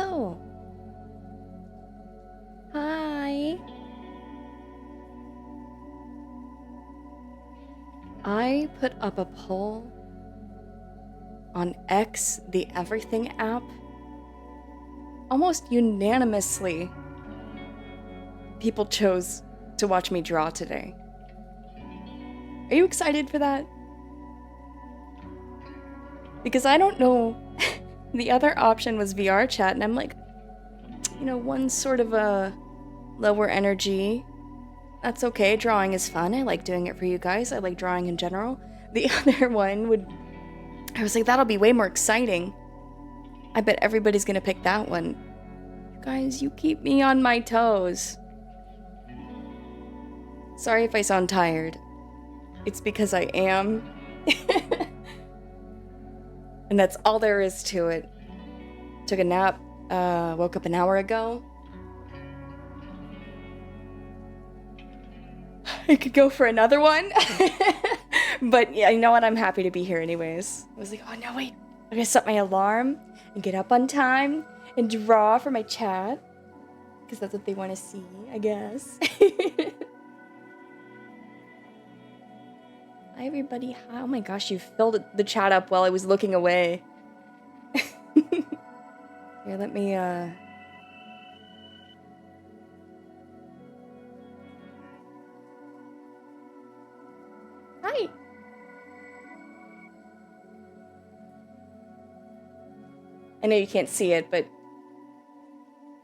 Hello. Hi. I put up a poll on X, the Everything app. Almost unanimously, people chose to watch me draw today. Are you excited for that? Because I don't know. The other option was VR chat, and I'm like, one's sort of a lower energy. That's okay, drawing is fun. I like doing it for you guys. I like drawing in general. The other one I was like, that'll be way more exciting. I bet everybody's gonna pick that one. You guys, you keep me on my toes. Sorry if I sound tired. It's because I am. And that's all there is to it. Took a nap, woke up an hour ago. I could go for another one. But yeah, you know what? I'm happy to be here anyways. I was like, oh no, wait. I'm gonna set my alarm and get up on time and draw for my chat. Because that's what they want to see, I guess. Hi everybody. Hi. Oh my gosh, you filled the chat up while I was looking away. Here, let me Hi. I know you can't see it, but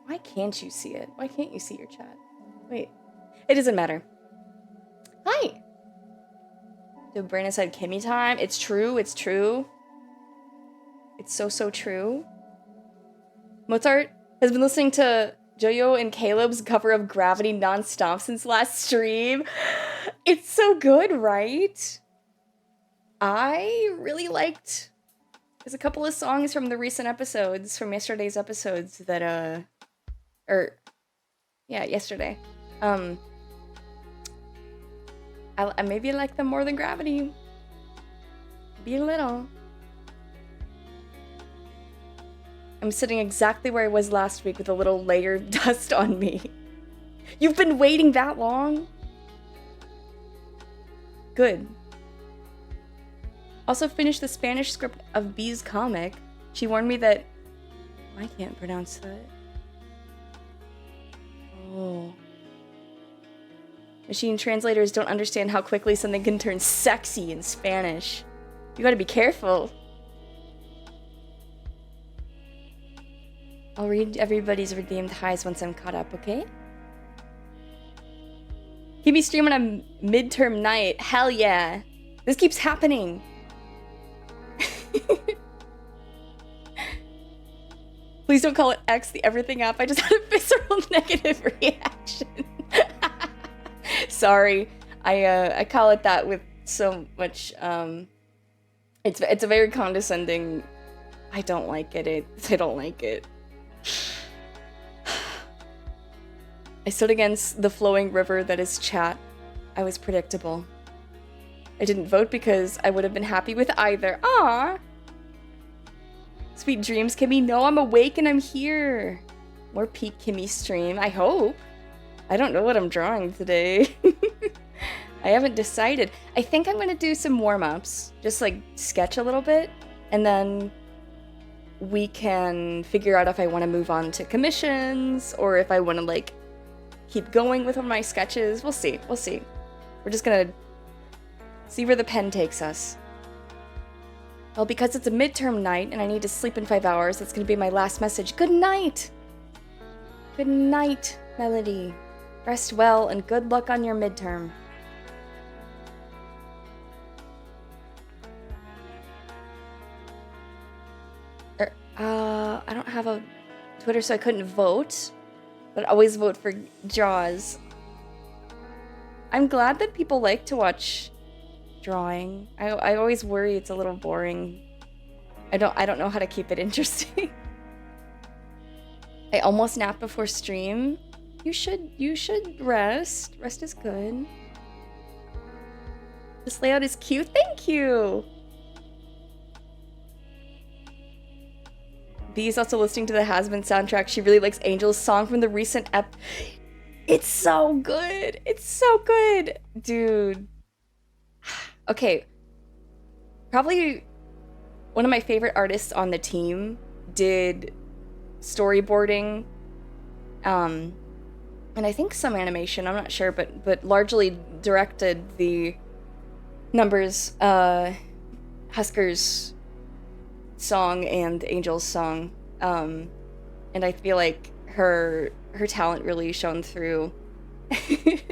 why can't you see it? Why can't you see your chat? Wait. It doesn't matter. Hi. So Brandon said Kimmy time. It's true, it's true. It's so true. Mozart has been listening to Joyo and Caleb's cover of Gravity non-stop since last stream. It's so good, right? I really liked... There's a couple of songs from the recent episodes, from yesterday's episodes that, yesterday. I maybe like them more than Gravity. Be a little. I'm sitting exactly where I was last week with a little layer of dust on me. You've been waiting that long? Good. Also finished the Spanish script of B's comic. She warned me that... I can't pronounce that. Oh. Machine translators don't understand how quickly something can turn sexy in Spanish. You gotta be careful. I'll read everybody's redeemed highs once I'm caught up, okay? Keep me streaming on a midterm night. Hell yeah. This keeps happening. Please don't call it X, the Everything app. I just had a visceral negative reaction. Sorry. I call it that with so much, it's a very condescending... I don't like it. I don't like it. I stood against the flowing river that is chat. I was predictable. I didn't vote because I would have been happy with either. Aww. Sweet dreams, Kimmy. No, I'm awake and I'm here. More peak Kimmy stream, I hope. I don't know what I'm drawing today. I haven't decided. I think I'm gonna do some warm-ups. Just like sketch a little bit. And then we can figure out if I want to move on to commissions or if I want to like keep going with one of my sketches. We'll see. We'll see. We're just gonna see where the pen takes us. Well, because it's a midterm night and I need to sleep in 5 hours, that's gonna be my last message. Good night! Good night, Melody. Rest well and good luck on your midterm. I don't have a Twitter, so I couldn't vote, but I always vote for Jaws. I'm glad that people like to watch drawing. I always worry it's a little boring. I don't know how to keep it interesting. I almost napped before stream. You should rest. Rest is good. This layout is cute. Thank you. Bee's also listening to the Has-Been soundtrack. She really likes Angel's song from the recent It's so good. It's so good. Dude. Okay. Probably one of my favorite artists on the team did storyboarding, and I think some animation, I'm not sure, but largely directed the Numbers, Husker's song and Angel's song, and I feel like her talent really shone through. She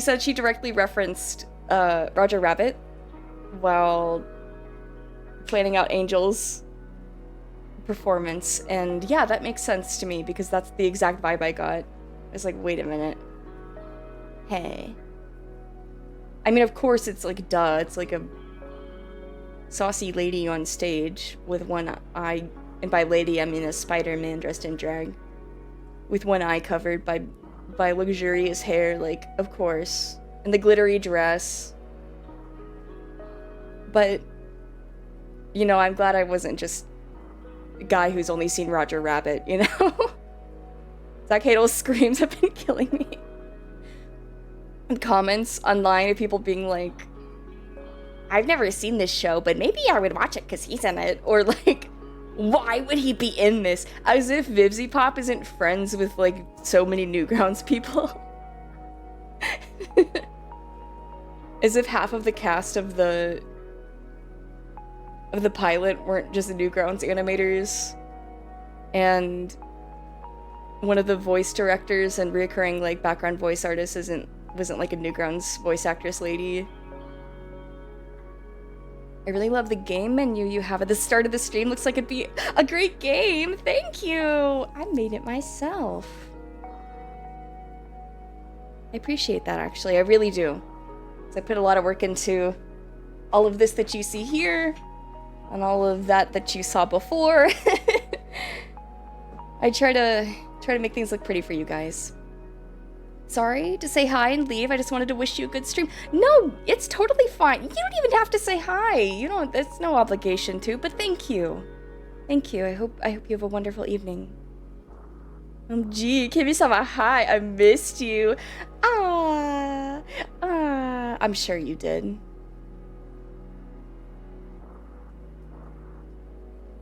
said she directly referenced Roger Rabbit while planning out Angel's performance, and yeah, that makes sense to me because that's the exact vibe I got. I was like, wait a minute. Hey. I mean, of course, it's like, duh, it's like a saucy lady on stage with one eye, and by lady, I mean a Spider-Man dressed in drag, with one eye covered by luxurious hair, like, of course, and the glittery dress. But, you know, I'm glad I wasn't just a guy who's only seen Roger Rabbit, you know? Zach Hadel's screams have been killing me. And comments online of people being like, I've never seen this show, but maybe I would watch it because he's in it. Or like, why would he be in this? As if Vivzy Pop isn't friends with like so many Newgrounds people. As if half of the cast of the pilot weren't just the Newgrounds animators. And one of the voice directors and reoccurring like background voice artists wasn't like a Newgrounds voice actress lady. I really love the game menu you have at the start of the stream. Looks like it'd be a great game. Thank you. I made it myself. I appreciate that, actually. I really do. So I put a lot of work into all of this that you see here and all of that you saw before. I try to make things look pretty for you guys. Sorry to say hi and leave. I just wanted to wish you a good stream. No, it's totally fine. You don't even have to say hi. You don't. There's no obligation to. But thank you. Thank you. I hope you have a wonderful evening. Gee, give yourself a hi. I missed you. I'm sure you did.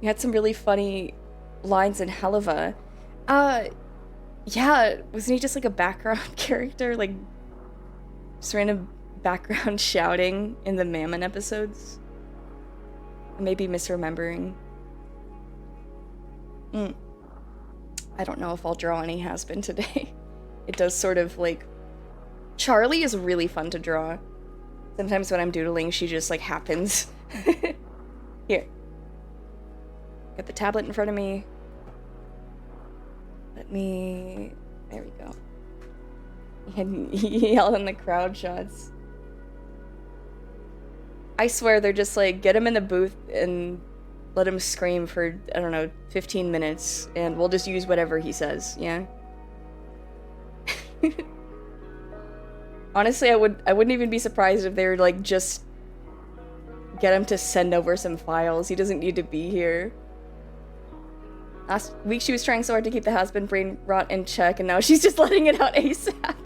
You had some really funny lines in Helluva. Yeah, wasn't he just like a background character? Like, just random background shouting in the Mammon episodes? I may be misremembering. I don't know if I'll draw any Has-Been today. It does sort of like... Charlie is really fun to draw. Sometimes when I'm doodling, she just like happens. Here. Got the tablet in front of me. There we go. He yelled in the crowd shots. I swear they're just like, get him in the booth and let him scream for, I don't know, 15 minutes, and we'll just use whatever he says, yeah? Honestly, I wouldn't even be surprised if they were like, just get him to send over some files. He doesn't need to be here. Last week she was trying so hard to keep the Has-Been brain rot in check, and now she's just letting it out ASAP.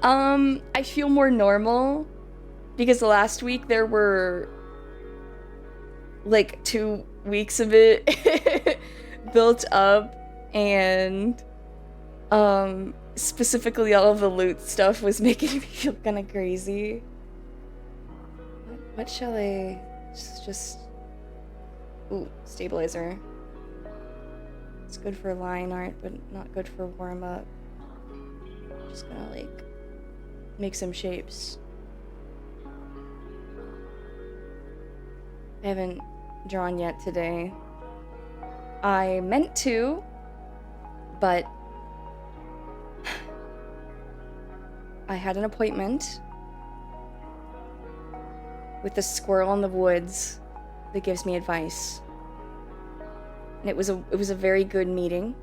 I feel more normal because last week there were like 2 weeks of it built up, and specifically all of the loot stuff was making me feel kind of crazy. What shall I just ooh, stabilizer. It's good for line art, but not good for warm-up. Just gonna, like, make some shapes. I haven't drawn yet today. I meant to, but I had an appointment with the squirrel in the woods that gives me advice. And it was a very good meeting.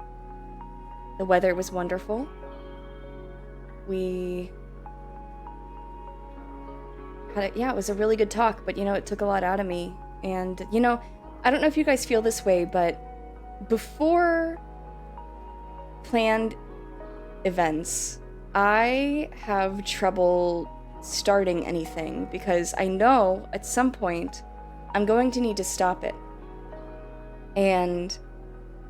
The weather was wonderful. We had it was a really good talk, but you know, it took a lot out of me. And you know, I don't know if you guys feel this way, but before planned events, I have trouble starting anything because I know at some point I'm going to need to stop it. And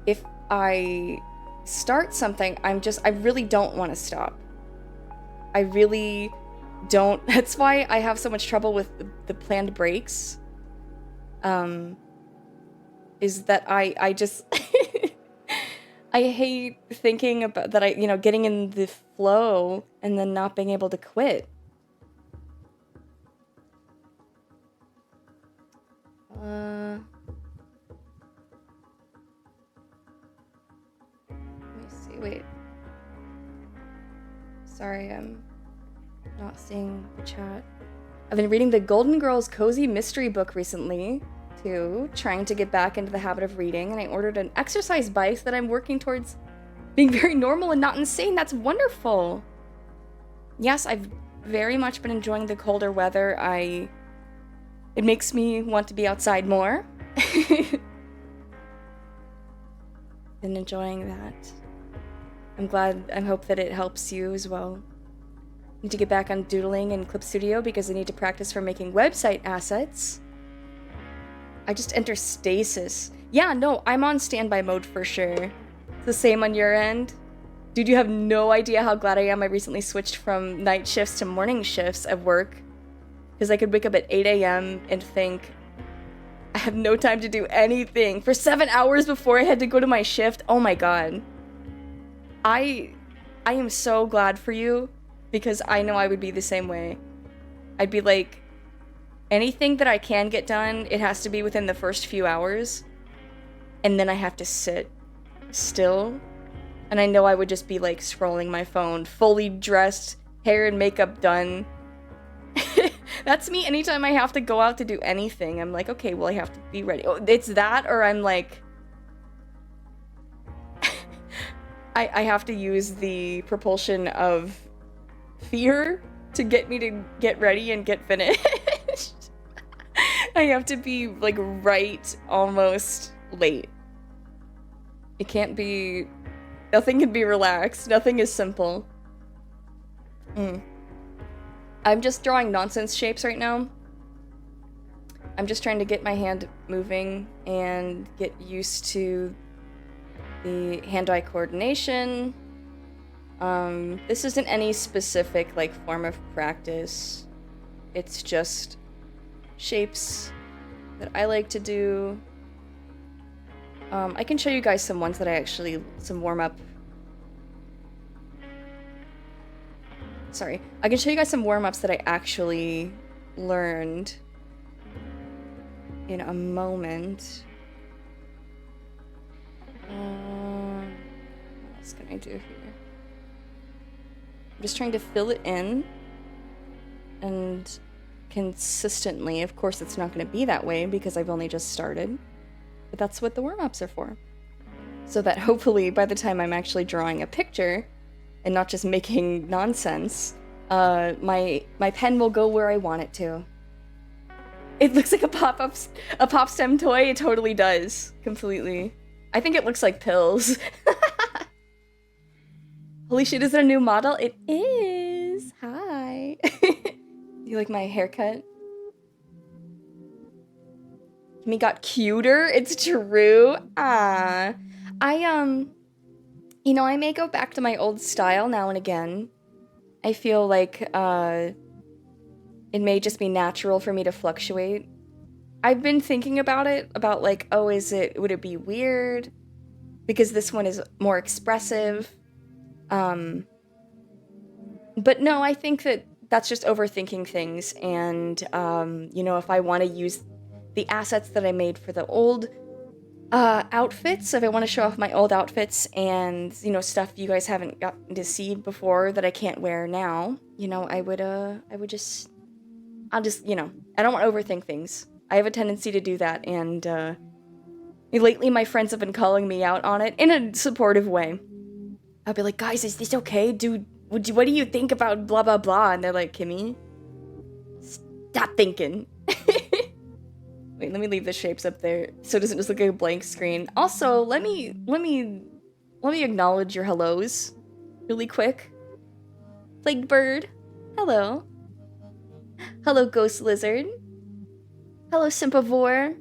if I start something, I really don't want to stop. I really don't. That's why I have so much trouble with the planned breaks. Is that I just I hate thinking about that getting in the flow and then not being able to quit. Let me see, wait. Sorry, I'm not seeing the chat. I've been reading the Golden Girls Cozy Mystery book recently, too, trying to get back into the habit of reading, and I ordered an exercise bike that I'm working towards being very normal and not insane. That's wonderful. Yes, I've very much been enjoying the colder weather. It makes me want to be outside more. Been enjoying that. I hope that it helps you as well. Need to get back on doodling in Clip Studio because I need to practice for making website assets. I just enter stasis. Yeah, no, I'm on standby mode for sure. It's the same on your end. Dude, you have no idea how glad I am I recently switched from night shifts to morning shifts at work. Because I could wake up at 8 a.m. and think, I have no time to do anything. For 7 hours before I had to go to my shift. Oh my god. I am so glad for you. Because I know I would be the same way. I'd be like, anything that I can get done, it has to be within the first few hours. And then I have to sit still. And I know I would just be like scrolling my phone, fully dressed, hair and makeup done. That's me anytime I have to go out to do anything. I'm like, okay, well, I have to be ready. Oh, it's that, or I'm like... I have to use the propulsion of fear to get me to get ready and get finished. I have to be, like, right almost late. It can't be... Nothing can be relaxed. Nothing is simple. I'm just drawing nonsense shapes right now. I'm just trying to get my hand moving and get used to the hand-eye coordination. This isn't any specific, like, form of practice. It's just shapes that I like to do. I can show you guys some ones that some warm-up. Sorry. I can show you guys some warm-ups that I actually learned in a moment. What else can I do here? I'm just trying to fill it in and consistently. Of course, it's not going to be that way because I've only just started, but that's what the warm-ups are for. So that hopefully by the time I'm actually drawing a picture and not just making nonsense, my pen will go where I want it to. It looks like a pop stem toy. It totally does. Completely. I think it looks like pills. Holy shit, is it a new model? It is. Hi. You like my haircut? Me got cuter. It's true. I may go back to my old style now and again. I feel like, it may just be natural for me to fluctuate. I've been thinking about it, about like, oh, would it be weird? Because this one is more expressive. But no, I think that's just overthinking things. And, if I want to use the assets that I made for the old outfits, if I want to show off my old outfits and, stuff you guys haven't gotten to see before that I can't wear now, I don't want to overthink things. I have a tendency to do that, and lately my friends have been calling me out on it in a supportive way. I'll be like, guys, is this okay? Dude, what do you think about blah, blah, blah? And they're like, Kimmy, stop thinking. Wait, let me leave the shapes up there so it doesn't just look like a blank screen. Also, let me acknowledge your hellos really quick. Plague Bird, hello. Hello, Ghost Lizard. Hello, Simpavore.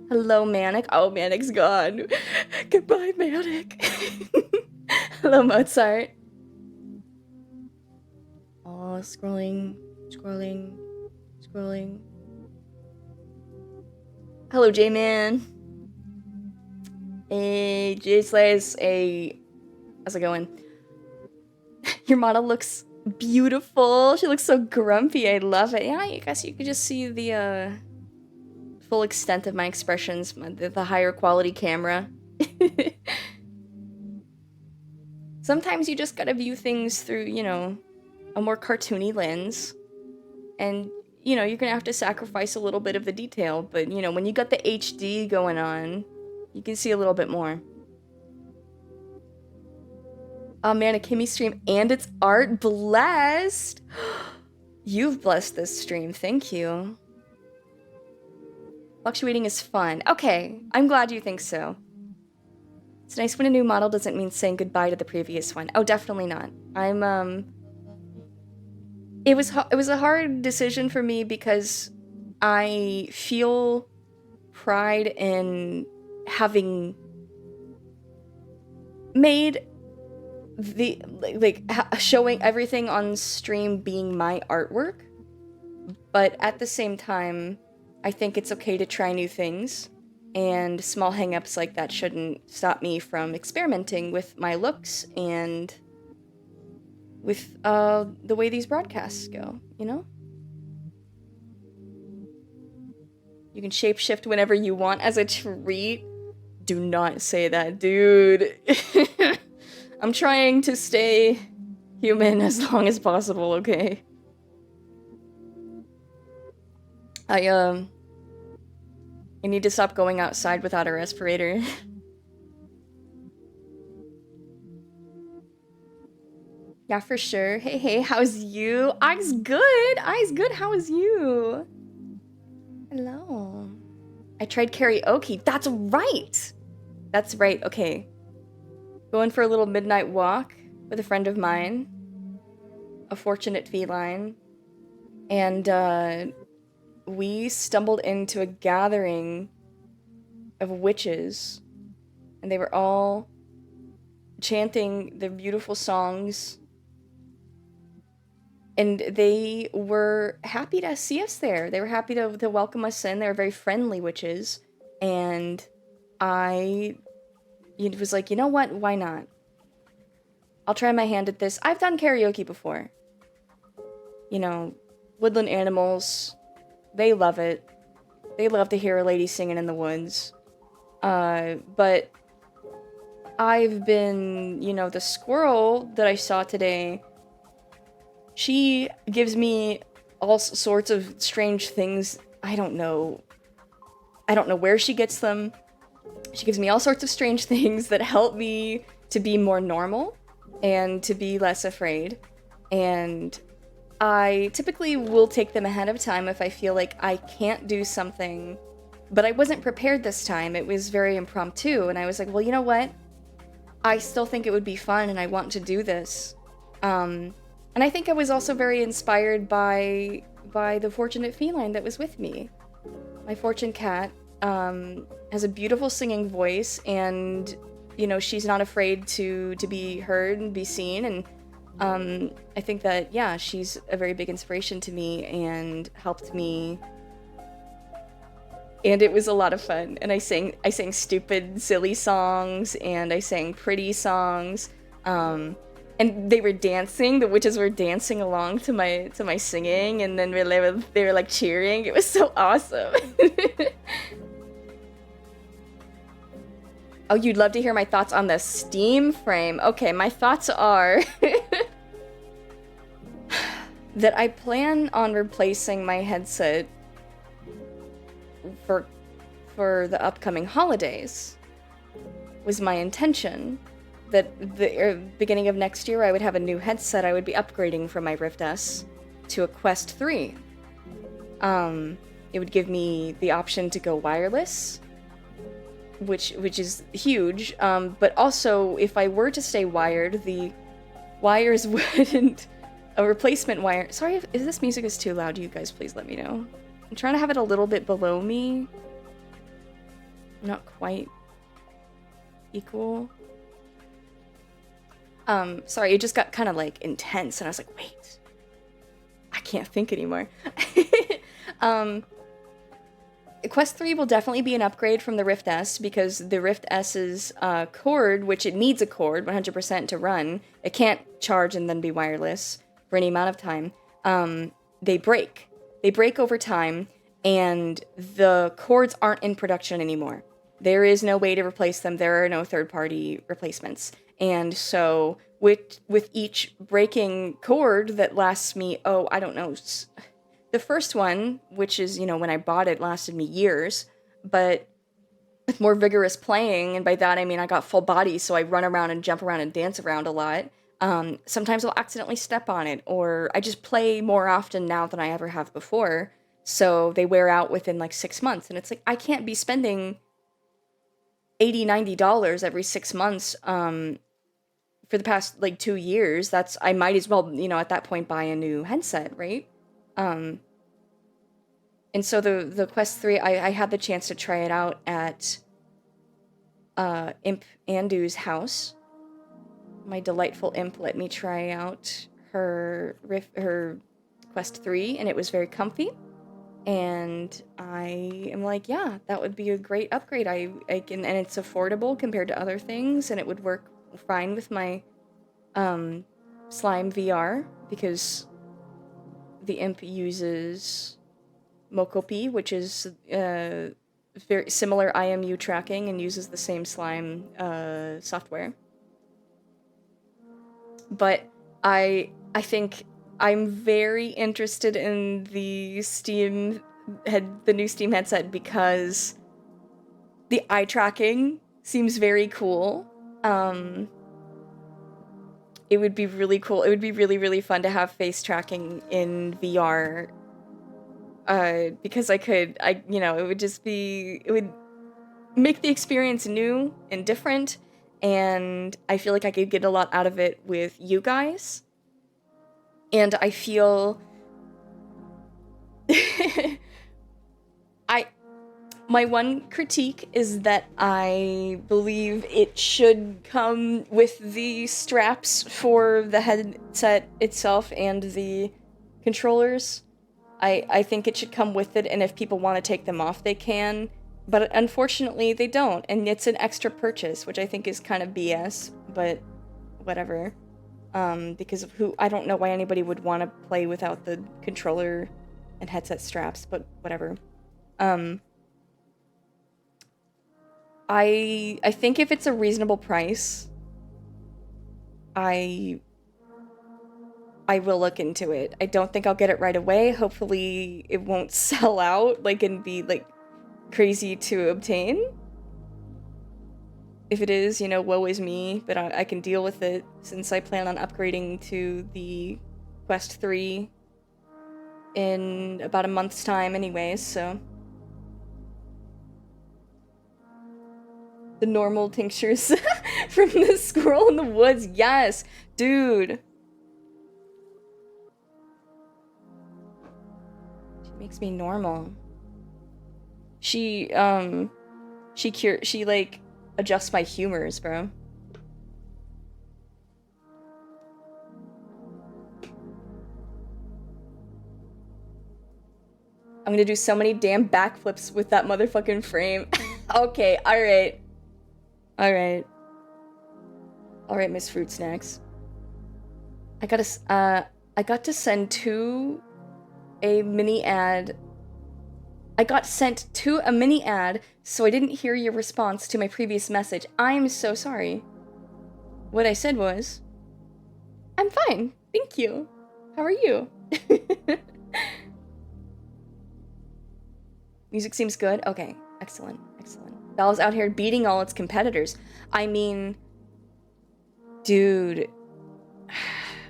Hello, Manic. Oh, Manic's gone. Goodbye, Manic. Hello, Mozart. Oh, scrolling. Hello, J-Man. Hey, J-Slays. Hey, how's it going? Your model looks beautiful. She looks so grumpy. I love it. Yeah, I guess you could just see the full extent of my expressions, the higher quality camera. Sometimes you just gotta view things through, you know, a more cartoony lens. And, you know, you're gonna have to sacrifice a little bit of the detail, but, you know, when you got the HD going on, you can see a little bit more. Oh man, a Kimmy stream and it's art. Blessed! You've blessed this stream, thank you. Fluctuating is fun. Okay, I'm glad you think so. It's nice when a new model doesn't mean saying goodbye to the previous one. Oh, definitely not. It was a hard decision for me because I feel pride in having made the showing everything on stream being my artwork, but at the same time I think it's okay to try new things, and small hangups like that shouldn't stop me from experimenting with my looks and with the way these broadcasts go, you know? You can shapeshift whenever you want as a treat. Do not say that, dude. I'm trying to stay human as long as possible, okay? I need to stop going outside without a respirator. Yeah, for sure. Hey, how's you? I's good, how is you? Hello. I tried karaoke. That's right, okay. Going for a little midnight walk with a friend of mine. A fortunate feline. And, we stumbled into a gathering of witches. And they were all chanting their beautiful songs. And they were happy to see us there. They were happy to welcome us in. They were very friendly witches. And I was like, you know what? Why not? I'll try my hand at this. I've done karaoke before. You know, woodland animals, they love it. They love to hear a lady singing in the woods. But I've been, you know, the squirrel that I saw today, she gives me all sorts of strange things. I don't know where she gets them. She gives me all sorts of strange things that help me to be more normal and to be less afraid. And I typically will take them ahead of time if I feel like I can't do something. But I wasn't prepared this time. It was very impromptu. And I was like, well, you know what? I still think it would be fun and I want to do this. And I think I was also very inspired by the fortunate feline that was with me. My fortune cat has a beautiful singing voice, and you know, she's not afraid to be heard and be seen. And I think that, yeah, she's a very big inspiration to me and helped me. And it was a lot of fun. And I sang stupid, silly songs, and I sang pretty songs. And they were dancing. The witches were dancing along to my singing, and then they were like cheering. It was so awesome. Oh, you'd love to hear my thoughts on the Steam frame. Okay, my thoughts are that I plan on replacing my headset for the upcoming holidays. Was my intention. That the beginning of next year I would have a new headset. I would be upgrading from my Rift S to a Quest 3. it would give me the option to go wireless, which is huge. But also, if I were to stay wired, the wires wouldn't... A replacement wire... Sorry if this music is too loud. You guys please let me know. I'm trying to have it a little bit below me. Not quite equal. Sorry, it just got kind of like intense and I was like, wait, I can't think anymore. Quest 3 will definitely be an upgrade from the Rift S because the Rift S's cord, which it needs a cord 100% to run, it can't charge and then be wireless for any amount of time. They break. They break over time and the cords aren't in production anymore. There is no way to replace them. There are no third-party replacements. And so with each breaking cord that lasts me, oh, I don't know. The first one, which is, you know, when I bought it, lasted me years, but with more vigorous playing, and by that I mean I got full body, so I run around and jump around and dance around a lot. Sometimes I'll accidentally step on it, or I just play more often now than I ever have before, so they wear out within like 6 months, and it's like, I can't be spending $80-90 every 6 months, for the past, like, 2 years. I might as well, you know, at that point buy a new headset, right? And so the Quest 3, I had the chance to try it out at, Imp Andu's house. My delightful Imp let me try out her Quest 3, and it was very comfy. And I am like, yeah, that would be a great upgrade. I can, and it's affordable compared to other things, and it would work fine with my Slime VR because the Imp uses Mokopi, which is very similar IMU tracking and uses the same Slime software. But I think I'm very interested in the new Steam headset because the eye tracking seems very cool. It would be really cool. It would be really, really fun to have face tracking in VR. Because you know, it would make the experience new and different, and I feel like I could get a lot out of it with you guys. And I feel my one critique is that I believe it should come with the straps for the headset itself and the controllers. I think it should come with it, and if people want to take them off, they can. But unfortunately, they don't, and it's an extra purchase, which I think is kind of BS, but whatever. Because of I don't know why anybody would want to play without the controller and headset straps, but whatever. I think if it's a reasonable price, I will look into it. I don't think I'll get it right away. Hopefully it won't sell out, like, and be, like, crazy to obtain. If it is, you know, woe is me, but I can deal with it since I plan on upgrading to the Quest 3 in about a month's time anyways, so. The normal tinctures from the squirrel in the woods, yes! Dude! She makes me normal. She like, adjusts my humors, bro. I'm gonna do so many damn backflips with that motherfucking frame. Okay, alright. Alright. Alright, Miss Fruit Snacks. I got to send a mini ad. I got sent to a mini ad, so I didn't hear your response to my previous message. I'm so sorry. What I said was, I'm fine, thank you. How are you? Music seems good? Okay, excellent, excellent. Valve's out here beating all its competitors. I mean, dude,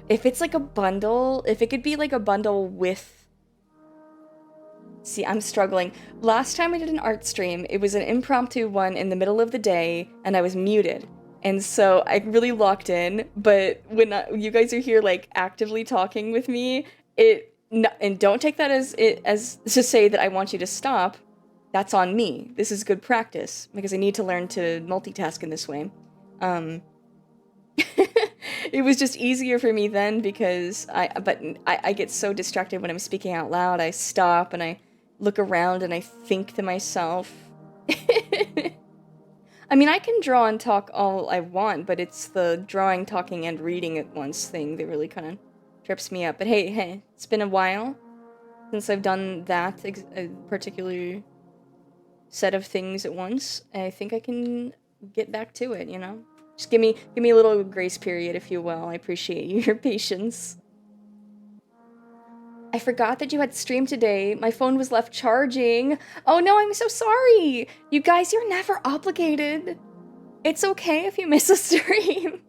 if it's like a bundle, if it could be like a bundle with See, I'm struggling. Last time I did an art stream, it was an impromptu one in the middle of the day, and I was muted. And so I really locked in, but when you guys are here, like, actively talking with me, and don't take that as to say that I want you to stop. That's on me. This is good practice, because I need to learn to multitask in this way. It was just easier for me then because I get so distracted when I'm speaking out loud. I stop and I look around and I think to myself. I mean, I can draw and talk all I want, but it's the drawing, talking, and reading at once thing that really kind of trips me up. But hey, it's been a while since I've done that particular set of things at once. I think I can get back to it, you know? Just give me a little grace period, if you will. I appreciate your patience. I forgot that you had streamed today. My phone was left charging. Oh no, I'm so sorry. You guys, you're never obligated. It's okay if you miss a stream.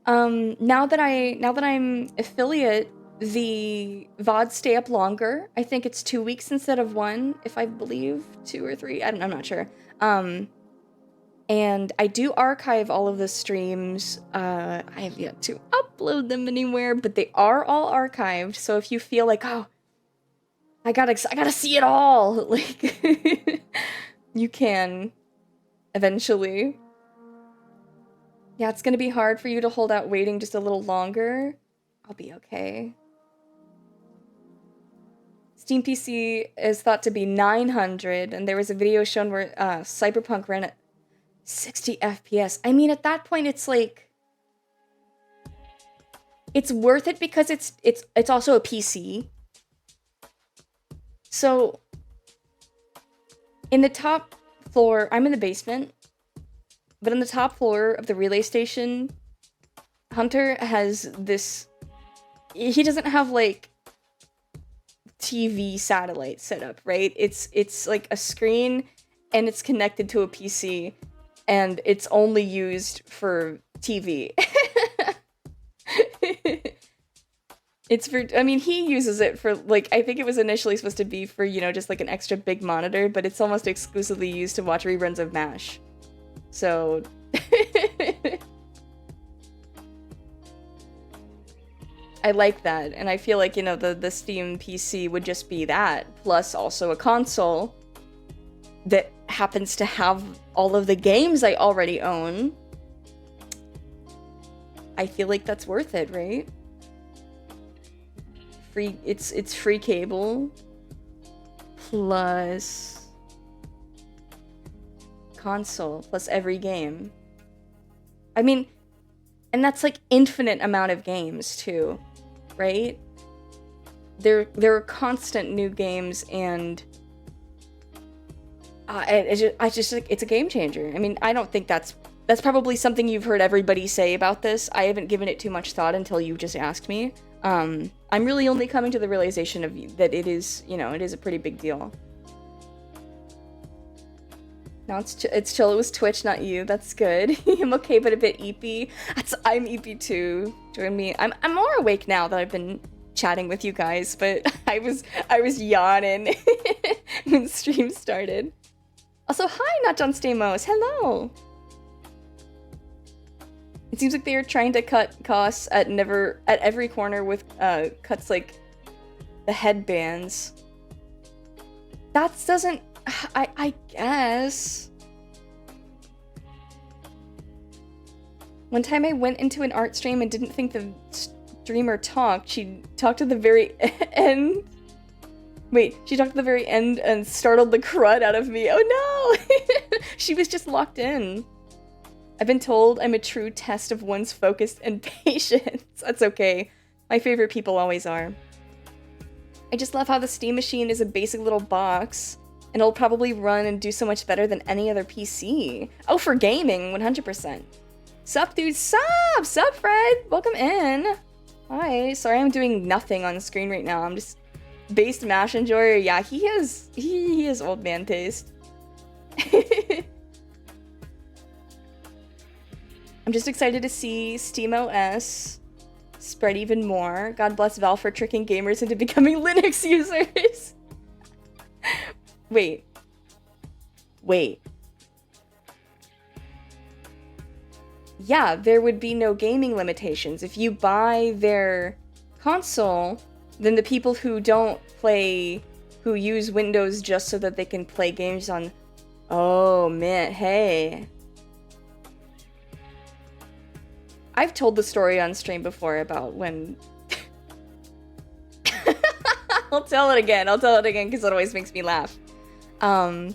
Now that I'm affiliate, the VODs stay up longer. I think it's 2 weeks instead of 1, if I believe 2 or 3. I'm not sure. And I do archive all of the streams. I have yet to upload them anywhere, but they are all archived. So if you feel like, oh, I gotta see it all, like, you can eventually. Yeah, it's gonna be hard for you to hold out waiting just a little longer. I'll be okay. Steam PC is thought to be 900, and there was a video shown where Cyberpunk ran at 60 FPS. I mean, at that point, it's like, it's worth it because it's also a PC. So, in the top floor, I'm in the basement, but on the top floor of the relay station, Hunter has this. He doesn't have like TV satellite set up, right? It's like a screen, and it's connected to a PC. And it's only used for TV. It's for, I mean, he uses it for, like, I think it was initially supposed to be for, you know, just like an extra big monitor, but it's almost exclusively used to watch reruns of MASH. So. I like that, and I feel like, you know, the Steam PC would just be that, plus also a console that happens to have all of the games I already own. I feel like that's worth it, right? Free, it's free cable plus console plus every game. I mean, and that's like infinite amount of games too, right? There are constant new games, and it's a game changer. I mean, I don't think that's probably something you've heard everybody say about this. I haven't given it too much thought until you just asked me. I'm really only coming to the realization of that it is, you know, it is a pretty big deal. No, it's chill. It was Twitch, not you. That's good. I'm okay, but a bit eepy. I'm eepy too. Join me. I'm more awake now that I've been chatting with you guys, but I was yawning when the stream started. Also, hi, Not John Stamos. Hello. It seems like they are trying to cut costs at every corner with cuts like the headbands. That doesn't. I guess. One time I went into an art stream and didn't think the streamer talked. She talked to the very end. Wait, she talked to the very end and startled the crud out of me. Oh no! She was just locked in. I've been told I'm a true test of one's focus and patience. That's okay. My favorite people always are. I just love how the Steam machine is a basic little box, and it'll probably run and do so much better than any other PC. Oh, for gaming, 100%. Sup, dude? Sup? Sup, Fred? Welcome in. Hi. Sorry I'm doing nothing on the screen right now. I'm just based MASH enjoyer. Yeah, he has old man taste. I'm just excited to see SteamOS spread even more. God bless Valve for tricking gamers into becoming Linux users. Wait. Wait. Yeah, there would be no gaming limitations. If you buy their console, then the people who don't play, who use Windows just so that they can play games on... Oh, man, hey. I've told the story on stream before about when... I'll tell it again because it always makes me laugh. When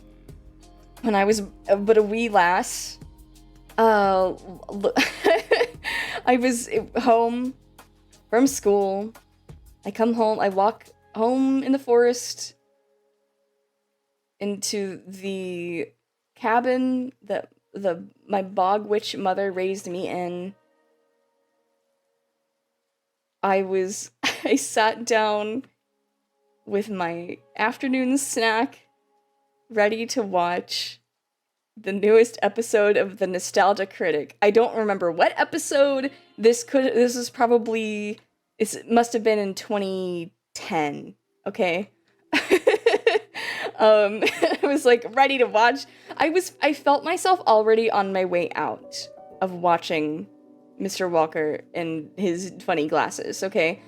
I was but a wee lass, I was home from school. I come home, I walk home in the forest into the cabin that my bog witch mother raised me in. I sat down with my afternoon snack, ready to watch the newest episode of The Nostalgia Critic. I don't remember what episode. This is probably, it must have been in 2010, okay? I was like ready to watch. I felt myself already on my way out of watching Mr. Walker and his funny glasses, okay?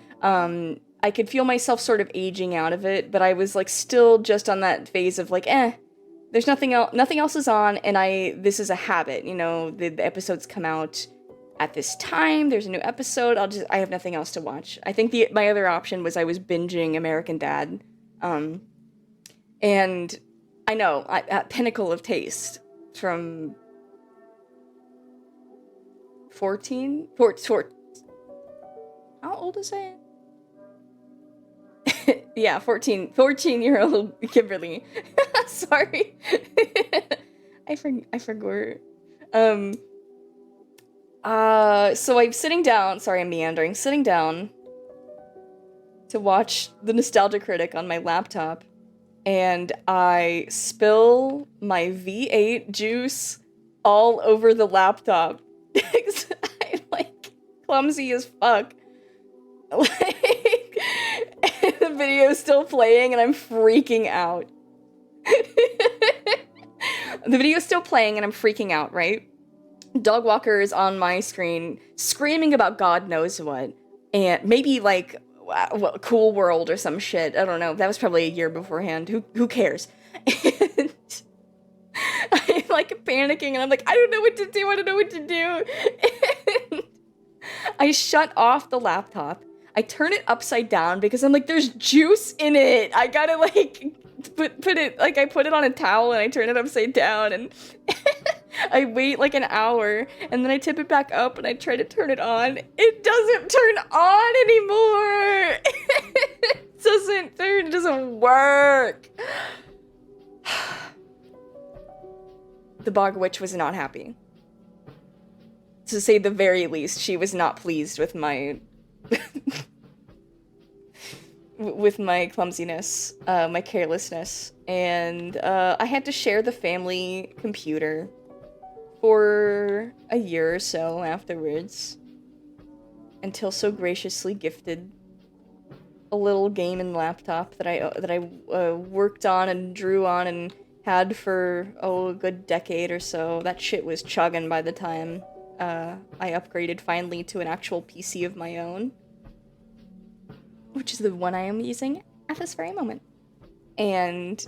I could feel myself sort of aging out of it, but I was like still just on that phase of like, there's nothing else is on, and this is a habit, you know, the episodes come out at this time, there's a new episode, I have nothing else to watch. I think my other option was I was binging American Dad, and I know, at pinnacle of taste, from 14, how old is I? Yeah, 14-year-old Kimberly. Sorry. I forgot. So I'm sitting down to watch The Nostalgia Critic on my laptop, and I spill my V8 juice all over the laptop. I'm like clumsy as fuck. Like, the video's still playing and I'm freaking out. The video's still playing and I'm freaking out, right? Dog Walker is on my screen screaming about God knows what. And maybe like Cool World or some shit. I don't know. That was probably a year beforehand. Who cares? And I'm like panicking and I'm like, I don't know what to do. And I shut off the laptop. I turn it upside down because I'm like, there's juice in it. I gotta like put it, like I put it on a towel and I turn it upside down and I wait like an hour and then I tip it back up and I try to turn it on. It doesn't turn on anymore. It doesn't work. The Bog Witch was not happy. To say the very least, she was not pleased with my with my clumsiness, my carelessness, and I had to share the family computer for a year or so afterwards, until so graciously gifted a little gaming laptop that I worked on and drew on and had for a good decade or so. That shit was chugging by the time I upgraded finally to an actual PC of my own, which is the one I am using at this very moment. And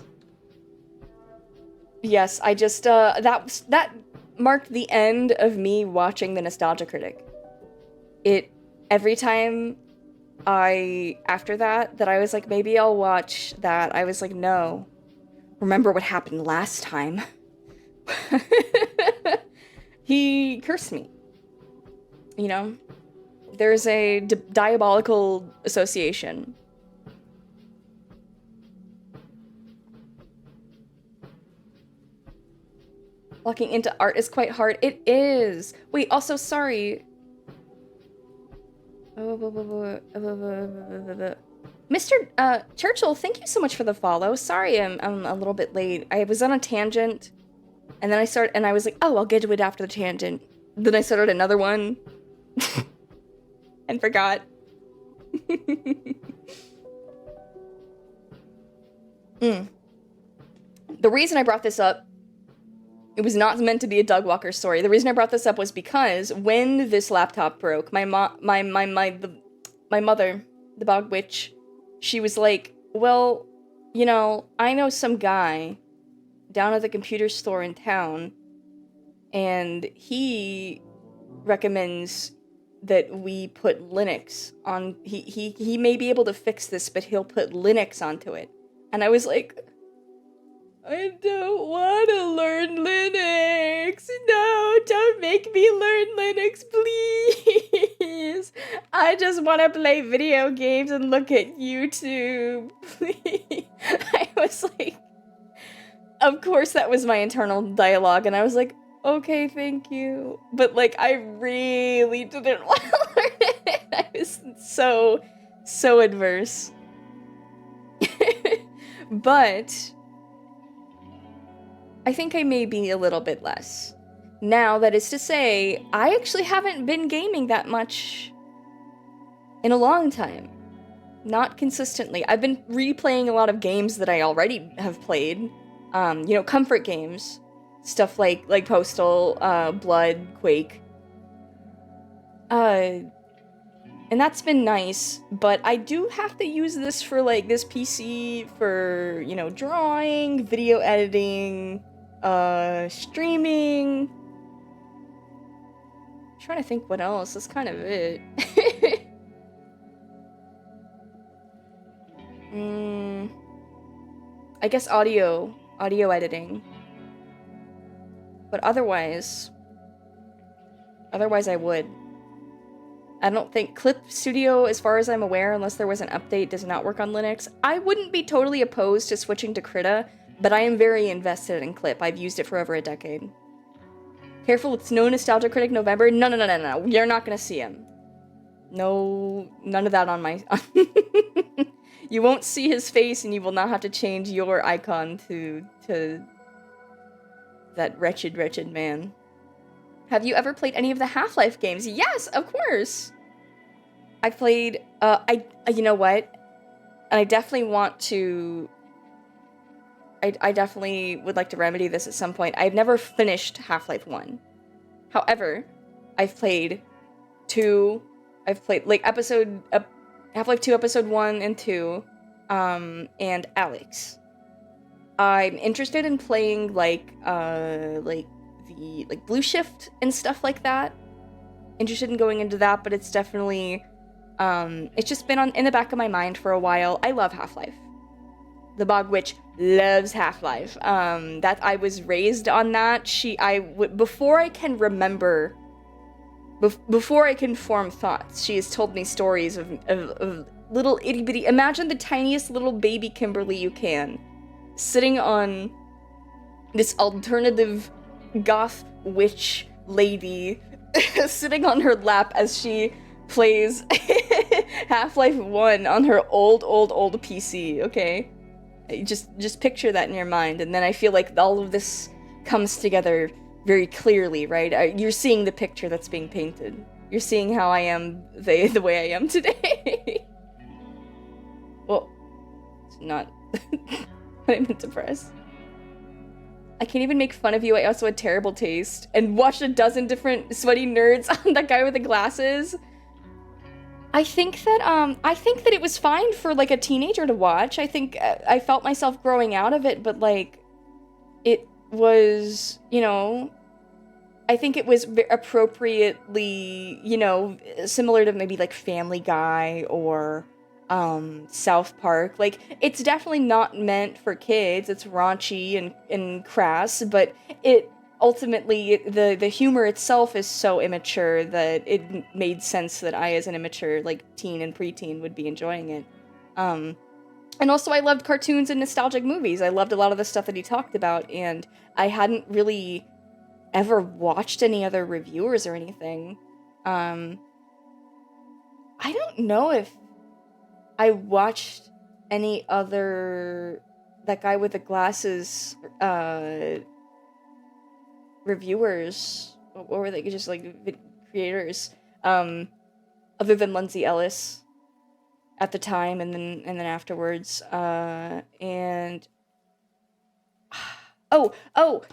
yes, I just that marked the end of me watching The Nostalgia Critic. Every time after that I was like, maybe I'll watch that, I was like, no, remember what happened last time. He cursed me. You know? There's a diabolical association. Walking into art is quite hard. It is! Wait, also, sorry. Mr. Churchill, thank you so much for the follow. Sorry I'm a little bit late. I was on a tangent. And then I was like, oh, I'll get to it after the tangent. Then I started another one. And forgot. The reason I brought this up, it was not meant to be a Doug Walker story. The reason I brought this up was because when this laptop broke, my mother, the Bog Witch, she was like, well, you know, I know some guy down at the computer store in town, and he recommends that we put Linux on. He may be able to fix this, but he'll put Linux onto it. And I was like, I don't want to learn Linux. No, don't make me learn Linux, please. I just want to play video games and look at YouTube. Please. I was like, of course that was my internal dialogue, and I was like, okay, thank you. But, like, I really didn't want to learn it. I was so adverse. But I think I may be a little bit less. Now, that is to say, I actually haven't been gaming that much in a long time. Not consistently. I've been replaying a lot of games that I already have played. You know, comfort games. Stuff like Postal, Blood, Quake. And that's been nice, but I do have to use this for, like, this PC for, you know, drawing, video editing, streaming. I'm trying to think what else. That's kind of it. I guess audio editing. But otherwise I would. I don't think Clip Studio, as far as I'm aware, unless there was an update, does not work on Linux. I wouldn't be totally opposed to switching to Krita, but I am very invested in Clip. I've used it for over a decade. Careful, it's no Nostalgia Critic November. No. You're not gonna see him. No, none of that on my... You won't see his face, and you will not have to change your icon to that wretched man. Have you ever played any of the Half-Life games? Yes, of course! I played, you know what? And I definitely want to... I definitely would like to remedy this at some point. I've never finished Half-Life 1. However, I've played 2... I've played, like, Half-Life 2, Episode 1 and 2, and Alex. I'm interested in playing, like Blue Shift and stuff like that. Interested in going into that, but it's definitely, it's just been in the back of my mind for a while. I love Half-Life. The Bog Witch loves Half-Life. That I was raised on that. Before I can remember, before I can form thoughts, she has told me stories of little itty bitty. Imagine the tiniest little baby Kimberly you can, sitting on this alternative goth witch lady, sitting on her lap as she plays Half-Life 1 on her old PC, okay? Just picture that in your mind, and then I feel like all of this comes together very clearly, right? You're seeing the picture that's being painted. You're seeing how I am the way I am today. Well, it's not what I meant to press. I can't even make fun of you. I also had terrible taste and watched a dozen different sweaty nerds on that guy with the glasses. I think that it was fine for, like, a teenager to watch. I think I felt myself growing out of it, but, like, it was, you know, I think it was appropriately, you know, similar to maybe, like, Family Guy or South Park. Like, it's definitely not meant for kids. It's raunchy and crass, but it ultimately, the humor itself is so immature that it made sense that I, as an immature, like, teen and preteen, would be enjoying it. And also, I loved cartoons and nostalgic movies. I loved a lot of the stuff that he talked about, and I hadn't really ever watched any other reviewers or anything. I don't know if I watched any other, that guy with the glasses, reviewers, or were they just, like, creators, other than Lindsay Ellis at the time, and then afterwards, and Oh,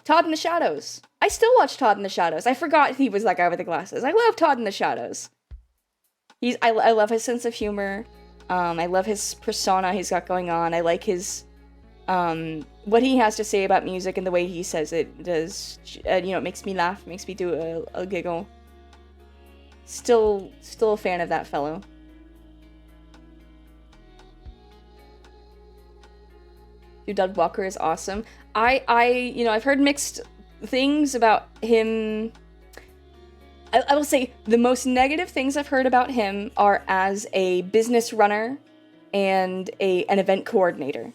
Todd in the Shadows. I still watch Todd in the Shadows. I forgot he was that guy with the glasses. I love Todd in the Shadows. I love his sense of humor. I love his persona he's got going on. I like his, what he has to say about music and the way he says it. It does, it makes me laugh, makes me do a giggle. Still a fan of that fellow. Dude, Doug Walker is awesome. I've heard mixed things about him. I will say the most negative things I've heard about him are as a business runner and an event coordinator.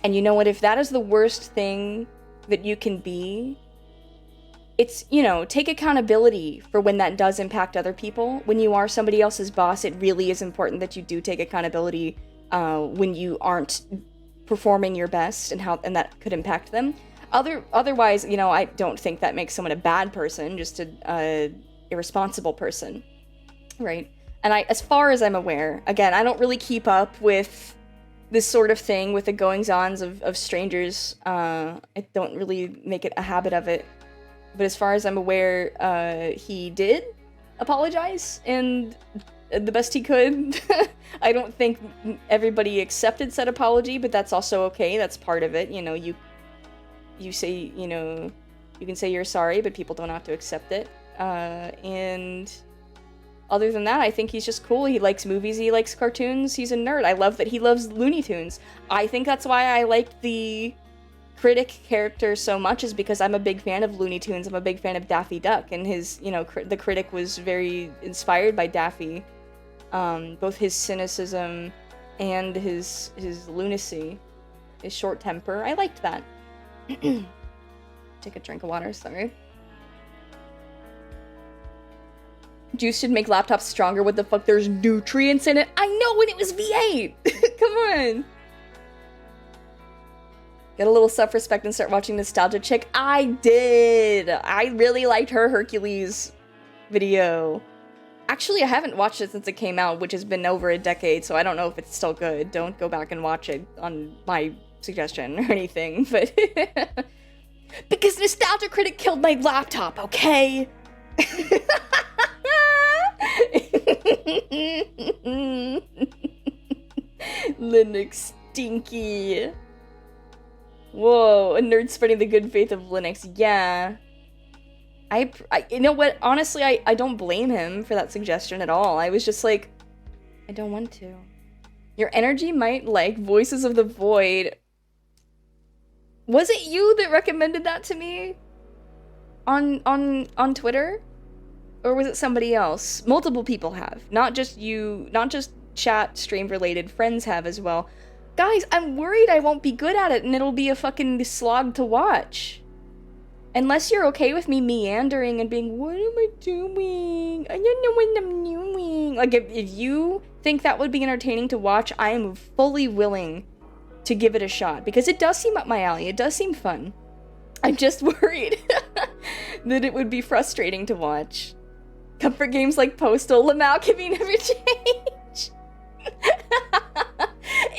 And you know what? If that is the worst thing that you can be, it's, take accountability for when that does impact other people. When you are somebody else's boss, it really is important that you do take accountability when you aren't performing your best and that could impact them. Otherwise, I don't think that makes someone a bad person, just a irresponsible person, right? And as far as I'm aware, again, I don't really keep up with this sort of thing with the goings-ons of strangers. I don't really make it a habit of it. But as far as I'm aware, he did apologize, and the best he could. I don't think everybody accepted said apology, but that's also okay. That's part of it. You say, you can say you're sorry, but people don't have to accept it. And other than that, I think he's just cool. He likes movies, he likes cartoons, he's a nerd. I love that he loves Looney Tunes. I think that's why I liked the Critic character so much, is because I'm a big fan of Looney Tunes. I'm a big fan of Daffy Duck, and his, the Critic was very inspired by Daffy. Both his cynicism and his lunacy, his short temper. I liked that. Take a drink of water, sorry. Juice should make laptops stronger. What the fuck? There's nutrients in it? I know, when it was V8! Come on! Get a little self-respect and start watching Nostalgia Chick. I did! I really liked her Hercules video. Actually, I haven't watched it since it came out, which has been over a decade, so I don't know if it's still good. Don't go back and watch it on my suggestion or anything, but... because Nostalgia Critic killed my laptop, okay? Linux stinky. Whoa, a nerd spreading the good faith of Linux. Yeah. I you know what? Honestly, I don't blame him for that suggestion at all. I was just like, I don't want to. Your energy might like Voices of the Void. Was it you that recommended that to me? On Twitter? Or was it somebody else? Multiple people have. Not just you, not just chat stream related, friends have as well. Guys, I'm worried I won't be good at it and it'll be a fucking slog to watch. Unless you're okay with me meandering and being, what am I doing? I don't know what I'm doing. Like, if you think that would be entertaining to watch, I am fully willing to give it a shot. Because it does seem up my alley. It does seem fun. I'm just worried that it would be frustrating to watch. Comfort games like Postal, Lamau can be never change.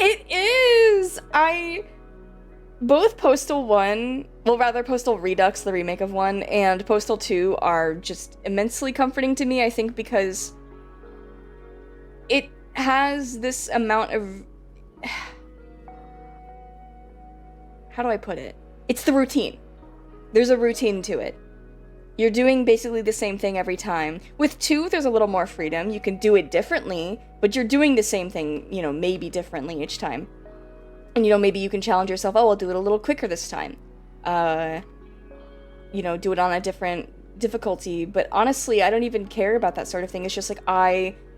It is! Both Postal 1, well rather Postal Redux, the remake of 1, and Postal 2 are just immensely comforting to me, I think because it has this amount of... How do I put it? It's the routine. There's a routine to it. You're doing basically the same thing every time. With 2, there's a little more freedom. You can do it differently, but you're doing the same thing, maybe differently each time. And, maybe you can challenge yourself, oh, I'll do it a little quicker this time. Do it on a different difficulty. But honestly, I don't even care about that sort of thing. It's just like,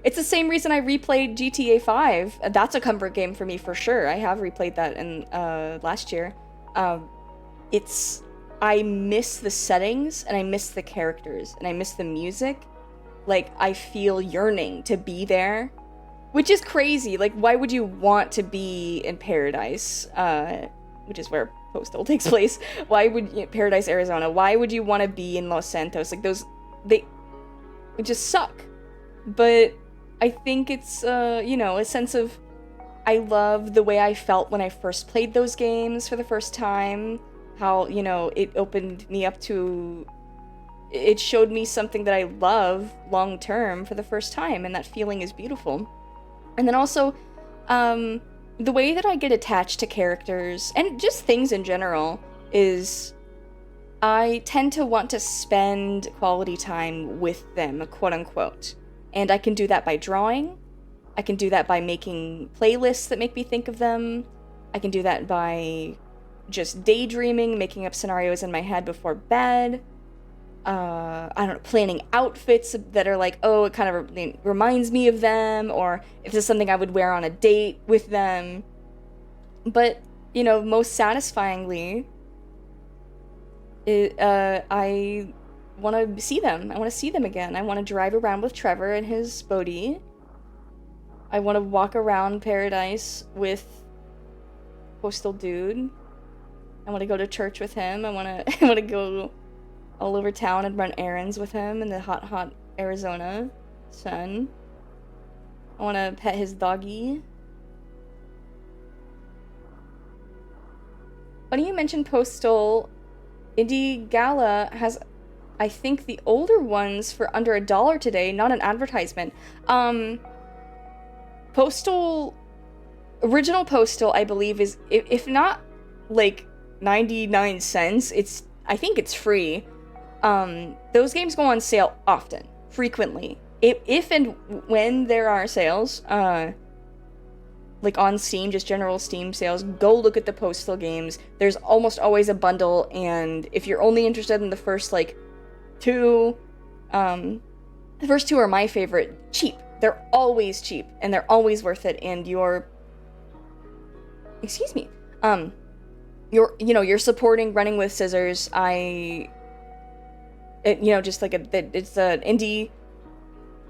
it's the same reason I replayed GTA 5. That's a comfort game for me for sure. I have replayed that in last year. I miss the settings, and I miss the characters, and I miss the music. Like, I feel yearning to be there. Which is crazy. Like, why would you want to be in Paradise? Which is where Postal takes place. Why would Paradise, Arizona? Why would you want to be in Los Santos? Like, they just suck. But I think it's, a sense of, I love the way I felt when I first played those games for the first time. how, you know, it opened me up to, it showed me something that I love long term for the first time, and that feeling is beautiful. And then also, the way that I get attached to characters and just things in general is I tend to want to spend quality time with them, quote unquote. And I can do that by drawing. I can do that by making playlists that make me think of them. I can do that by just daydreaming, making up scenarios in my head before bed. I don't know, planning outfits that are like, oh, it kind of reminds me of them, or if there's something I would wear on a date with them. But, you know, most satisfyingly, I want to see them. I want to see them again. I want to drive around with Trevor and his Bodhi. I want to walk around Paradise with Postal Dude. I want to go to church with him. I want to go all over town and run errands with him in the hot, hot Arizona sun. I want to pet his doggy. Funny you mentioned Postal. Indie Gala has, I think, the older ones for under $1 today, not an advertisement. Postal, original Postal, I believe, is, if not, like, 99 cents, I think it's free. Those games go on sale often, frequently. If and when there are sales, like on Steam, just general Steam sales, go look at the Postal games. There's almost always a bundle, and if you're only interested in the first, like, two, the first two are my favorite. Cheap. They're always cheap, and they're always worth it, and you're supporting Running with Scissors. Just like it's an indie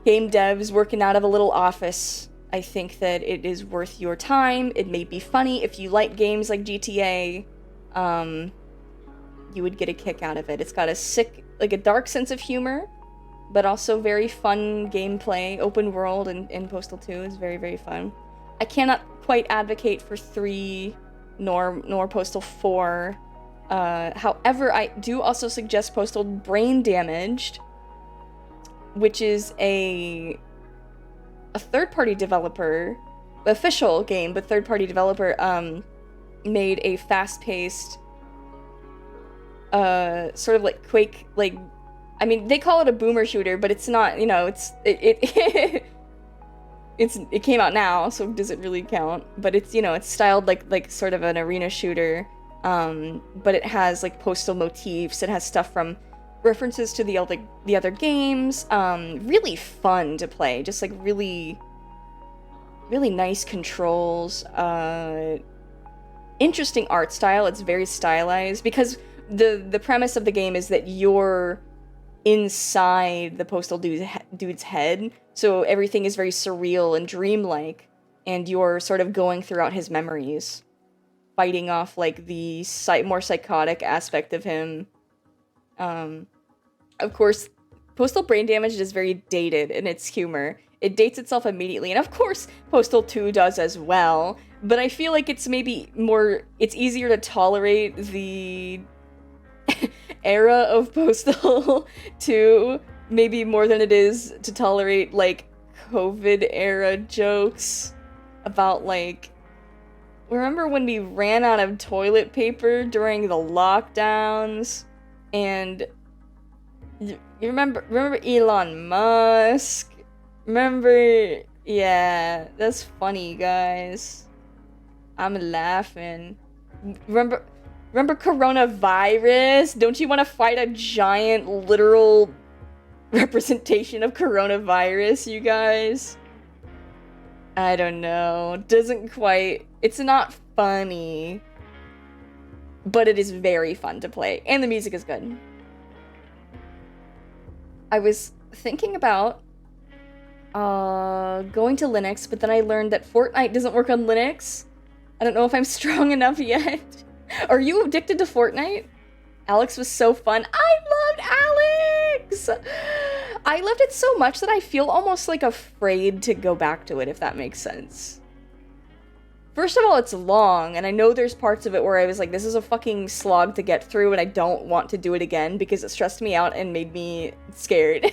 game devs working out of a little office. I think that it is worth your time. It may be funny. If you like games like GTA, you would get a kick out of it. It's got a dark sense of humor, but also very fun gameplay. Open world in Postal 2 is very, very fun. I cannot quite advocate for 3 nor Postal 4. However, I do also suggest Postal Brain Damaged, which is a third-party developer, official game, but third-party developer, made a fast-paced, sort of like Quake, like, I mean, they call it a boomer shooter, but it's not, you know, it came out now, so does it really count? But it's, you know, it's styled like sort of an arena shooter, but it has, like, Postal motifs, it has stuff from references to the other games, really fun to play, just, like, really, really nice controls, interesting art style. It's very stylized, because the premise of the game is that you're inside the Postal dude's head, so everything is very surreal and dreamlike, and you're sort of going throughout his memories, fighting off, like, the more psychotic aspect of him. Of course, Postal Brain Damaged is very dated in its humor. It dates itself immediately, and of course, Postal 2 does as well, but I feel like it's easier to tolerate the era of Postal 2, maybe more than it is to tolerate, like, COVID-era jokes about, like, remember when we ran out of toilet paper during the lockdowns, and you remember Elon Musk? Remember? Yeah, that's funny, guys. I'm laughing. Remember coronavirus? Don't you want to fight a giant literal representation of coronavirus, you guys? I don't know. It's not funny. But it is very fun to play, and the music is good. I was thinking about going to Linux, but then I learned that Fortnite doesn't work on Linux. I don't know if I'm strong enough yet. Are you addicted to Fortnite? Alex was so fun. I loved Alex! I loved it so much that I feel almost, like, afraid to go back to it, if that makes sense. First of all, it's long, and I know there's parts of it where I was like, this is a fucking slog to get through, and I don't want to do it again because it stressed me out and made me scared.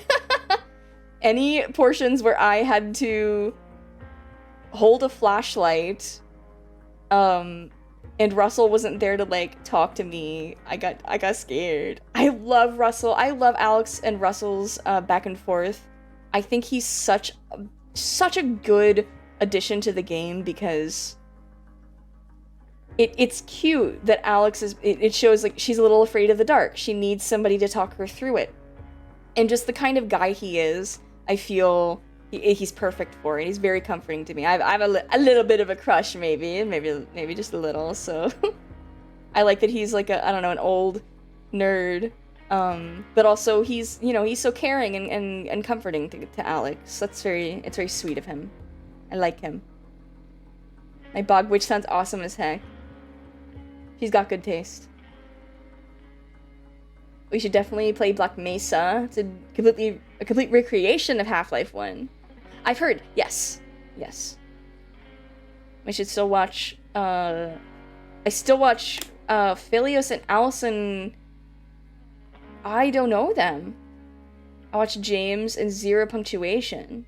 Any portions where I had to hold a flashlight, and Russell wasn't there to, like, talk to me, I got scared. I love Russell. I love Alex and Russell's back and forth. I think he's such a good addition to the game because it's cute that Alex is, it shows like she's a little afraid of the dark. She needs somebody to talk her through it. And just the kind of guy he is, I feel he's perfect for it. He's very comforting to me. I have a little bit of a crush, maybe just a little, so. I like that he's like I don't know, an old nerd. But also he's so caring and comforting to Alex. It's very sweet of him. I like him. My bog witch sounds awesome as heck. She's got good taste. We should definitely play Black Mesa. It's a complete recreation of Half-Life 1. I've heard. Yes. We should still watch, I still watch, Philios and Allison. I don't know them. I watch James and Zero Punctuation.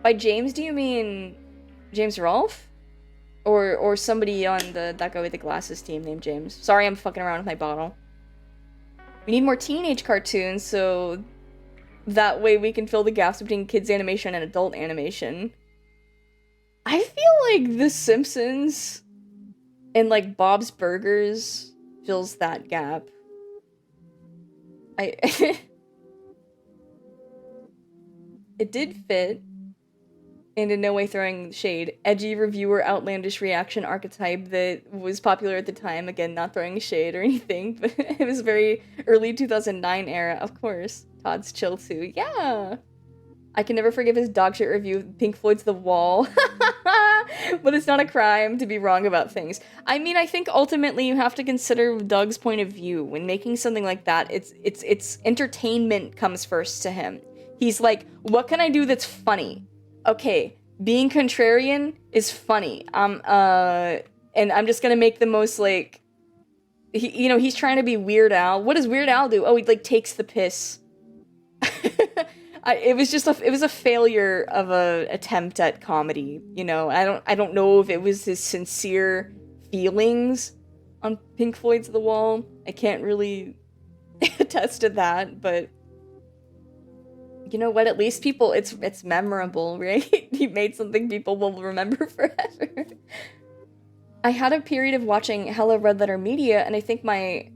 By James, do you mean James Rolfe? Or somebody on that guy with the glasses team named James. Sorry, I'm fucking around with my bottle. We need more teenage cartoons, so that way we can fill the gaps between kids animation and adult animation. I feel like The Simpsons and like Bob's Burgers fills that gap. It did fit. And in no way throwing shade. Edgy reviewer, outlandish reaction archetype that was popular at the time. Again, not throwing shade or anything, but it was very early 2009 era, of course. Todd's chill too. Yeah! I can never forgive his dogshit review of Pink Floyd's The Wall. But it's not a crime to be wrong about things. I mean, I think ultimately you have to consider Doug's point of view. When making something like that, it's entertainment comes first to him. He's like, what can I do that's funny? Okay, being contrarian is funny. And I'm just gonna make the most, like, he's trying to be Weird Al. What does Weird Al do? Oh, he, like, takes the piss. It was a failure of a attempt at comedy, you know? I don't know if it was his sincere feelings on Pink Floyd's The Wall. I can't really attest to that, but you know what? At least people, it's memorable, right? He made something people will remember forever. I had a period of watching hella Red Letter Media, and I think my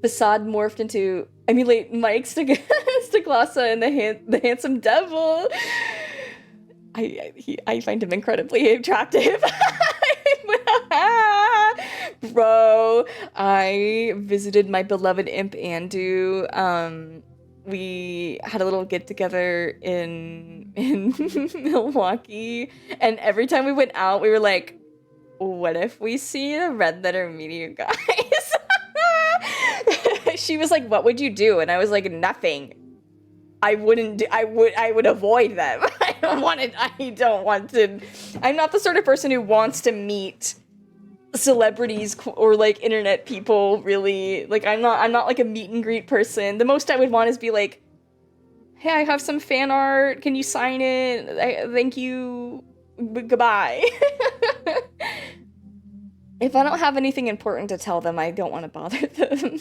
facade morphed into emulate Mike Stoglassa and the Handsome Devil. I find him incredibly attractive. Bro, I visited my beloved Imp Andu. We had a little get-together in Milwaukee, and every time we went out, we were like, what if we see the Red Letter Media guys? She was like, what would you do? And I was like, nothing. I would avoid them. I don't want to. I'm not the sort of person who wants to meet celebrities or like internet people, really. Like, I'm not like a meet and greet person. The most I would want is be like, hey, I have some fan art, can you sign it? Thank you, goodbye. If I don't have anything important to tell them, I don't want to bother them.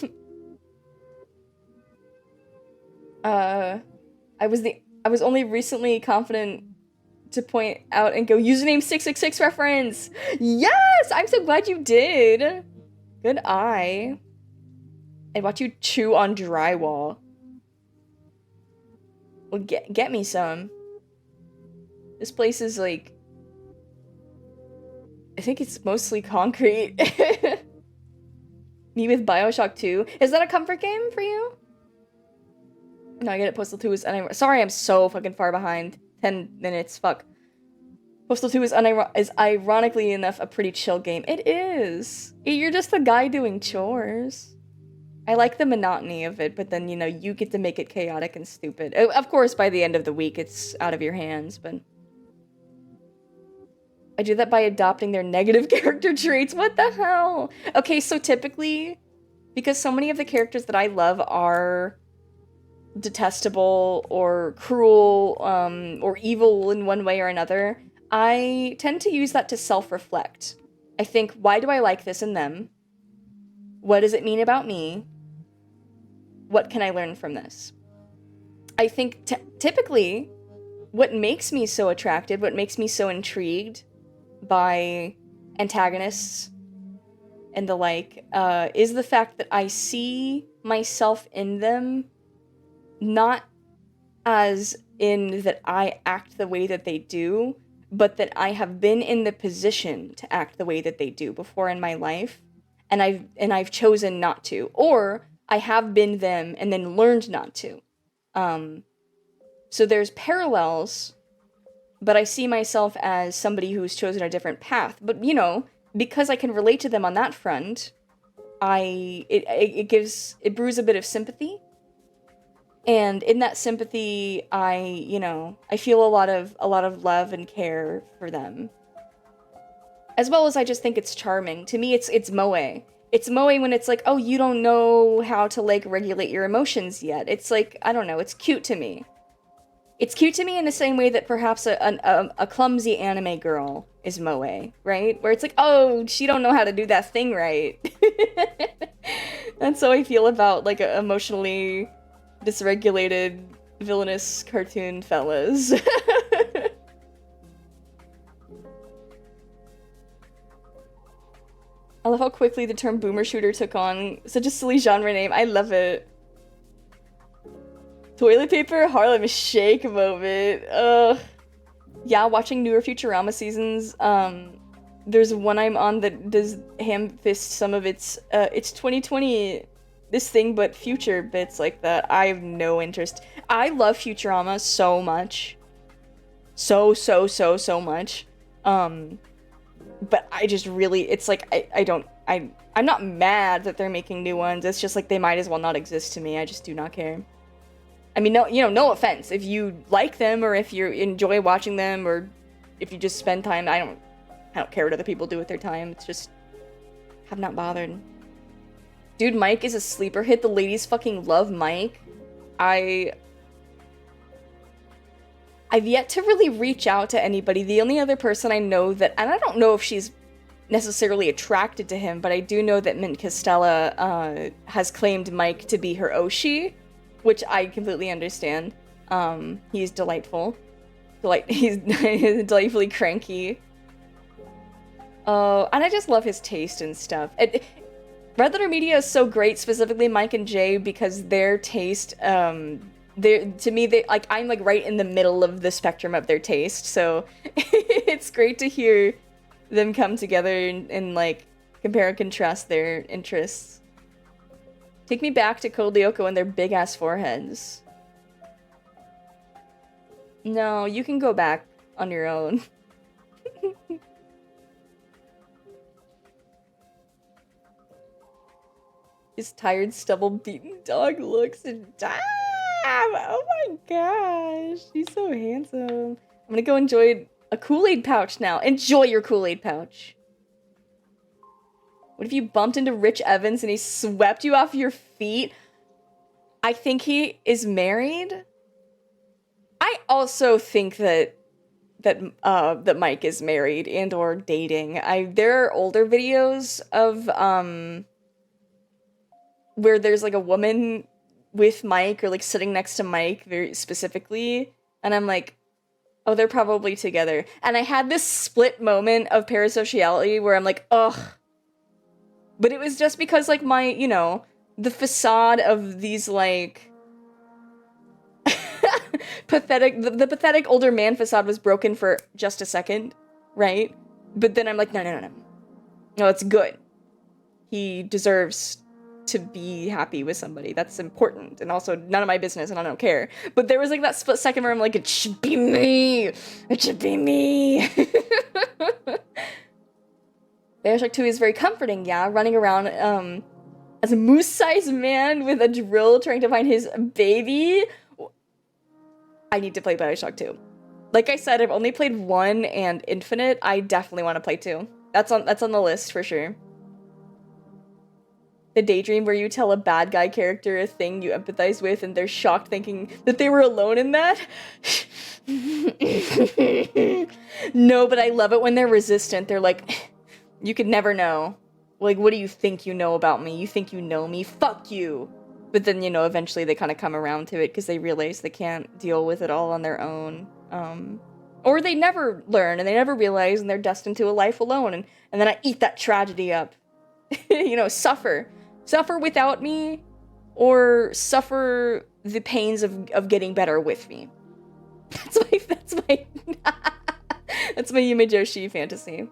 I was only recently confident to point out and go, username 666 reference. Yes, I'm so glad you did. Good eye. I'd watch you chew on drywall. Well, get me some. This place is like, I think it's mostly concrete. Me with BioShock 2. Is that a comfort game for you? No, I get it. Postal 2 is sorry, I'm so fucking far behind. 10 minutes, fuck. Postal 2 is ironically enough a pretty chill game. It is. You're just the guy doing chores. I like the monotony of it, but then, you know, you get to make it chaotic and stupid. Of course, by the end of the week, it's out of your hands, but... I do that by adopting their negative character traits. What the hell? Okay, so typically, because so many of the characters that I love are detestable or cruel, or evil in one way or another, I tend to use that to self-reflect. I think, why do I like this in them? What does it mean about me? What can I learn from this? I think typically what makes me so attracted, what makes me so intrigued by antagonists and the like, is the fact that I see myself in them, not as in that I act the way that they do, but that I have been in the position to act the way that they do before in my life, and I've chosen not to, or I have been them and then learned not to. So there's parallels, but I see myself as somebody who's chosen a different path. But, you know, because I can relate to them on that front, it brews a bit of sympathy. And in that sympathy, I feel a lot of love and care for them. As well as I just think it's charming. To me, it's moe. It's moe when it's like, oh, you don't know how to, like, regulate your emotions yet. It's like, I don't know, it's cute to me. It's cute to me in the same way that perhaps a clumsy anime girl is moe, right? Where it's like, oh, she don't know how to do that thing right. That's how I feel about, like, emotionally dysregulated, villainous cartoon fellas. I love how quickly the term boomer shooter took on such a silly genre name. I love it. Toilet paper Harlem Shake moment. Yeah, watching newer Futurama seasons, there's one I'm on that does ham-fist some of its 2020 this thing but future bits like that. I have no interest. I love Futurama so much. So much. But I just really, it's like, I'm not mad that they're making new ones. It's just like they might as well not exist to me. I just do not care. I mean, no offense. If you like them or if you enjoy watching them or if you just spend time, I don't care what other people do with their time. It's just, have not bothered. Dude, Mike is a sleeper hit. The ladies fucking love Mike. I've yet to really reach out to anybody. The only other person I know that, and I don't know if she's necessarily attracted to him, but I do know that Mint Costella has claimed Mike to be her Oshi, which I completely understand. He's delightful. He's delightfully cranky. And I just love his taste and stuff. Red Letter Media is so great, specifically Mike and Jay, because their taste, to me, I'm like right in the middle of the spectrum of their taste, so it's great to hear them come together and like compare and contrast their interests. Take me back to Code Lyoko and their big ass foreheads. No, you can go back on your own. His tired, stubble-beaten dog looks and oh my gosh, he's so handsome. I'm gonna go enjoy a Kool-Aid pouch now. Enjoy your Kool-Aid pouch. What if you bumped into Rich Evans and he swept you off your feet? I think he is married. I also think that Mike is married and or dating. There are older videos of where there's like a woman with Mike or like sitting next to Mike very specifically, and I'm like, oh, they're probably together. And I had this split moment of parasociality where I'm like, ugh. But it was just because like the facade of these like pathetic, the pathetic older man facade was broken for just a second, right? But then I'm like, no, it's good. He deserves to be happy with somebody. That's important. And also none of my business and I don't care. But there was like that split second where I'm like, it should be me. It should be me. Bioshock 2 is very comforting, yeah. Running around as a moose-sized man with a drill trying to find his baby. I need to play Bioshock 2. Like I said, I've only played 1 and Infinite. I definitely want to play 2. That's on the list for sure. The daydream where you tell a bad guy character a thing you empathize with and they're shocked thinking that they were alone in that. No, but I love it when they're resistant. They're like, you could never know. Like, what do you think you know about me? You think you know me? Fuck you! But then, you know, eventually they kind of come around to it because they realize they can't deal with it all on their own. Or they never learn and they never realize and they're destined to a life alone. And then I eat that tragedy up. You know, suffer. Suffer without me, or suffer the pains of getting better with me. That's my that's my Yumejoshi fantasy.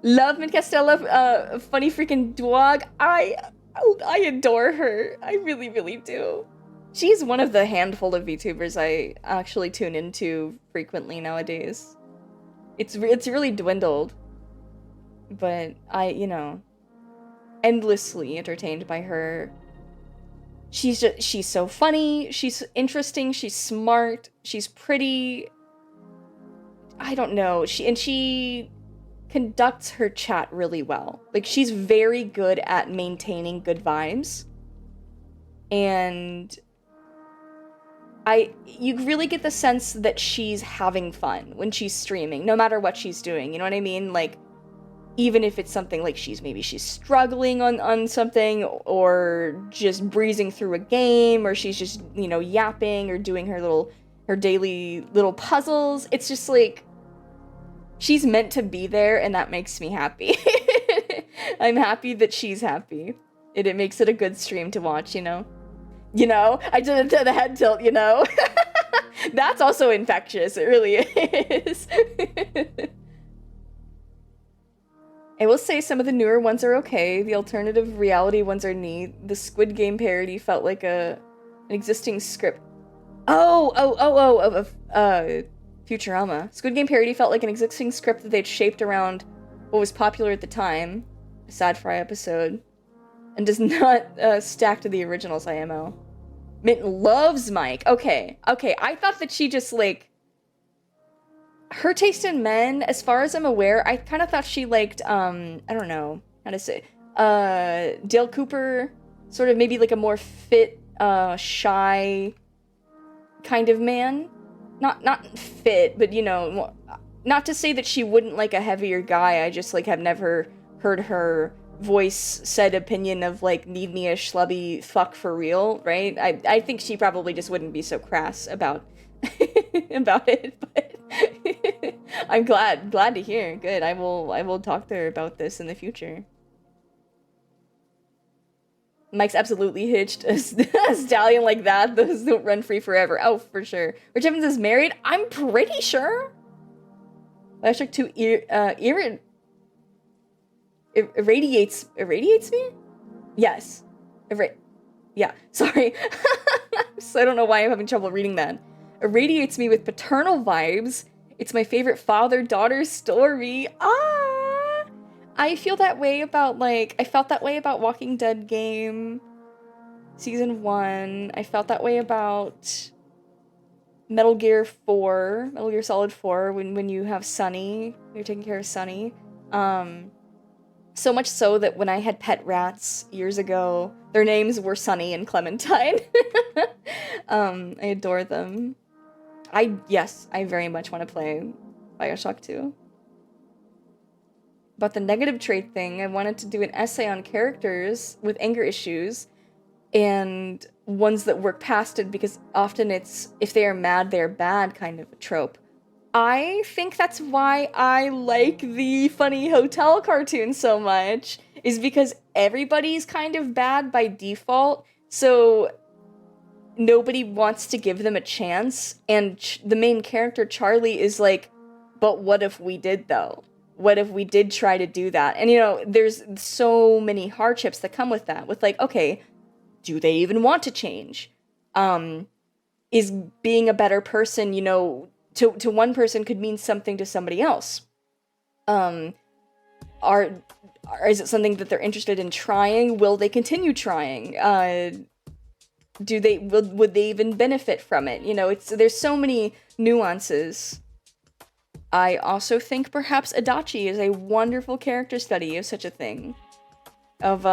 Love Mint Castella, funny freaking dog. I adore her. I really, really do. She's one of the handful of VTubers I actually tune into frequently nowadays. It's really dwindled, but you know, endlessly entertained by her. She's so funny, she's interesting, she's smart, she's pretty. I don't know, she conducts her chat really well. Like, she's very good at maintaining good vibes. And you really get the sense that she's having fun when she's streaming, no matter what she's doing, you know what I mean? Like, even if it's something like she's struggling on something, or just breezing through a game, or she's just, you know, yapping or doing her daily little puzzles. It's just like, she's meant to be there, and that makes me happy. I'm happy that she's happy. It makes it a good stream to watch, you know? You know? I did it to the head tilt, you know? That's also infectious, it really is. I will say some of the newer ones are okay. The alternative reality ones are neat. The Squid Game parody felt like an existing script. Of Futurama. Squid Game parody felt like an existing script that they'd shaped around what was popular at the time, a Sad Fry episode, and does not stack to the original's IMO. Mint loves Mike. Okay. I thought that she just, like, her taste in men, as far as I'm aware, I kind of thought she liked, I don't know how to say, Dale Cooper, sort of maybe like a more fit, shy kind of man. Not fit, but, you know, not to say that she wouldn't like a heavier guy. I just, like, have never heard her voice said opinion of, like, need me a schlubby fuck for real, right? I think she probably just wouldn't be so crass about about it, but I'm glad to hear. Good. I will talk to her about this in the future. Mike's absolutely hitched a stallion like that. Those don't run free forever. Oh, for sure. Rich Evans is married? I'm pretty sure. Electric 2 irradiates me? Yes. Yeah, sorry. So I don't know why I'm having trouble reading that. Irradiates me with paternal vibes. It's my favorite father-daughter story. I feel that way about, like, I felt that way about Walking Dead game season 1. I felt that way about Metal Gear Solid 4, when you have Sunny, you're taking care of Sunny. So much so that when I had pet rats years ago, their names were Sunny and Clementine. I adore them. I very much want to play BioShock 2. About the negative trait thing, I wanted to do an essay on characters with anger issues and ones that work past it, because often it's, if they are mad, they're bad kind of a trope. I think that's why I like the funny hotel cartoon so much, is because everybody's kind of bad by default, so nobody wants to give them a chance, and the main character, Charlie, is like, but what if we did, though? What if we did try to do that? And, you know, there's so many hardships that come with that, with, like, okay, do they even want to change? Is being a better person, you know, to one person could mean something to somebody else? Is it something that they're interested in trying? Will they continue trying? Would they even benefit from it? You know, there's so many nuances I also think perhaps Adachi is a wonderful character study of such a thing. Of,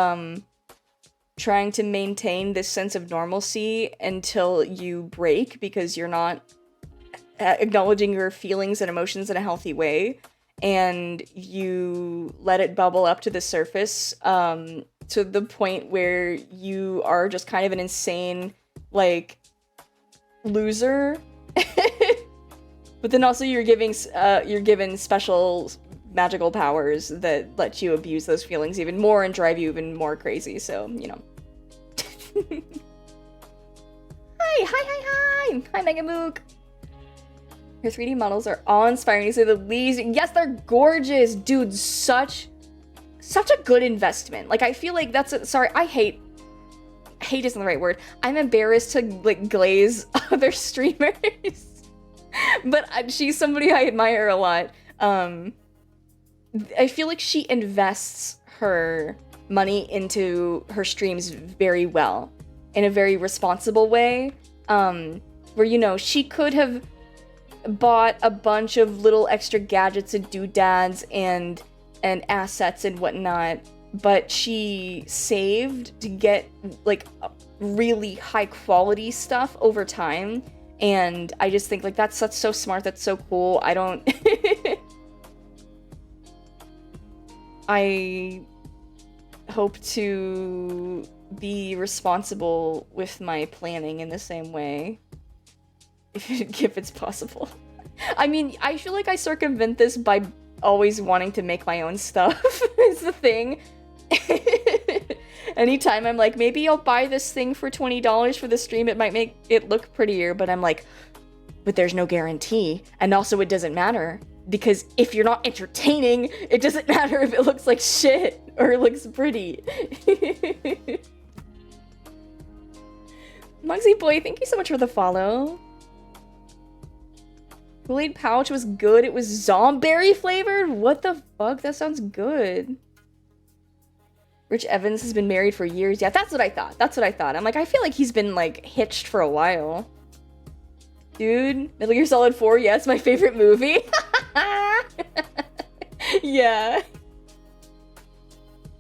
trying to maintain this sense of normalcy until you break because you're not acknowledging your feelings and emotions in a healthy way, and you let it bubble up to the surface, to the point where you are just kind of an insane, like, loser. But then also you're given special magical powers that let you abuse those feelings even more and drive you even more crazy, so, you know. Hi, Megamook! Your 3D models are awe-inspiring to say the least. Yes, they're gorgeous! Dude, such a good investment. Like, I feel like sorry, hate isn't the right word. I'm embarrassed to, like, glaze other streamers. But she's somebody I admire a lot. I feel like she invests her money into her streams very well, in a very responsible way, where, you know, she could have bought a bunch of little extra gadgets and doodads and assets and whatnot, but she saved to get, like, really high quality stuff over time, and I just think, like, that's so smart, that's so cool. I don't... I hope to be responsible with my planning in the same way, if it's possible. I mean, I feel like I circumvent this by always wanting to make my own stuff, is the thing. Anytime I'm like, maybe I'll buy this thing for $20 for the stream, it might make it look prettier, but I'm like, but there's no guarantee, and also it doesn't matter. Because if you're not entertaining, it doesn't matter if it looks like shit or it looks pretty. Mugsy Boy, thank you so much for the follow. Kool-Aid pouch was good. It was Zomberry flavored? What the fuck? That sounds good. Rich Evans has been married for years. Yeah, that's what I thought. I'm like, I feel like he's been, like, hitched for a while. Dude, Metal Gear Solid 4, yeah, it's my favorite movie. Yeah.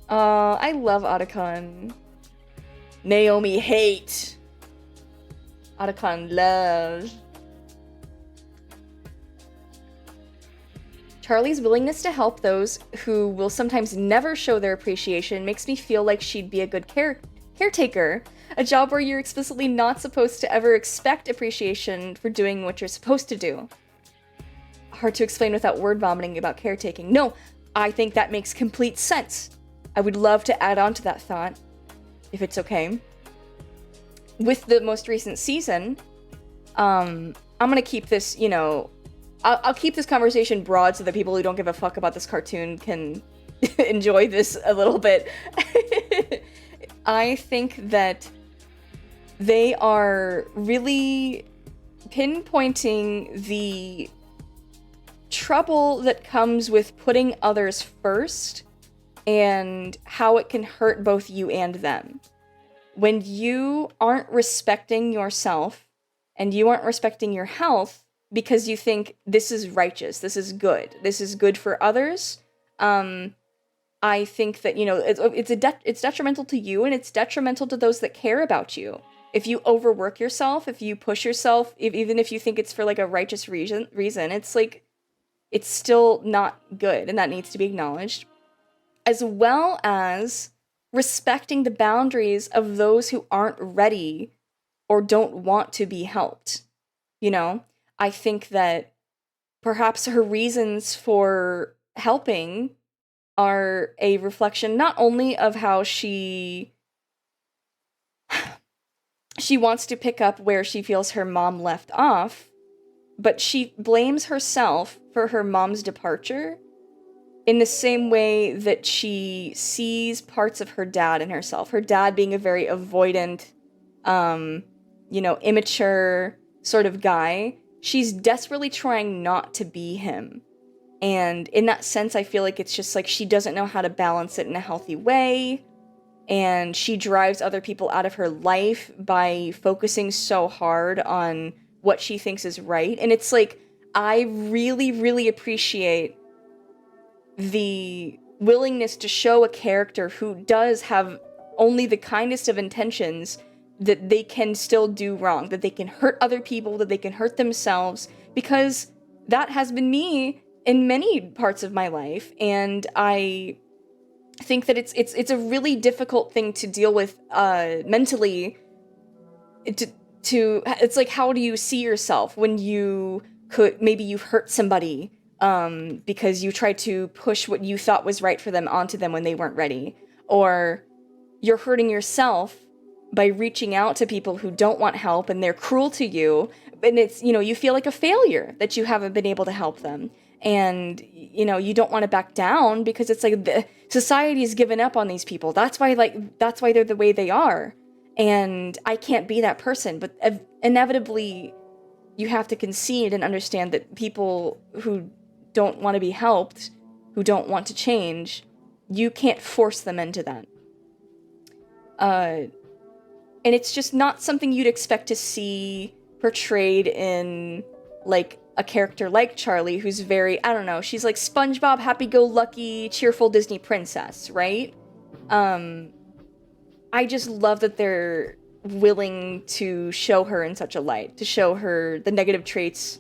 I love Otacon. Naomi hate. Otacon love. Charlie's willingness to help those who will sometimes never show their appreciation makes me feel like she'd be a good caretaker. A job where you're explicitly not supposed to ever expect appreciation for doing what you're supposed to do. Hard to explain without word vomiting about caretaking. No, I think that makes complete sense. I would love to add on to that thought, if it's okay. With the most recent season, I'm gonna keep this, you know, I'll keep this conversation broad so that people who don't give a fuck about this cartoon can enjoy this a little bit. I think that they are really pinpointing the trouble that comes with putting others first and how it can hurt both you and them. When you aren't respecting yourself and you aren't respecting your health because you think this is righteous, this is good for others, I think that, you know, it's detrimental to you and it's detrimental to those that care about you. If you overwork yourself, if you push yourself, even if you think it's for, like, a righteous reason, it's like, it's still not good, and that needs to be acknowledged. As well as respecting the boundaries of those who aren't ready or don't want to be helped. You know, I think that perhaps her reasons for helping are a reflection not only of how she wants to pick up where she feels her mom left off, but she blames herself for her mom's departure in the same way that she sees parts of her dad in herself. Her dad being a very avoidant, immature sort of guy. She's desperately trying not to be him. And in that sense, I feel like it's just like she doesn't know how to balance it in a healthy way. And she drives other people out of her life by focusing so hard on what she thinks is right. And it's like, I really, really appreciate the willingness to show a character who does have only the kindest of intentions that they can still do wrong, that they can hurt other people, that they can hurt themselves, because that has been me in many parts of my life, and I think that it's a really difficult thing to deal with mentally. It's like, how do you see yourself when maybe you've hurt somebody because you tried to push what you thought was right for them onto them when they weren't ready, or you're hurting yourself by reaching out to people who don't want help and they're cruel to you, and it's, you feel like a failure that you haven't been able to help them, and you don't want to back down because it's like the society has given up on these people. That's why they're the way they are, and I can't be that person. But inevitably you have to concede and understand that people who don't want to be helped, who don't want to change, you can't force them into that. And it's just not something you'd expect to see portrayed in, like, a character like Charlie, who's very, I don't know, she's like SpongeBob, happy-go-lucky, cheerful Disney princess, right? I just love that they're willing to show her in such a light, to show her the negative traits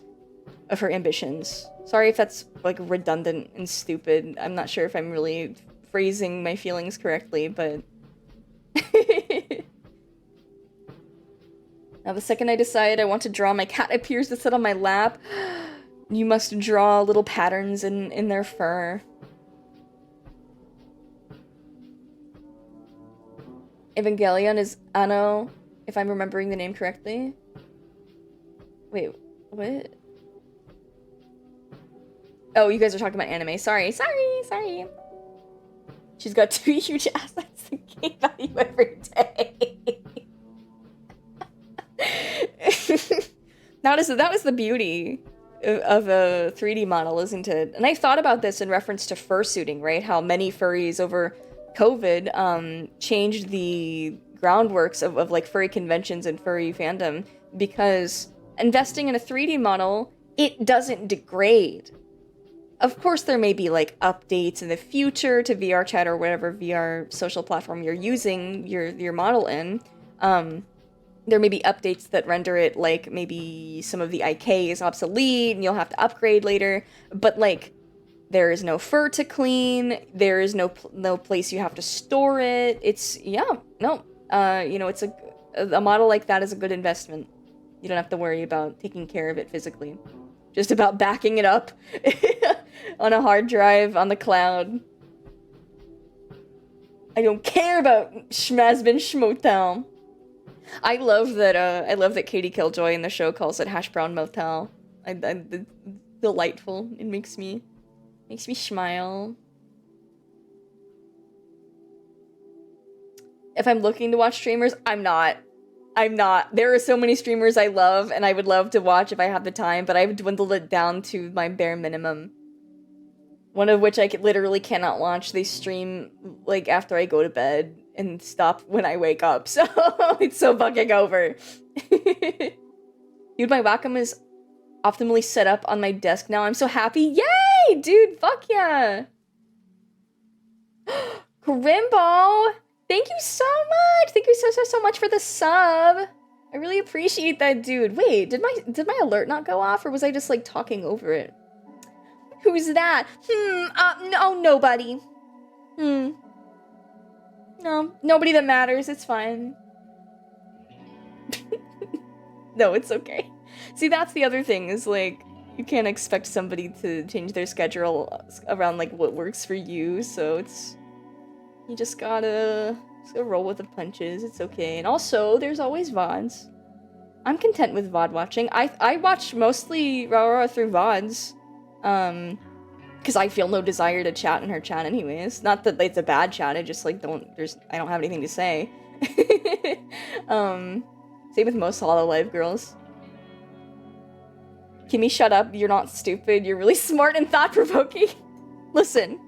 of her ambitions. Sorry if that's, like, redundant and stupid. I'm not sure if I'm really phrasing my feelings correctly, but... Now, the second I decide I want to draw, my cat appears to sit on my lap. You must draw little patterns in their fur. Evangelion is Anno, if I'm remembering the name correctly. Wait, what? Oh, you guys are talking about anime. Sorry. She's got 2 huge assets and gain value every day. That was the beauty of a 3D model, isn't it? And I thought about this in reference to fursuiting, right? How many furries over COVID changed the groundworks of like furry conventions and furry fandom, because investing in a 3D model, it doesn't degrade. Of course, there may be like updates in the future to VRChat or whatever VR social platform you're using your model in. There may be updates that render it, like, maybe some of the IK is obsolete and you'll have to upgrade later, but, like, there is no fur to clean, there is no place you have to store it. It's, it's a model like that is a good investment. You don't have to worry about taking care of it physically. Just about backing it up on a hard drive on the cloud. I don't care about Schmazbin Schmotown. I love that Katie Killjoy in the show calls it Hash Brown Motel. It's delightful. It makes me smile. If I'm looking to watch streamers, I'm not. There are so many streamers I love and I would love to watch if I have the time, but I've dwindled it down to my bare minimum. One of which I literally cannot watch. They stream, like, after I go to bed and stop when I wake up, so it's so fucking over. Dude, my Wacom is optimally set up on my desk now. I'm so happy. Yay! Dude, fuck yeah! Grimbo! Thank you so much! Thank you so much for the sub! I really appreciate that, dude. Wait, did my alert not go off, or was I just, like, talking over it? Who's that? No, nobody. No, nobody that matters, it's fine. No, it's okay. See, that's the other thing, is, like, you can't expect somebody to change their schedule around, like, what works for you, so it's... You just gotta roll with the punches, it's okay. And also, there's always VODs. I'm content with VOD watching. I watch mostly Rara through VODs. Because I feel no desire to chat in her chat anyways. Not that it's a bad chat, I just, like, I don't have anything to say. Same with most Hololive girls. Kimmy, shut up, you're not stupid, you're really smart and thought-provoking. Listen.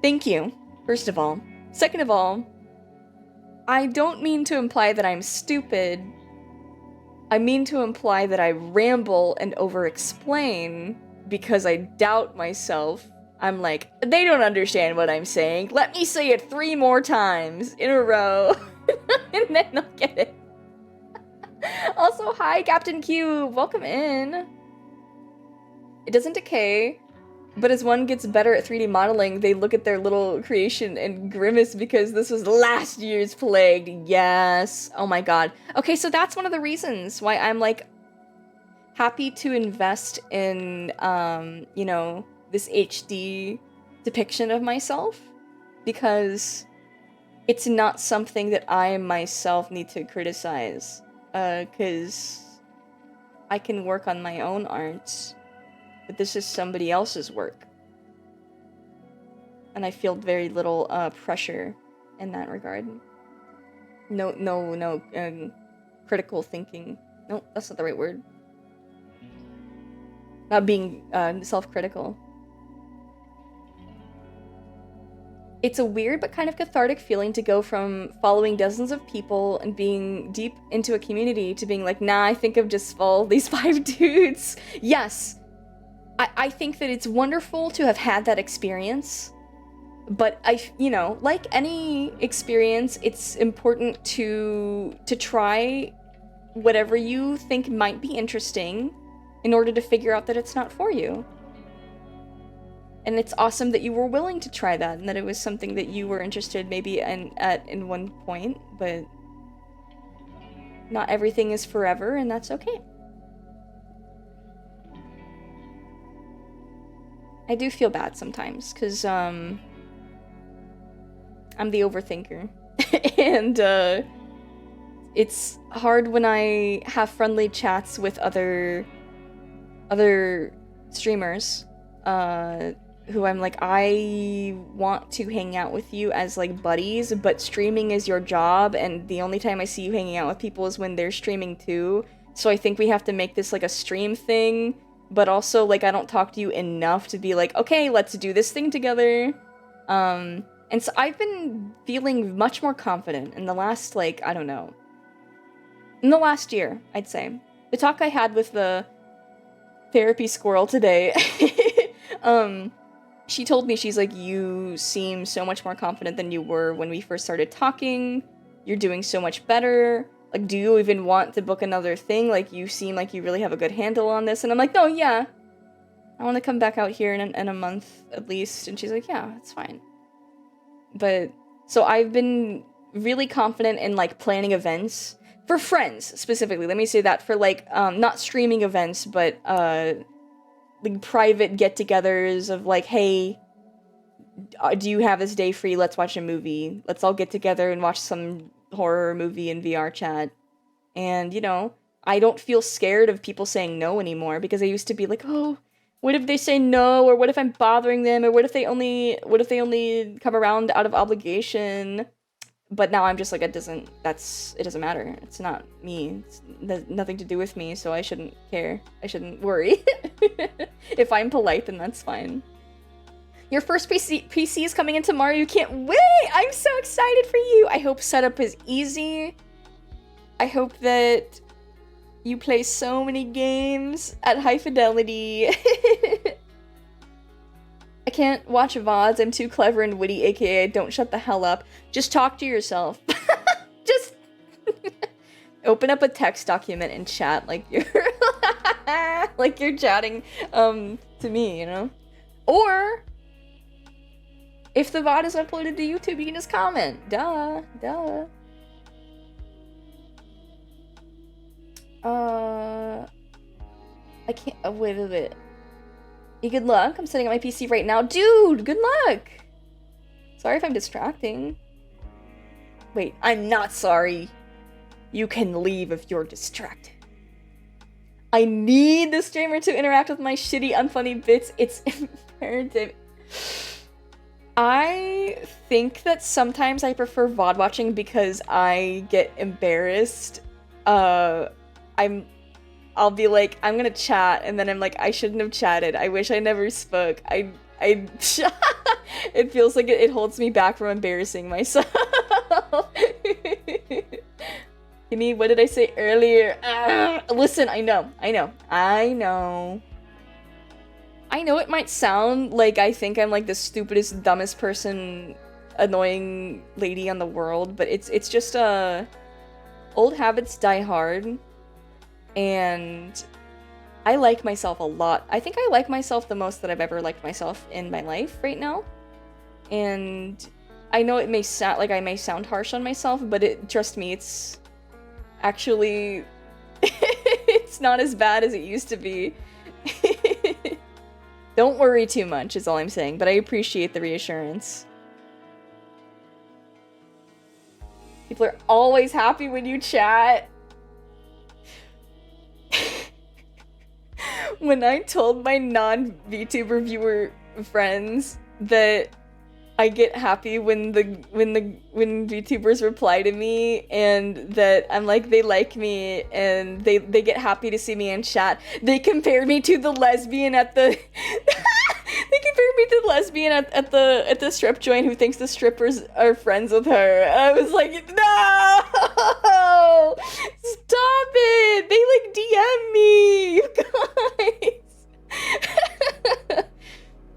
Thank you, first of all. Second of all, I don't mean to imply that I'm stupid. I mean to imply that I ramble and over-explain because I doubt myself. I'm like, they don't understand what I'm saying. Let me say it 3 more times in a row. And then they'll get it. Also, hi, Captain Cube. Welcome in. It doesn't decay, but as one gets better at 3D modeling, they look at their little creation and grimace because this was last year's Plagued. Yes. Oh my god. Okay, so that's one of the reasons why I'm, like, happy to invest in, you know, this HD depiction of myself, because it's not something that I myself need to criticize, because I can work on my own art, but this is somebody else's work. And I feel very little pressure in that regard. No, critical thinking. No, that's not the right word. Not being self-critical. It's a weird but kind of cathartic feeling to go from following dozens of people and being deep into a community to being like, nah, I think I've just followed these 5 dudes. Yes, I think that it's wonderful to have had that experience, but you know, like any experience, it's important to try whatever you think might be interesting in order to figure out that it's not for you. And it's awesome that you were willing to try that, and that it was something that you were interested maybe in one point, but not everything is forever, and that's okay. I do feel bad sometimes, because I'm the overthinker. And it's hard when I have friendly chats with other streamers, who I'm like, I want to hang out with you as, like, buddies, but streaming is your job, and the only time I see you hanging out with people is when they're streaming too. So I think we have to make this, like, a stream thing, but also, like, I don't talk to you enough to be like, okay, let's do this thing together. And so I've been feeling much more confident in the last, like, I don't know, in the last year, I'd say. The talk I had with the therapy squirrel today, she told me, she's like, you seem so much more confident than you were when we first started talking. You're doing so much better. Like, do you even want to book another thing? Like, you seem like you really have a good handle on this. And I'm like, no, yeah. I want to come back out here in a month at least. And she's like, yeah, it's fine. But, so I've been really confident in, like, planning events for friends, specifically. Let me say that, for, like, not streaming events, but, like, private get-togethers of, like, hey, do you have this day free? Let's watch a movie. Let's all get together and watch some horror movie in VR chat. And, you know, I don't feel scared of people saying no anymore, because I used to be like, oh, what if they say no? Or what if I'm bothering them? Or what if they only come around out of obligation? But now I'm just like, it doesn't matter. It's not me. It's nothing to do with me, so I shouldn't care. I shouldn't worry. If I'm polite, then that's fine. Your first PC is coming in tomorrow. You can't wait! I'm so excited for you! I hope setup is easy. I hope that you play so many games at high fidelity. I can't watch VODs. I'm too clever and witty, aka don't shut the hell up. Just talk to yourself. Just open up a text document and chat like you're like you're chatting to me, you know? Or if the VOD is uploaded to YouTube, you can just comment. Duh. I can't. Wait. Good luck. I'm setting up my PC right now. Dude, good luck. Sorry if I'm distracting. Wait, I'm not sorry. You can leave if you're distracted. I need the streamer to interact with my shitty, unfunny bits. It's imperative. I think that sometimes I prefer VOD watching because I get embarrassed. I'll be like, I'm gonna chat, and then I'm like, I shouldn't have chatted. I wish I never spoke. It feels like it holds me back from embarrassing myself. Kimmy, what did I say earlier? Listen, I know. I know it might sound like I think I'm like the stupidest, dumbest person, annoying lady on the world, but it's just old habits die hard, and I like myself a lot. I think I like myself the most that I've ever liked myself in my life right now. And I know it may sound like I may sound harsh on myself, but trust me, it's actually it's not as bad as it used to be. Don't worry too much is all I'm saying, but I appreciate the reassurance. People are always happy when you chat. When I told my non-VTuber viewer friends that I get happy when VTubers reply to me, and that I'm like, they like me and they get happy to see me in chat, they compared me to the lesbian at the they compared me to the lesbian at the strip joint who thinks the strippers are friends with her. I was like, no, stop it! They like DM me, you guys.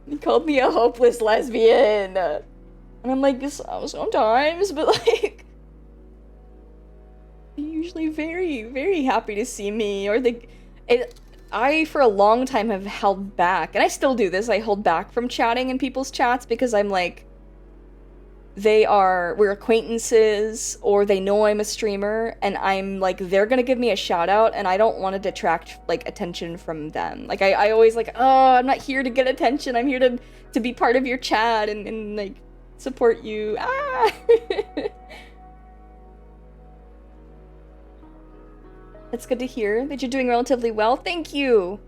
He called me a hopeless lesbian, and I'm like, sometimes, but like, they're usually very, very happy to see me, or I, for a long time, have held back, and I still do this, I hold back from chatting in people's chats because I'm like, we're acquaintances, or they know I'm a streamer, and I'm like, they're gonna give me a shout out, and I don't want to detract, like, attention from them. Like, I always like, oh, I'm not here to get attention, I'm here to be part of your chat, and like, support you. Ah! That's good to hear that you're doing relatively well. Thank you!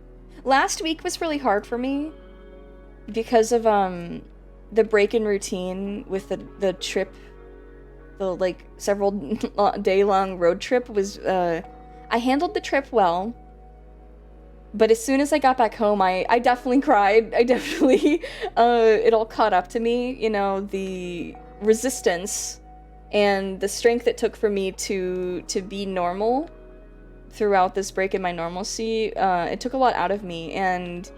Last week was really hard for me because of, the break in routine with the trip, the like several day long road trip was, I handled the trip well, but as soon as I got back home, I definitely cried. I definitely, it all caught up to me, you know, the resistance and the strength it took for me to be normal throughout this break in my normalcy. It took a lot out of me, and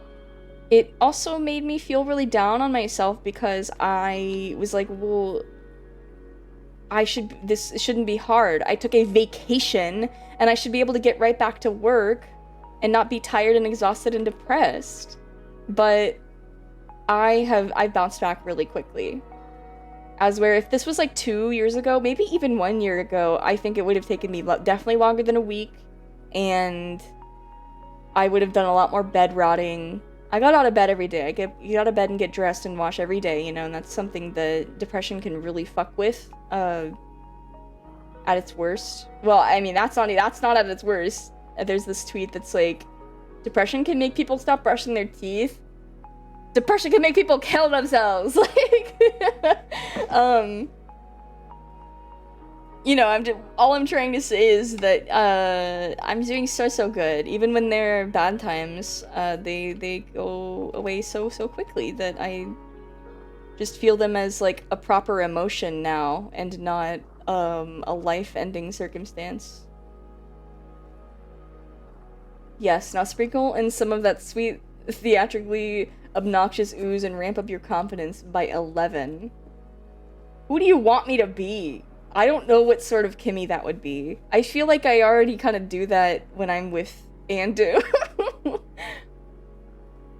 it also made me feel really down on myself because I was like, well, this shouldn't be hard. I took a vacation and I should be able to get right back to work and not be tired and exhausted and depressed. But I bounced back really quickly. As where if this was like 2 years ago, maybe even 1 year ago, I think it would have taken me definitely longer than a week, and I would have done a lot more bed rotting. I got out of bed every day. I get out of bed and get dressed and wash every day, you know, and that's something that depression can really fuck with, at its worst. Well, I mean, that's not at its worst. There's this tweet that's like, depression can make people stop brushing their teeth. Depression can make people kill themselves. Like, you know, all I'm trying to say is that I'm doing so good. Even when there are bad times, they go away so quickly that I just feel them as like a proper emotion now and not a life-ending circumstance. Yes, now sprinkle in some of that sweet, theatrically obnoxious ooze and ramp up your confidence by 11. Who do you want me to be? I don't know what sort of Kimmy that would be. I feel like I already kind of do that when I'm with Andu.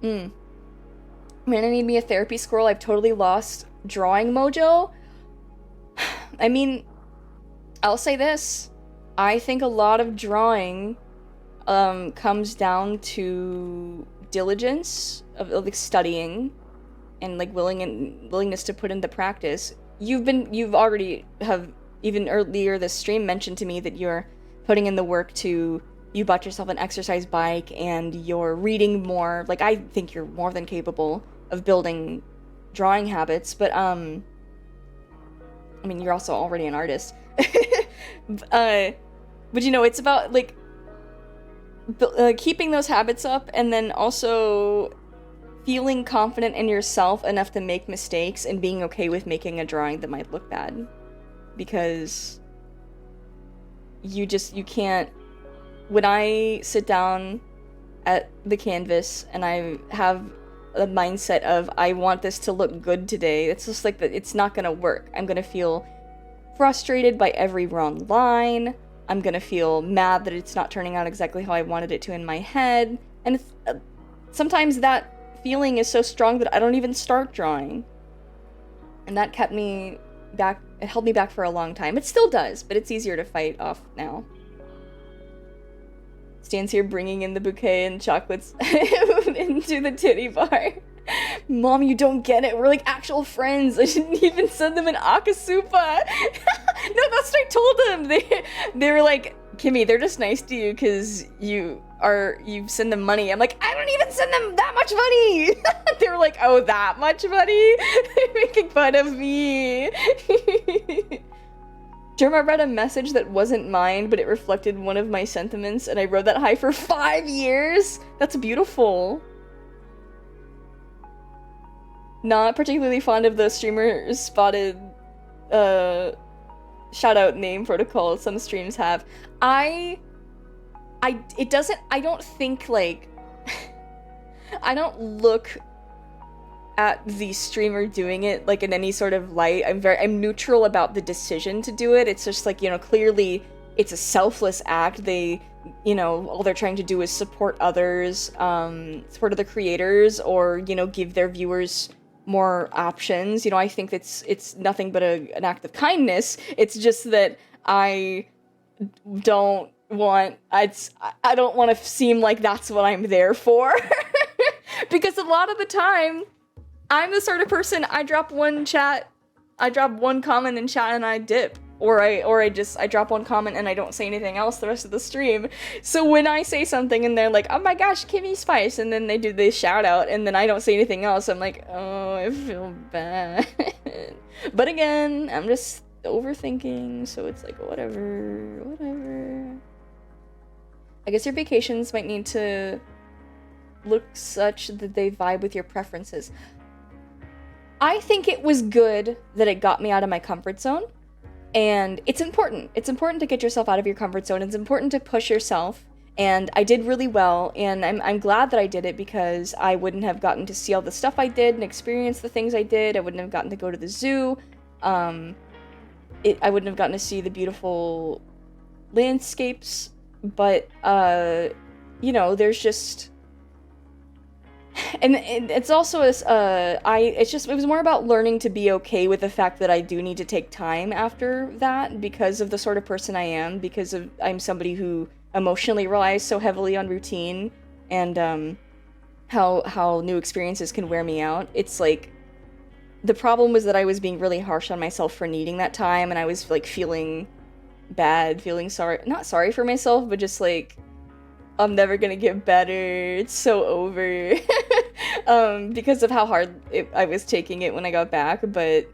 I'm gonna need me a therapy scroll. I've totally lost drawing mojo. I mean, I'll say this. I think a lot of drawing comes down to diligence of like studying and like willingness to put into practice. You've already have even earlier this stream mentioned to me that you're putting in the work you bought yourself an exercise bike and you're reading more. Like, I think you're more than capable of building drawing habits, but I mean, you're also already an artist. But you know, it's about like keeping those habits up, and then also feeling confident in yourself enough to make mistakes and being okay with making a drawing that might look bad. Because you can't, when I sit down at the canvas and I have a mindset of I want this to look good today, it's just like that, it's not gonna work. I'm gonna feel frustrated by every wrong line. I'm gonna feel mad that it's not turning out exactly how I wanted it to in my head. And it's, sometimes that feeling is so strong that I don't even start drawing. And that kept me back, it held me back for a long time. It still does, but it's easier to fight off now. Stands here bringing in the bouquet and chocolates into the titty bar. Mom, you don't get it. We're like actual friends. I didn't even send them an akasupa. No, that's what I told them. They were like, Kimmy, they're just nice to you because you send them money. I'm like, I don't even send them that much money. They were like, oh, that much money? They're making fun of me. Jerm, I read a message that wasn't mine, but it reflected one of my sentiments, and I rode that high for 5 years? That's beautiful. Not particularly fond of the streamer spotted shout-out name protocol some streams have. I don't think, like, I don't look at the streamer doing it like in any sort of light. I'm neutral about the decision to do it. It's just like, you know, clearly it's a selfless act. They, you know, all they're trying to do is support others, support other creators, or, you know, give their viewers more options. You know, I think it's nothing but an act of kindness. It's just that I don't want to seem like that's what I'm there for. Because a lot of the time I'm the sort of person, I drop one comment in chat and I dip. Or I drop one comment and I don't say anything else the rest of the stream. So when I say something and they're like, oh my gosh, Kimmy Spice, and then they do this shout out and then I don't say anything else, I'm like, oh, I feel bad. But again, I'm just overthinking, so it's like, whatever. I guess your vacations might need to look such that they vibe with your preferences. I think it was good that it got me out of my comfort zone. And it's important. It's important to get yourself out of your comfort zone. It's important to push yourself. And I did really well. And I'm glad that I did it because I wouldn't have gotten to see all the stuff I did and experience the things I did. I wouldn't have gotten to go to the zoo. I wouldn't have gotten to see the beautiful landscapes. But, you know, there's just... And it's also it was more about learning to be okay with the fact that I do need to take time after that because of the sort of person I am, because I'm somebody who emotionally relies so heavily on routine and how new experiences can wear me out. It's like the problem was that I was being really harsh on myself for needing that time, and I was like feeling bad, feeling sorry, not sorry for myself, but just like I'm never gonna get better, it's so over. Because of how hard I was taking it when I got back, but,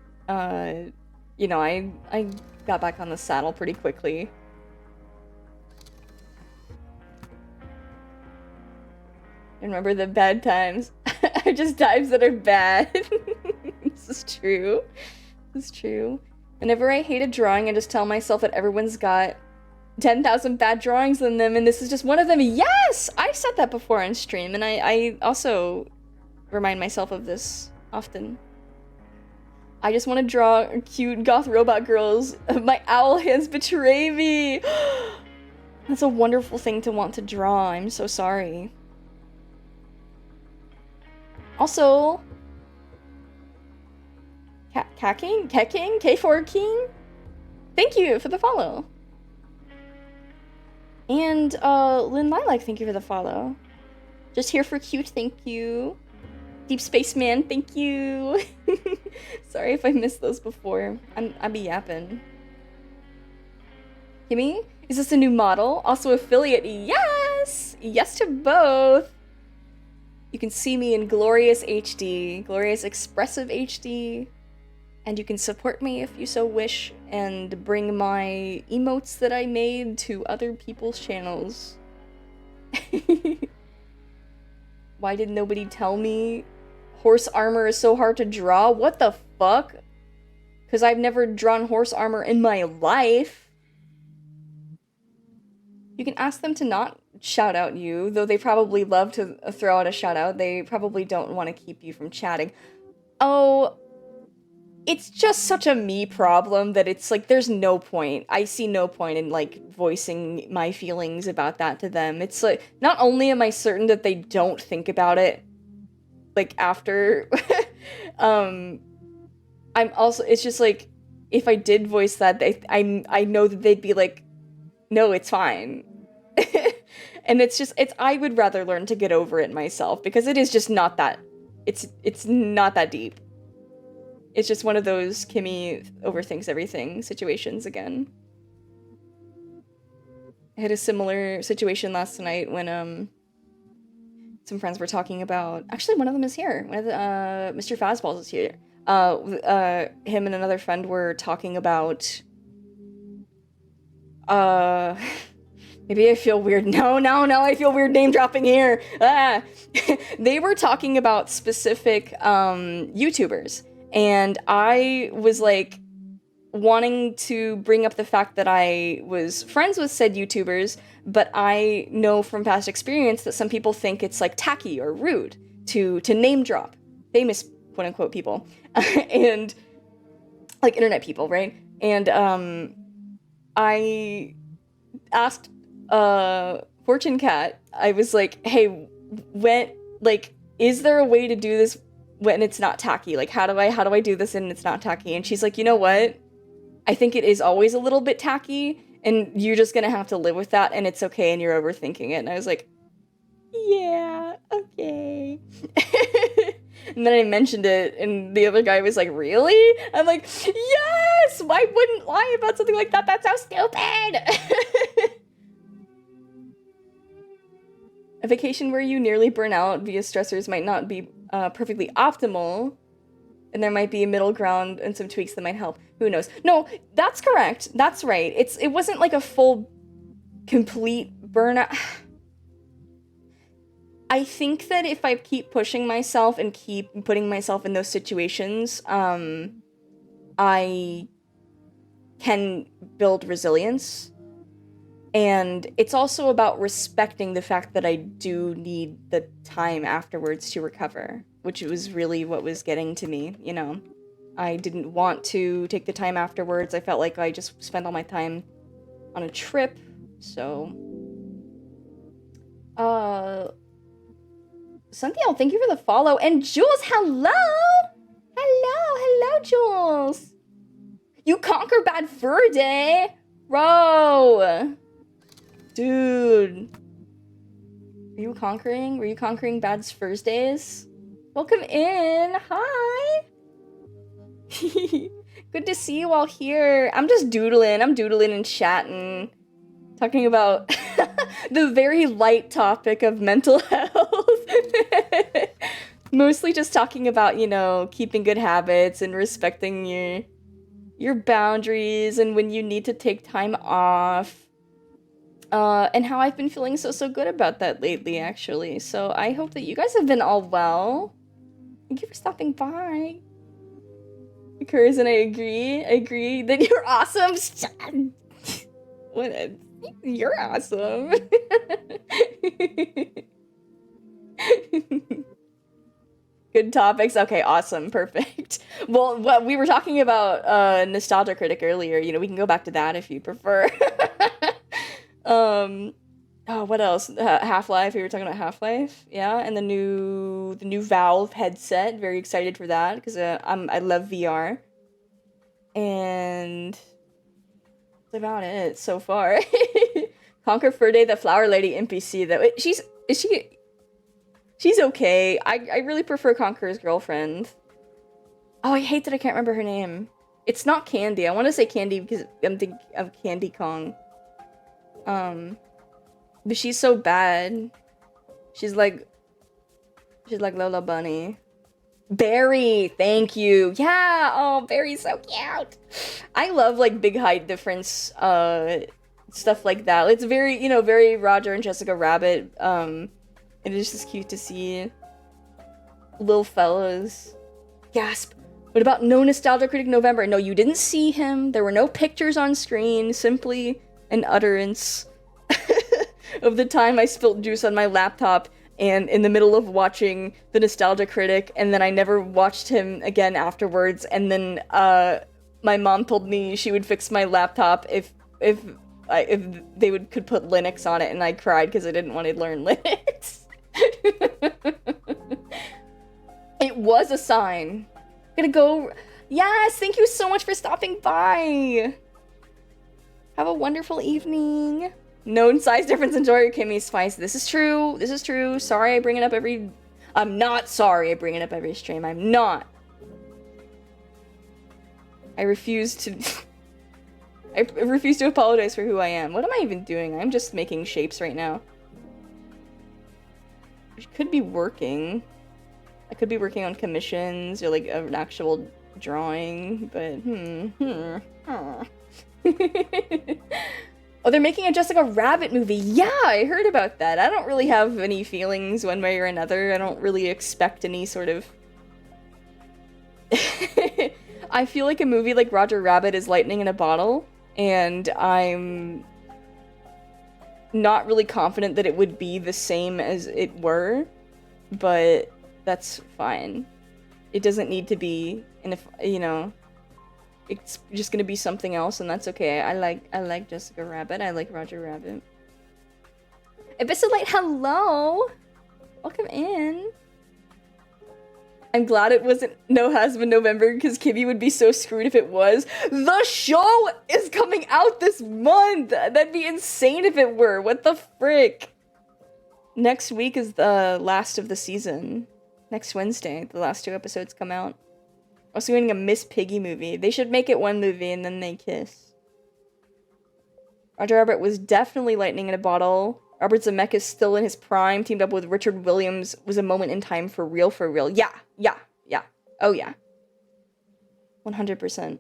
you know, I got back on the saddle pretty quickly. And remember the bad times are just times that are bad. This is true. This is true. Whenever I hate a drawing, I just tell myself that everyone's got 10,000 bad drawings in them, and this is just one of them. Yes! I said that before on stream, and I also remind myself of this often. I just want to draw cute goth robot girls. My owl hands betray me. That's a wonderful thing to want to draw. I'm so sorry. Also, King? K4 King? Thank you for the follow. And, Lynn Lilac, thank you for the follow. Just here for cute, thank you. Deep Space Man, thank you. Sorry if I missed those before. I be yapping. Kimmy, is this a new model? Also affiliate? Yes! Yes to both. You can see me in glorious HD, glorious expressive HD. And you can support me if you so wish, and bring my emotes that I made to other people's channels. Why did nobody tell me horse armor is so hard to draw? What the fuck? Because I've never drawn horse armor in my life. You can ask them to not shout out you, though they probably love to throw out a shout out. They probably don't want to keep you from chatting. Oh, it's just such a me problem that it's like there's no point. I see no point in like voicing my feelings about that to them. It's like not only am I certain that they don't think about it like after I'm also it's just like if I did voice that I know that they'd be like no, it's fine. And it's I would rather learn to get over it myself because it is just not that it's not that deep. It's just one of those Kimmy overthinks everything situations again. I had a similar situation last night when some friends were talking about actually one of them is here. One of the Mr. Fazballs is here. Him and another friend were talking about maybe I feel weird. No, I feel weird name dropping here. They were talking about specific YouTubers. And I was like wanting to bring up the fact that I was friends with said YouTubers, but I know from past experience that some people think it's like tacky or rude to name drop famous quote unquote people and like internet people, right? And I asked Fortune Cat, I was like, hey, is there a way to do this when it's not tacky? Like, how do I do this and it's not tacky? And she's like, you know what? I think it is always a little bit tacky, and you're just gonna have to live with that, and it's okay, and you're overthinking it. And I was like, yeah, okay. And then I mentioned it, and the other guy was like, really? I'm like, yes! I wouldn't lie about something like that. That's so stupid! A vacation where you nearly burn out via stressors might not be perfectly optimal, and there might be a middle ground and some tweaks that might help. Who knows? No, that's correct. That's right. It wasn't like a full, complete burnout. I think that if I keep pushing myself and keep putting myself in those situations, I can build resilience. And it's also about respecting the fact that I do need the time afterwards to recover, which was really what was getting to me, you know. I didn't want to take the time afterwards. I felt like I just spent all my time on a trip, so... Cynthia, thank you for the follow. And Jules, hello! Hello, Jules! You conquer Bad Fur Day! Bro! Dude. Were you conquering Bad's Thursdays? Welcome in. Hi. Good to see you all here. I'm just doodling. I'm doodling and chatting. Talking about the very light topic of mental health. Mostly just talking about, you know, keeping good habits and respecting your boundaries and when you need to take time off. And how I've been feeling so good about that lately, actually. So I hope that you guys have been all well. Thank you for stopping by. Occurs, and I agree that you're awesome. You're awesome. Good topics. Okay, awesome, perfect. Well, we were talking about Nostalgia Critic earlier. You know, we can go back to that if you prefer. What else? Half-Life. We were talking about Half-Life, yeah, and the new Valve headset. Very excited for that because I love VR. And that's about it so far. Conquer Fur Day, the Flower Lady NPC. Though she's okay. I really prefer Conqueror's girlfriend. Oh, I hate that I can't remember her name. It's not Candy. I want to say Candy because I'm thinking of Candy Kong. But she's so bad. She's like Lola Bunny. Barry, thank you. Yeah, oh, Barry's so cute. I love like big height difference, stuff like that. It's very, you know, very Roger and Jessica Rabbit. It is just cute to see little fellas. Gasp. What about no Nostalgia Critic November? No, you didn't see him. There were no pictures on screen. Simply an utterance. of the time I spilled juice on my laptop and in the middle of watching The Nostalgia Critic, and then I never watched him again afterwards, and then my mom told me she would fix my laptop if they could put Linux on it, and I cried because I didn't want to learn Linux. It was a sign. Gonna go. Yes, thank you so much for stopping by. Have a wonderful evening. No size difference. Enjoy your Kimmy Spice. This is true. This is true. Sorry I bring it up every... I'm not sorry I bring it up every stream. I'm not. I refuse to... I refuse to apologize for who I am. What am I even doing? I'm just making shapes right now. I could be working. I could be working on commissions or like an actual drawing, but Oh, they're making a Jessica Rabbit movie. Yeah, I heard about that. I don't really have any feelings one way or another. I don't really expect any sort of... I feel like a movie like Roger Rabbit is lightning in a bottle, and I'm not really confident that it would be the same as it were, but that's fine. It doesn't need to be, and if, you know, it's just gonna be something else, and that's okay. I like Jessica Rabbit. I like Roger Rabbit. Abyssal hello! Welcome in. I'm glad it wasn't No Husband November, because Kibby would be so screwed if it was. The show is coming out this month! That'd be insane if it were. What the frick? Next week is the last of the season. Next Wednesday, the last 2 episodes come out. Also getting a Miss Piggy movie. They should make it one movie and then they kiss. Roger Rabbit was definitely lightning in a bottle. Robert Zemeckis still in his prime, teamed up with Richard Williams, was a moment in time for real, for real. Yeah. Oh yeah. 100%.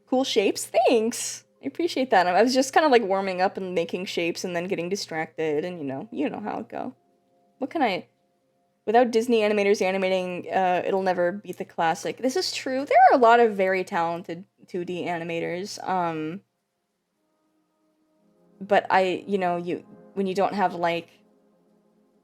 Cool shapes? Thanks! I appreciate that. I was just kind of like warming up and making shapes and then getting distracted, and you know how it go. What can I... Without Disney animators animating, it'll never beat the classic. This is true. There are a lot of very talented 2D animators. But when you don't have, like,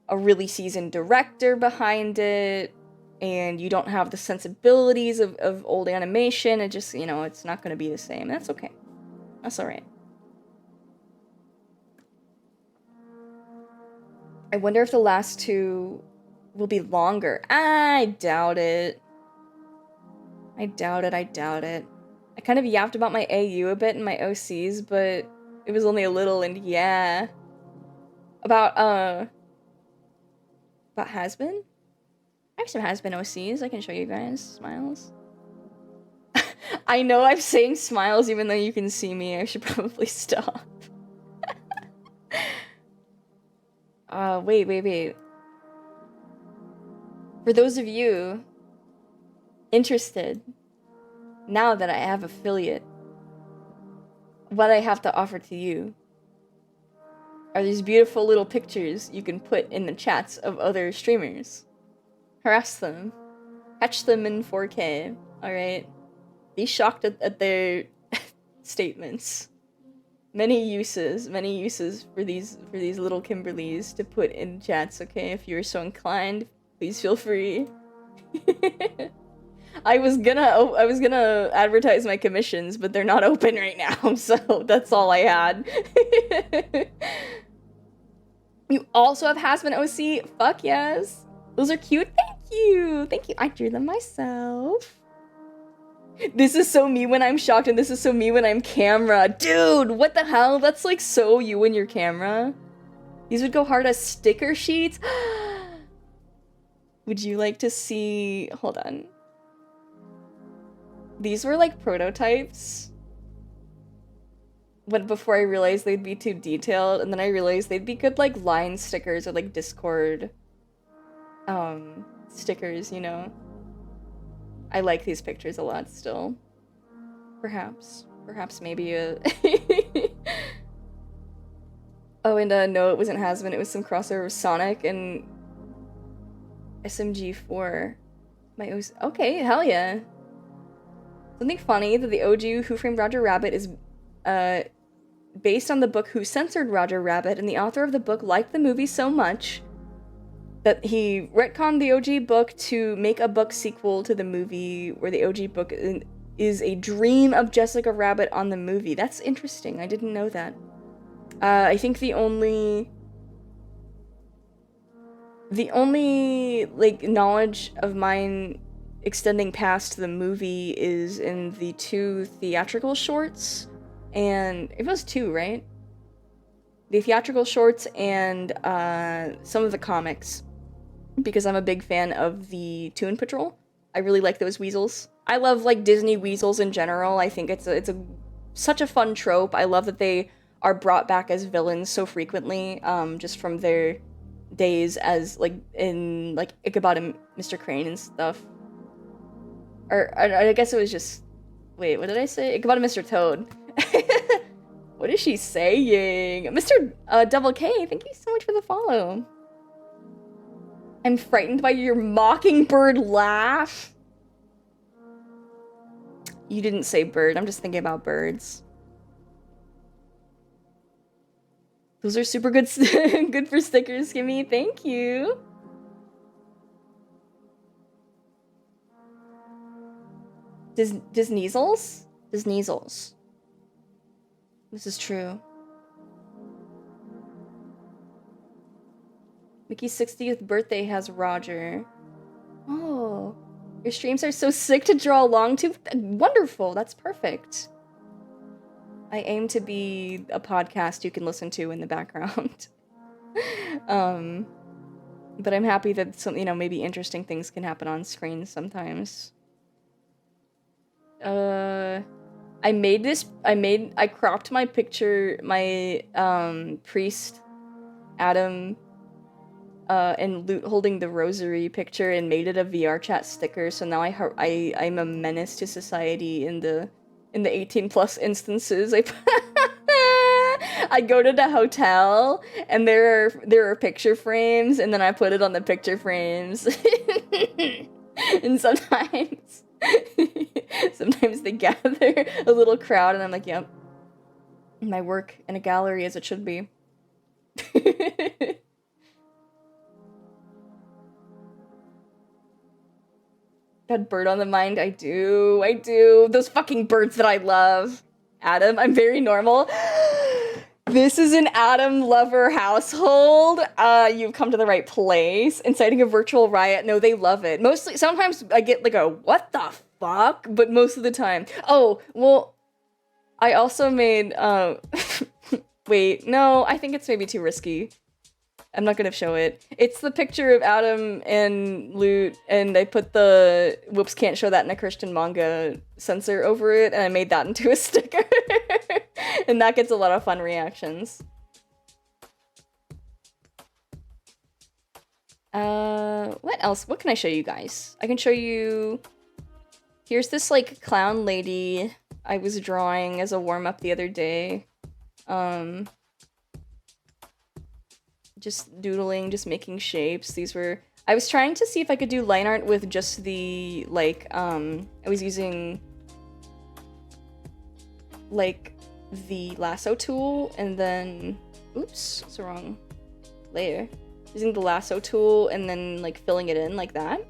a really seasoned director behind it, and you don't have the sensibilities of old animation, it just, it's not gonna be the same. That's okay. That's alright. I wonder if the last 2... will be longer. I doubt it. I doubt it. I kind of yapped about my AU a bit in my OCs, but it was only a little, and yeah. About Has-Been? I have some Has-Been OCs I can show you guys. Smiles. I know I'm saying smiles even though you can see me. I should probably stop. Wait. For those of you interested, now that I have affiliate, what I have to offer to you are these beautiful little pictures you can put in the chats of other streamers. Harass them. Catch them in 4K, alright? Be shocked at their statements. Many uses for these little Kimberlys to put in chats, okay? If you're so inclined, please feel free. I was gonna advertise my commissions, but they're not open right now, so that's all I had. You also have Has-Been OC? Fuck yes. Those are cute. Thank you. I drew them myself. This is so me when I'm shocked, and this is so me when I'm camera. Dude, what the hell? That's like so you and your camera. These would go hard as sticker sheets. Would you like to see... Hold on. These were like prototypes. But before I realized they'd be too detailed, and then I realized they'd be good like line stickers or like Discord stickers, you know? I like these pictures a lot still. Perhaps maybe a... Oh, and no, it wasn't Has-Been, it was some crossover of Sonic and SMG4. Okay, hell yeah. Something funny that the OG Who Framed Roger Rabbit is based on the book Who Censored Roger Rabbit, and the author of the book liked the movie so much that he retconned the OG book to make a book sequel to the movie where the OG book is a dream of Jessica Rabbit on the movie. That's interesting. I didn't know that. I think the only like knowledge of mine extending past the movie is in the 2 theatrical shorts, and it was 2, right? The theatrical shorts and some of the comics, because I'm a big fan of the Toon Patrol. I really like those weasels. I love like Disney weasels in general. I think it's such a fun trope. I love that they are brought back as villains so frequently, just from their days as like in like Ichabod and Mr. Crane and stuff. Or I guess it was just, wait, what did I say? Ichabod and Mr. Toad. What is she saying? Mr. Double K, thank you so much for the follow. I'm frightened by your mockingbird laugh. You didn't say bird, I'm just thinking about birds. Those are super good, good for stickers, Skimmy. Thank you. Disneasels? Disneasels. This is true. Mickey's 60th birthday has Roger. Oh, your streams are so sick to draw along to. Wonderful, that's perfect. I aim to be a podcast you can listen to in the background. But I'm happy that some, you know, maybe interesting things can happen on screen sometimes. I cropped my picture, my priest Adam and Lute holding the rosary picture, and made it a VR chat sticker. So now I'm a menace to society in the 18+ instances. I go to the hotel and there are picture frames, and then I put it on the picture frames. And sometimes they gather a little crowd, and I'm like, yep, my work in a gallery as it should be. That bird on the mind, I do. Those fucking birds that I love. Adam, I'm very normal. This is an Adam lover household. You've come to the right place. Inciting a virtual riot. No, they love it. Mostly, sometimes I get like a, what the fuck? But most of the time. Oh, well, I also made, wait, no, I think it's maybe too risky. I'm not gonna show it. It's the picture of Adam and Lute, and I put the whoops, can't show that in a Christian manga censor over it, and I made that into a sticker. And that gets a lot of fun reactions. What else? What can I show you guys? I can show you... Here's this, like, clown lady I was drawing as a warm-up the other day. Just doodling, just making shapes. These were... I was trying to see if I could do line art with just the, like, I was using, like, the lasso tool, and then... Oops, that's the wrong layer. Using the lasso tool, and then, like, filling it in like that.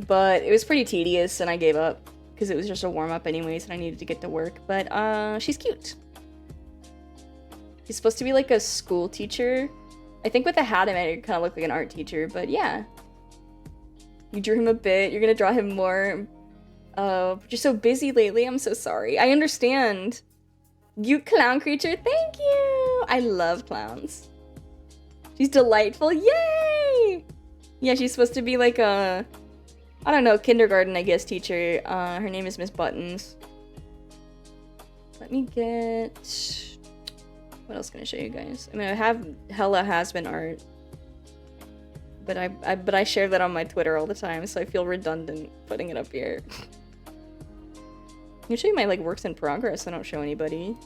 But it was pretty tedious, and I gave up, because it was just a warm-up anyways, and I needed to get to work. But, she's cute. She's supposed to be, like, a school teacher. I think with the hat I made it kind of look like an art teacher, but yeah. You drew him a bit, you're gonna draw him more. But you're so busy lately, I'm so sorry. I understand. You clown creature, thank you! I love clowns. She's delightful, yay! Yeah, she's supposed to be like a, I don't know, kindergarten, I guess, teacher. Her name is Miss Buttons. Let me get... What else can I show you guys? I mean, I have hella has-been art, but I share that on my Twitter all the time, so I feel redundant putting it up here. I can show you my like works in progress. I don't show anybody.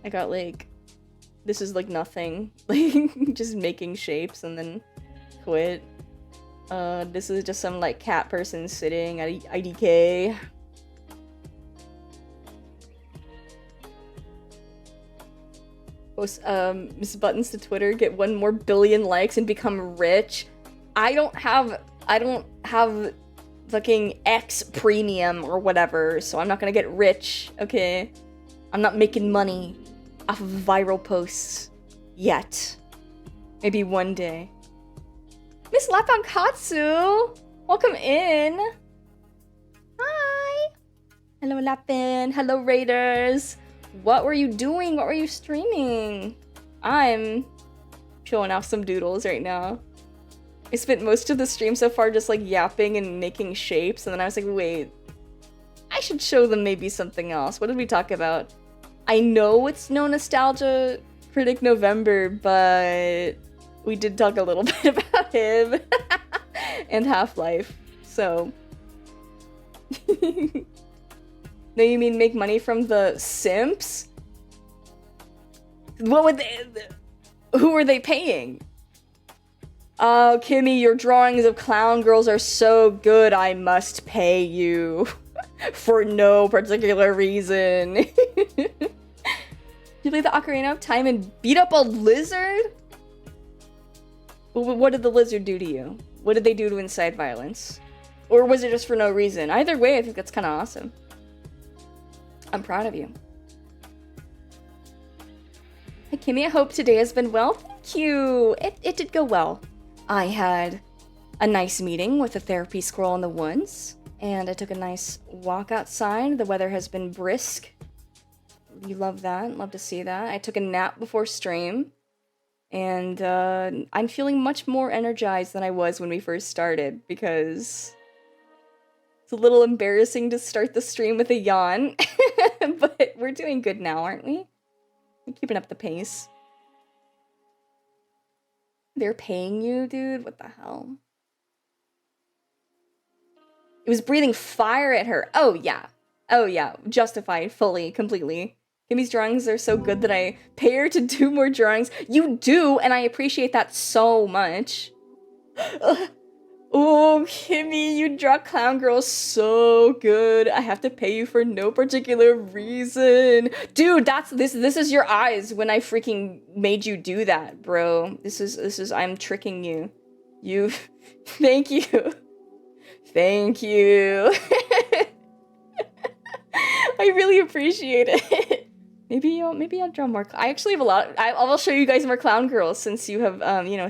I got like, this is like nothing, like just making shapes and then quit. This is just some like cat person sitting at IDK. Post Miss Buttons to Twitter, get 1 more billion likes and become rich. I don't have fucking X premium or whatever, so I'm not gonna get rich, okay? I'm not making money off of viral posts yet. Maybe one day. Miss Lappan Katsu! Welcome in! Hi! Hello Lappan, hello Raiders! What were you doing? What were you streaming? I'm showing off some doodles right now. I spent most of the stream so far just like yapping and making shapes, and then I was like, wait, I should show them maybe something else. What did we talk about? I know it's no Nostalgia Critic November, but we did talk a little bit about him and Half-Life, so. No, you mean make money from the simps? What would they, who are they paying? Oh, Kimmy, your drawings of clown girls are so good, I must pay you. For no particular reason. You play the Ocarina of Time and beat up a lizard? What did the lizard do to you? What did they do to incite violence? Or was it just for no reason? Either way, I think that's kind of awesome. I'm proud of you. Hi, Kimmy. I hope today has been well. Thank you. It did go well. I had a nice meeting with a therapy squirrel in the woods, and I took a nice walk outside. The weather has been brisk. You love that. Love to see that. I took a nap before stream, and I'm feeling much more energized than I was when we first started, because it's a little embarrassing to start the stream with a yawn. But we're doing good now, aren't we? We're keeping up the pace. They're paying you, dude? What the hell? It was breathing fire at her. Oh, yeah. Oh, yeah. Justified. Fully. Completely. Kimmy's drawings are so good that I pay her to do more drawings. You do, and I appreciate that so much. Oh, Kimmy, you draw clown girls so good. I have to pay you for no particular reason. Dude, this is your eyes when I freaking made you do that, bro. This is I'm tricking you. Thank you. Thank you. I really appreciate it. Maybe I'll draw more. I actually have a lot. I will show you guys more clown girls since you have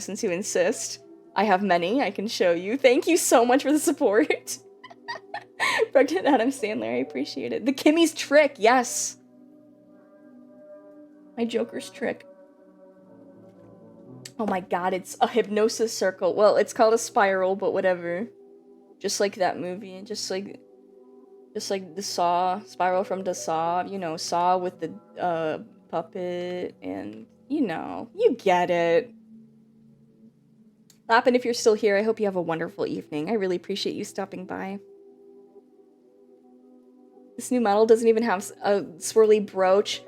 since you insist. I have many I can show you. Thank you so much for the support. Pregnant Adam Sandler, I appreciate it. The Kimmy's trick, yes. My Joker's trick. Oh my god, it's a hypnosis circle. Well, it's called a spiral, but whatever. Just like that movie, just like the Saw, Spiral from the Saw, you know, Saw with the puppet, and you get it. Lappin, if you're still here, I hope you have a wonderful evening. I really appreciate you stopping by. This new model doesn't even have a swirly brooch.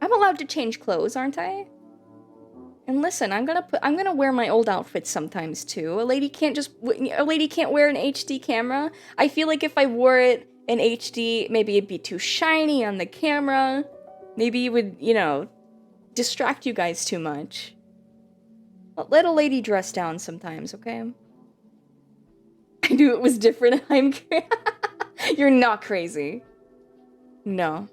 I'm allowed to change clothes, aren't I? And listen, I'm gonna wear my old outfits sometimes too. A lady can't wear an HD camera. I feel like if I wore it in HD, maybe it'd be too shiny on the camera. Maybe it would, distract you guys too much. Let a lady dress down sometimes, okay? I knew it was different. You're not crazy. No.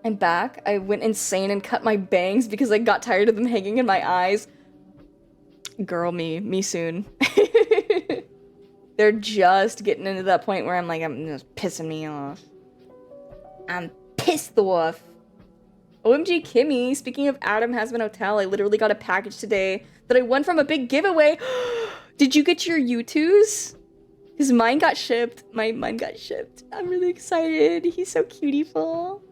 I'm back. I went insane and cut my bangs because I got tired of them hanging in my eyes. Girl, me soon. They're just getting into that point where I'm just pissing me off. I'm pissed off. OMG Kimmy, speaking of Adam Hasman Hotel, I literally got a package today that I won from a big giveaway. Did you get your U2s? Because mine got shipped. Mine got shipped. I'm really excited. He's so cutie-ful.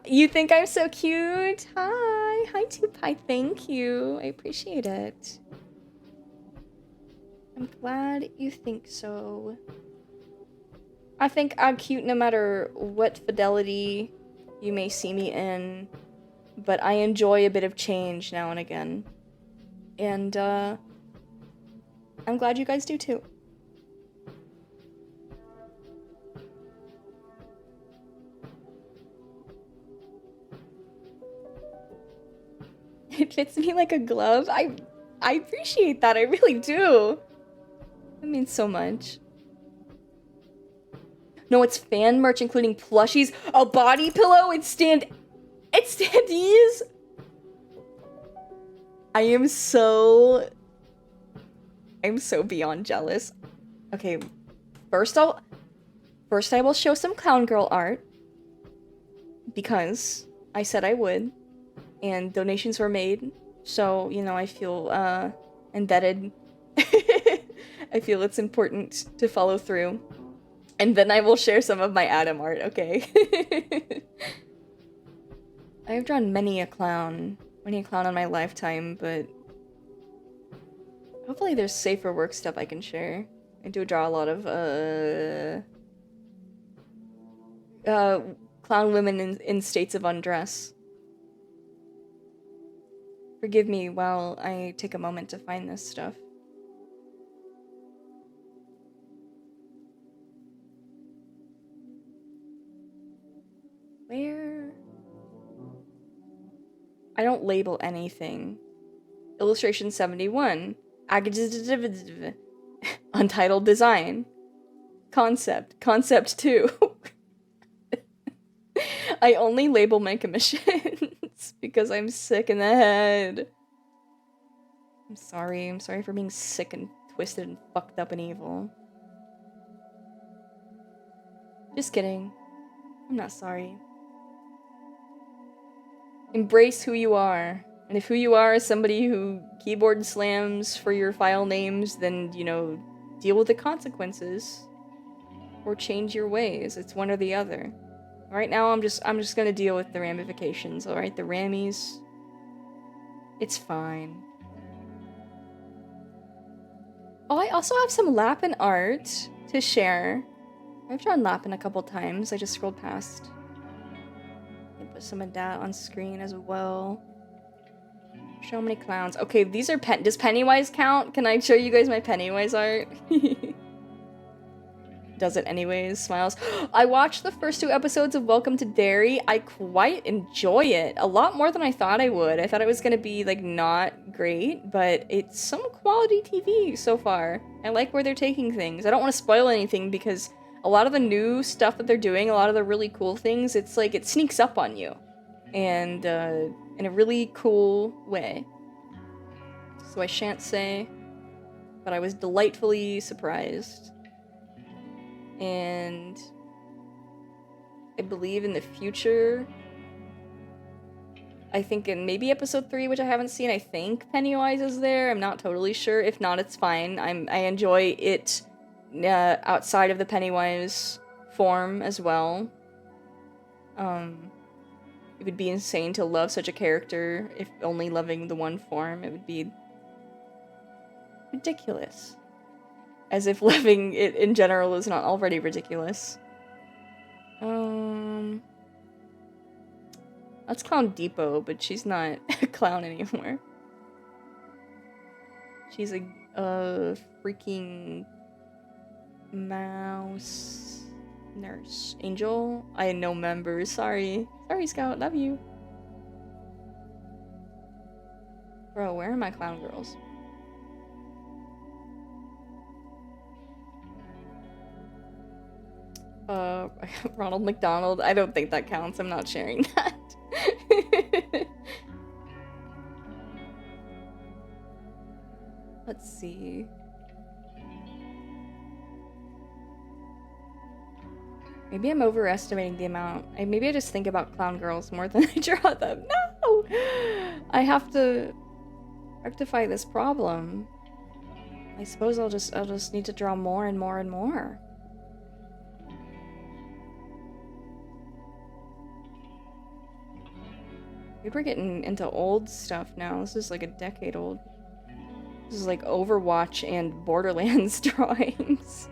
You think I'm so cute? Hi. Hi, Tupai. Thank you. I appreciate it. I'm glad you think so. I think I'm cute no matter what fidelity you may see me in, but I enjoy a bit of change now and again. And, I'm glad you guys do too. fits me like a glove. I appreciate that. I really do. That means so much. No, it's fan merch, including plushies, a body pillow, and standees. I'm so beyond jealous. Okay, first I will show some clown girl art because I said I would, and donations were made, so you know I feel indebted. I feel it's important to follow through. And then I will share some of my Adam art, okay? I have drawn many a clown in my lifetime, but hopefully there's safer work stuff I can share. I do draw a lot of clown women in states of undress. Forgive me while I take a moment to find this stuff. Where? I don't label anything. Illustration 71. Untitled design. Concept 2. I only label my commissions because I'm sick in the head. I'm sorry for being sick and twisted and fucked up and evil. Just kidding. I'm not sorry. Embrace who you are. And if who you are is somebody who keyboard slams for your file names, then, you know, deal with the consequences. Or change your ways. It's one or the other. Right now, I'm just gonna deal with the ramifications, alright? The rammies. It's fine. Oh, I also have some Lapin art to share. I've drawn Lapin a couple times. I just scrolled past. Put some of that on screen as well. Show many clowns. Okay, these are does Pennywise count? Can I show you guys my Pennywise art? Does it anyways, smiles. I watched the first 2 episodes of Welcome to Derry. I quite enjoy it. A lot more than I thought I would. I thought it was gonna be, like, not great, but it's some quality TV so far. I like where they're taking things. I don't want to spoil anything because a lot of the new stuff that they're doing, a lot of the really cool things, it's like it sneaks up on you. And, in a really cool way. So I shan't say, but I was delightfully surprised. And I believe in the future, I think in maybe episode 3, which I haven't seen, I think Pennywise is there. I'm not totally sure. If not, it's fine. I enjoy it outside of the Pennywise form as well. It would be insane to love such a character if only loving the one form. It would be ridiculous. As if loving it in general is not already ridiculous. That's Clown Depot, but she's not a clown anymore. She's a freaking mouse nurse. Angel? I had no members. Sorry. Sorry, Scout. Love you. Bro, where are my clown girls? Ronald McDonald. I don't think that counts. I'm not sharing that. Let's see. Maybe I'm overestimating the amount. Maybe I just think about clown girls more than I draw them. No! I have to rectify this problem. I suppose I'll just need to draw more and more and more. Maybe we're getting into old stuff now. This is like a decade old. This is like Overwatch and Borderlands drawings.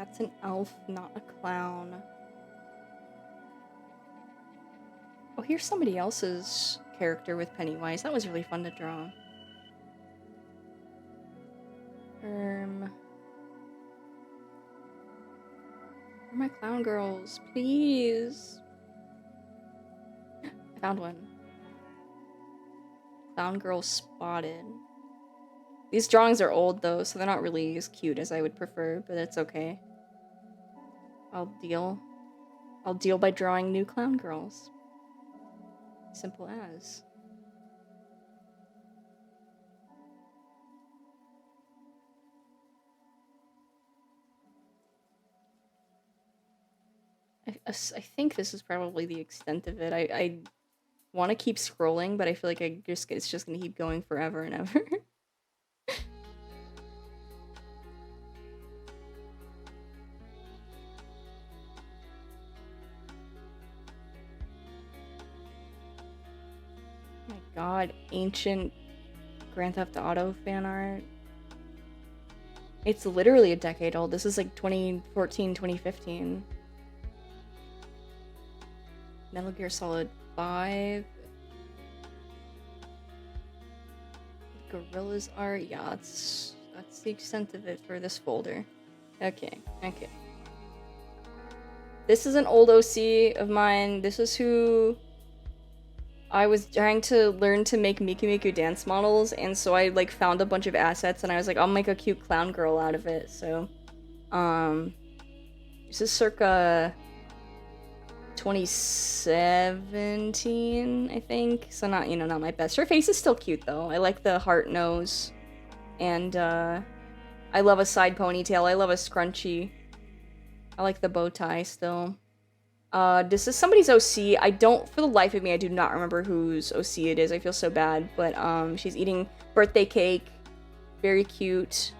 That's an elf, not a clown. Oh, here's somebody else's character with Pennywise. That was really fun to draw. Where are my clown girls? Please. I found one. Clown girl spotted. These drawings are old though, so they're not really as cute as I would prefer, but that's okay. I'll deal by drawing new clown girls. Simple as. I think this is probably the extent of it. I want to keep scrolling, but I feel like it's just gonna keep going forever and ever. Oh my god, ancient Grand Theft Auto fan art. It's literally a decade old. This is like 2014, 2015. Metal Gear Solid 5. Gorilla's art. Yeah, that's the extent of it for this folder. Okay. This is an old OC of mine. This is who I was trying to learn to make Miku Miku dance models, and so I like found a bunch of assets and I was like, I'll make a cute clown girl out of it. So this is circa 2017, I think. So not my best. Her face is still cute though. I like the heart nose. And I love a side ponytail. I love a scrunchie. I like the bow tie still. This is somebody's OC. For the life of me, I do not remember whose OC it is. I feel so bad. But she's eating birthday cake. Very cute.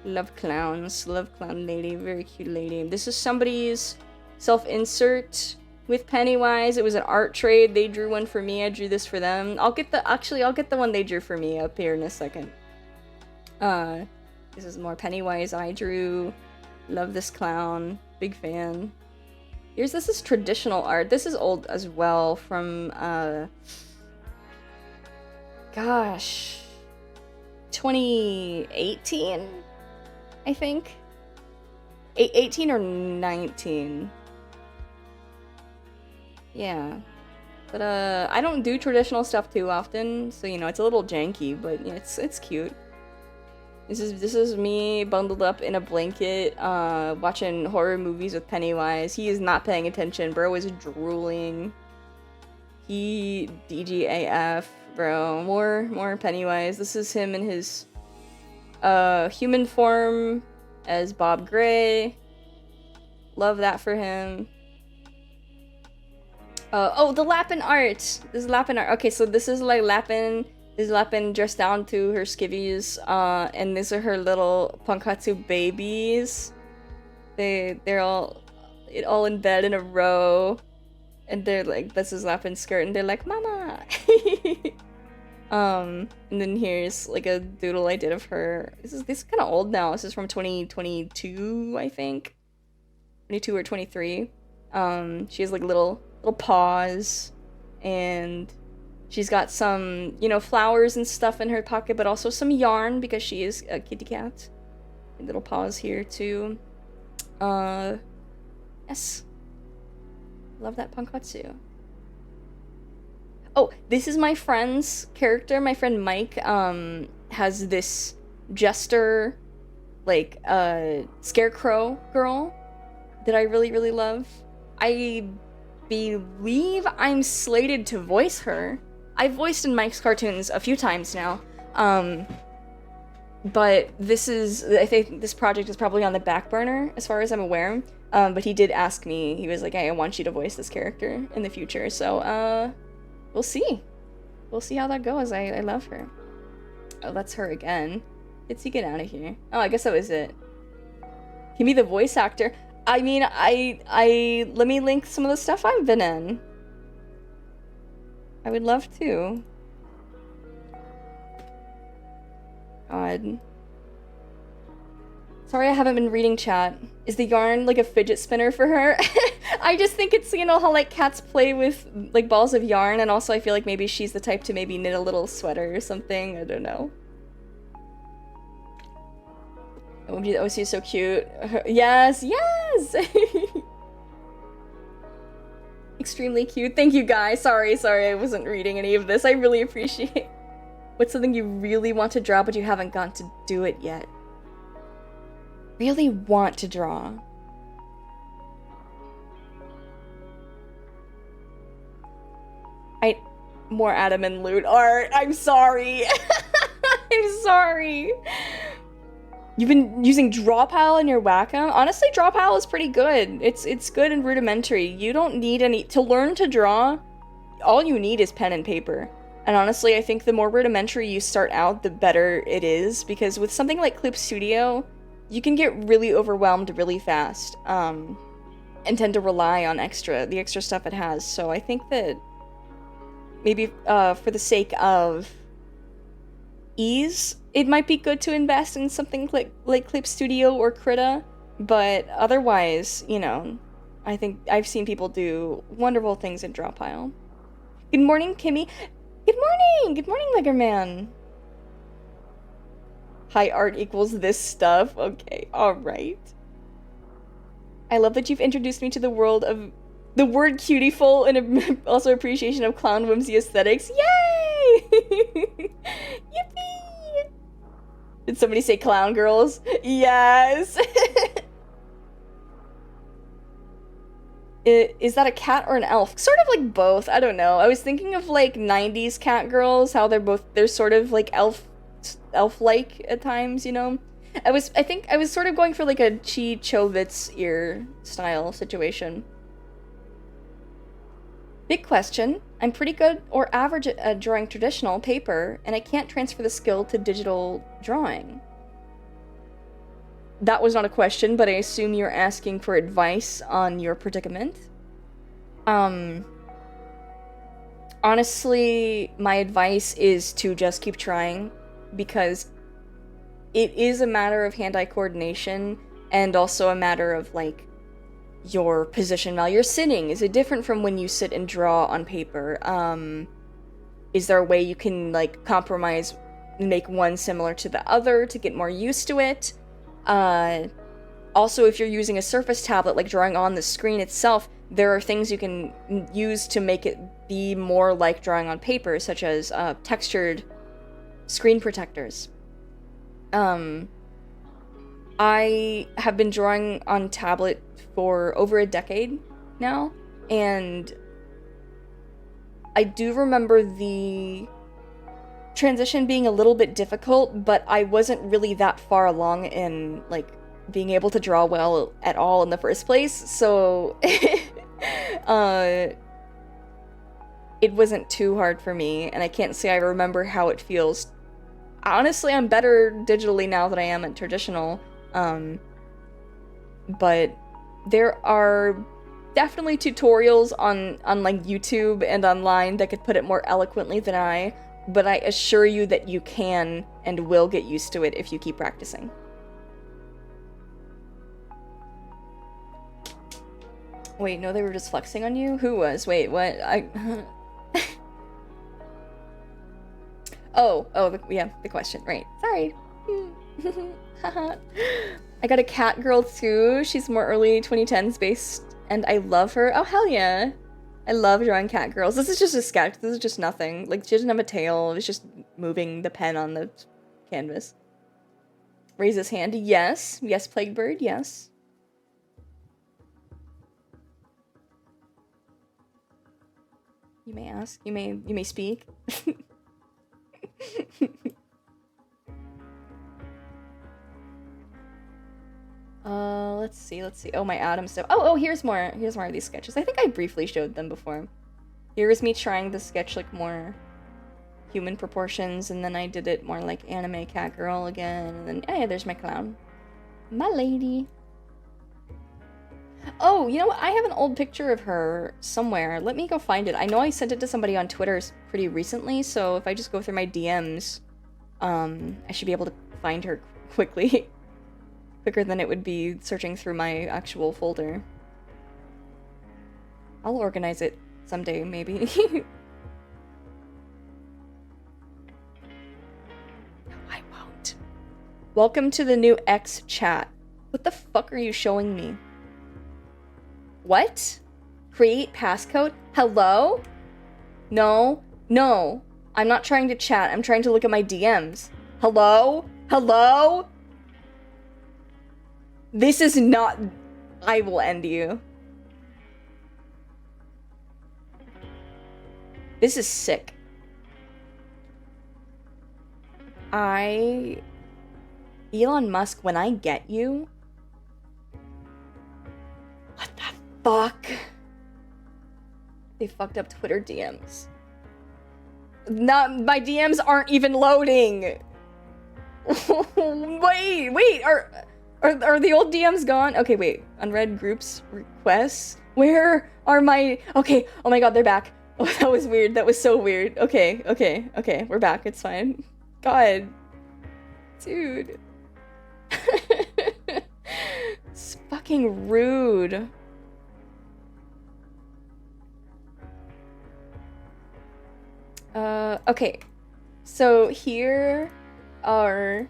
Love clowns. Love clown lady. Very cute lady. This is somebody's self-insert with Pennywise. It was an art trade. They drew one for me. I drew this for them. I'll get the one they drew for me up here in a second. This is more Pennywise I drew. Love this clown. Big fan. This is traditional art. This is old as well from, gosh, 2018, I think. 18 or 19. Yeah. But, I don't do traditional stuff too often, so, it's a little janky, but it's cute. This is me bundled up in a blanket, watching horror movies with Pennywise. He is not paying attention. Bro is drooling. He DGAF, bro. More Pennywise. This is him in his human form as Bob Gray. Love that for him. Oh, the Lapin art. This is Lapin art. Okay, so this is like Lapin. This is Lapin dressed down to her skivvies, and these are her little Pankatsu babies. They're all in bed in a row, and they're like, this is Lapin's skirt, and they're like, Mama! And then here's like a doodle I did of her. This is kind of old now. This is from 2022, I think. 22 or 23. She has like little paws, and she's got some, flowers and stuff in her pocket, but also some yarn because she is a kitty cat. Little paws here too. Yes. Love that Pankatsu. Oh, this is my friend's character. My friend Mike has this jester, like, scarecrow girl that I really, really love. I believe I'm slated to voice her. I've voiced in Mike's cartoons a few times now. But I think this project is probably on the back burner as far as I'm aware. But he did ask me. He was like, hey, I want you to voice this character in the future. So, we'll see. We'll see how that goes. I love her. Oh, that's her again. Itsy, get out of here. Oh, I guess that was it. Give me the voice actor. I mean, let me link some of the stuff I've been in. I would love to. God. Sorry I haven't been reading chat. Is the yarn like a fidget spinner for her? I just think it's, you know, how like cats play with like balls of yarn, and also I feel like maybe she's the type to maybe knit a little sweater or something. I don't know. OMG, the OC is so cute. Yes, yes! Extremely cute. Thank you guys. Sorry I wasn't reading any of this. I really appreciate it. What's something you really want to draw but you haven't gotten to do it yet? Really want to draw. More Adam and Loot art. I'm sorry. I'm sorry. You've been using Drawpile in your Wacom? Honestly, Drawpile is pretty good. It's good and rudimentary. You don't need any to learn to draw. All you need is pen and paper. And honestly, I think the more rudimentary you start out, the better it is, because with something like Clip Studio, you can get really overwhelmed really fast, and tend to rely on the extra stuff it has. So I think that maybe for the sake of ease, it might be good to invest in something like Clip Studio or Krita, but otherwise, you know, I think I've seen people do wonderful things in Drawpile. Good morning, Kimmy. Good morning! Good morning, Leggerman. High art equals this stuff. Okay, alright. I love that you've introduced me to the world of the word cutieful and also appreciation of clown whimsy aesthetics. Yay! Yippee! Did somebody say clown girls? Yes! Is that a cat or an elf? Sort of like both. I don't know. I was thinking of like 90s cat girls, how they're sort of like elf-like at times, you know? I think I was sort of going for like a Chi Chovitz ear style situation. Big question. I'm pretty good or average at drawing traditional paper, and I can't transfer the skill to digital drawing. That was not a question, but I assume you're asking for advice on your predicament. Honestly, my advice is to just keep trying, because it is a matter of hand-eye coordination, and also a matter of, like, your position while you're sitting. Is it different from when you sit and draw on paper? Is there a way you can, like, compromise and make one similar to the other to get more used to it? Also, if you're using a Surface tablet, like drawing on the screen itself, there are things you can use to make it be more like drawing on paper, such as textured screen protectors. I have been drawing on tablet for over a decade now, and I do remember the transition being a little bit difficult, but I wasn't really that far along in, like, being able to draw well at all in the first place, so it wasn't too hard for me, and I can't say I remember how it feels. Honestly, I'm better digitally now than I am at traditional, but there are definitely tutorials on like YouTube and online that could put it more eloquently than I, but I assure you that you can and will get used to it if you keep practicing. Wait, no, they were just flexing on you? Who was? Wait, what? Yeah, the question, right. Sorry. I got a cat girl too. She's more early 2010s based, and I love her. Oh, hell yeah. I love drawing cat girls. This is just a sketch. This is just nothing. Like, she doesn't have a tail. It's just moving the pen on the canvas. Raise his hand. Yes. Yes, Plague Bird. Yes. You may ask. You may speak. Let's see. Oh, my Adam stuff. Oh, here's more of these sketches. I think I briefly showed them before. Here's me trying to sketch, like, more human proportions, and then I did it more like anime cat girl again, and then, hey, there's my clown. My lady. Oh, you know what? I have an old picture of her somewhere. Let me go find it. I know I sent it to somebody on Twitter pretty recently, so if I just go through my DMs, I should be able to find her quickly. quicker than it would be searching through my actual folder. I'll organize it someday, maybe. No, I won't. Welcome to the new X chat. What the fuck are you showing me? What? Create passcode? Hello? No. No. I'm not trying to chat. I'm trying to look at my DMs. Hello? Hello? This is not... I will end you. This is sick. Elon Musk, when I get you... What the fuck? They fucked up Twitter DMs. My DMs aren't even loading. wait, are the old DMs gone? Okay, wait. Unread groups requests. Where are my... Okay, oh my god, they're back. Oh, that was weird. That was so weird. Okay, we're back. It's fine. God. Dude. It's fucking rude. Okay. So here are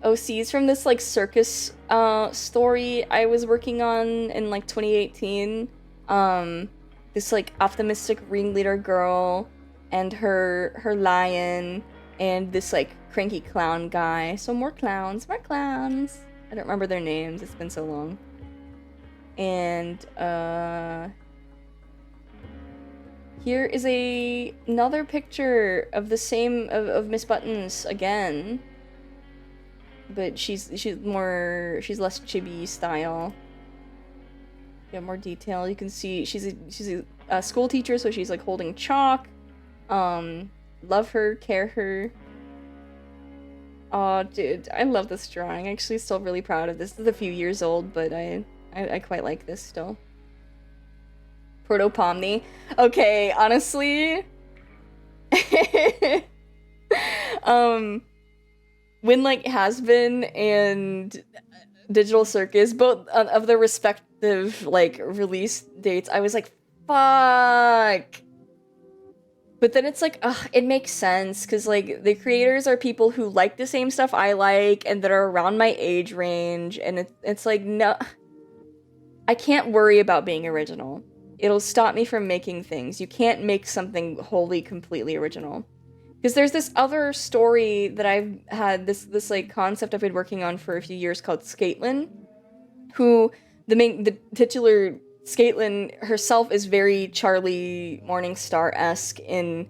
OCs from this like circus story I was working on in like 2018. This like optimistic ringleader girl and her lion and this like cranky clown guy. So more clowns. I don't remember their names. It's been so long. And here is another picture of the same of Miss Buttons again. But she's less chibi style. Yeah, more detail. You can see she's a school teacher, so she's like holding chalk. Love her, care her. Oh, dude, I love this drawing. I'm actually still really proud of this. This is a few years old, but I quite like this still. Proto Pomni. Okay, honestly. When like Has-Been and Digital Circus, both of their respective like release dates, I was like, fuck. But then it's like, ugh, it makes sense, because like the creators are people who like the same stuff I like and that are around my age range, and it's like, no, I can't worry about being original. It'll stop me from making things. You can't make something wholly, completely original. Because there's this other story that I've had, this like concept I've been working on for a few years called Scatelyn, who the titular Scatelyn herself is very Charlie Morningstar-esque in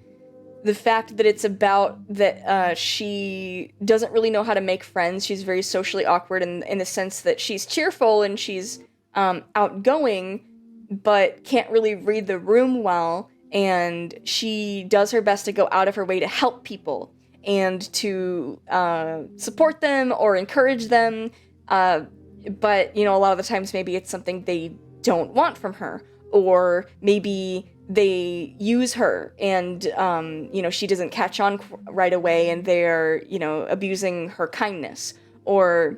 the fact that it's about that she doesn't really know how to make friends. She's very socially awkward in the sense that she's cheerful and she's outgoing, but can't really read the room well, and she does her best to go out of her way to help people and to support them or encourage them, but, you know, a lot of the times maybe it's something they don't want from her, or maybe they use her and, you know, she doesn't catch on right away and they're, you know, abusing her kindness, or...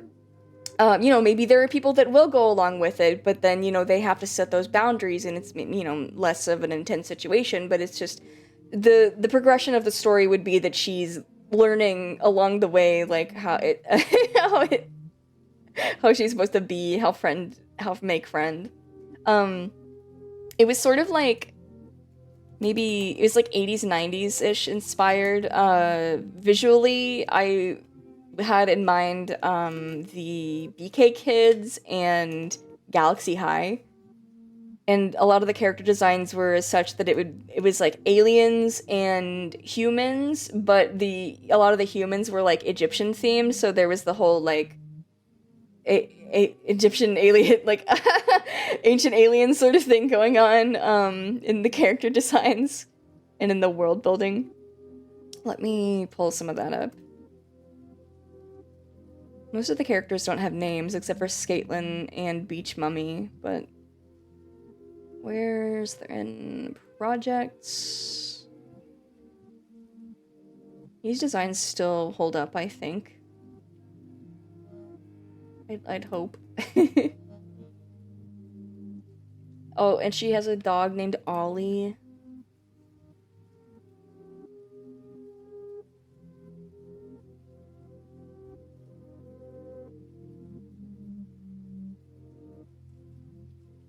you know, maybe there are people that will go along with it, but then, you know, they have to set those boundaries, and it's, you know, less of an intense situation, but it's just, the progression of the story would be that she's learning along the way, like, how she's supposed to be, how make friend. It was sort of like, maybe, it was like 80s, 90s-ish inspired. Visually, I had in mind the BK Kids and Galaxy High, and a lot of the character designs were such that it was like aliens and humans, but a lot of the humans were like Egyptian themed, so there was the whole like Egyptian alien, like ancient alien sort of thing going on in the character designs and in the world building. Let me pull some of that up. Most of the characters don't have names, except for Scatelyn and Beach Mummy, but... Where's the in projects? These designs still hold up, I think. I'd hope. Oh, and she has a dog named Ollie.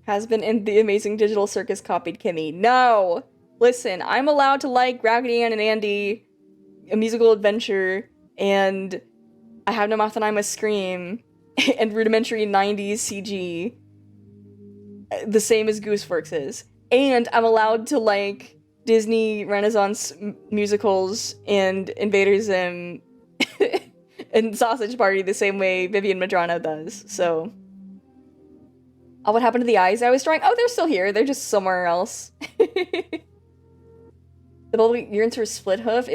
Has been in The Amazing Digital Circus copied Kimmy. No! Listen, I'm allowed to like Raggedy Ann and Andy, A Musical Adventure, and I Have No Mouth and I Must Scream, and rudimentary 90s CG, the same as Gooseworks is. And I'm allowed to like Disney Renaissance musicals and Invader Zim and Sausage Party the same way Vivian Madrano does, so... Oh, what happened to the eyes I was drawing? Oh, they're still here. They're just somewhere else. The Bumblebee yearns for split hoof.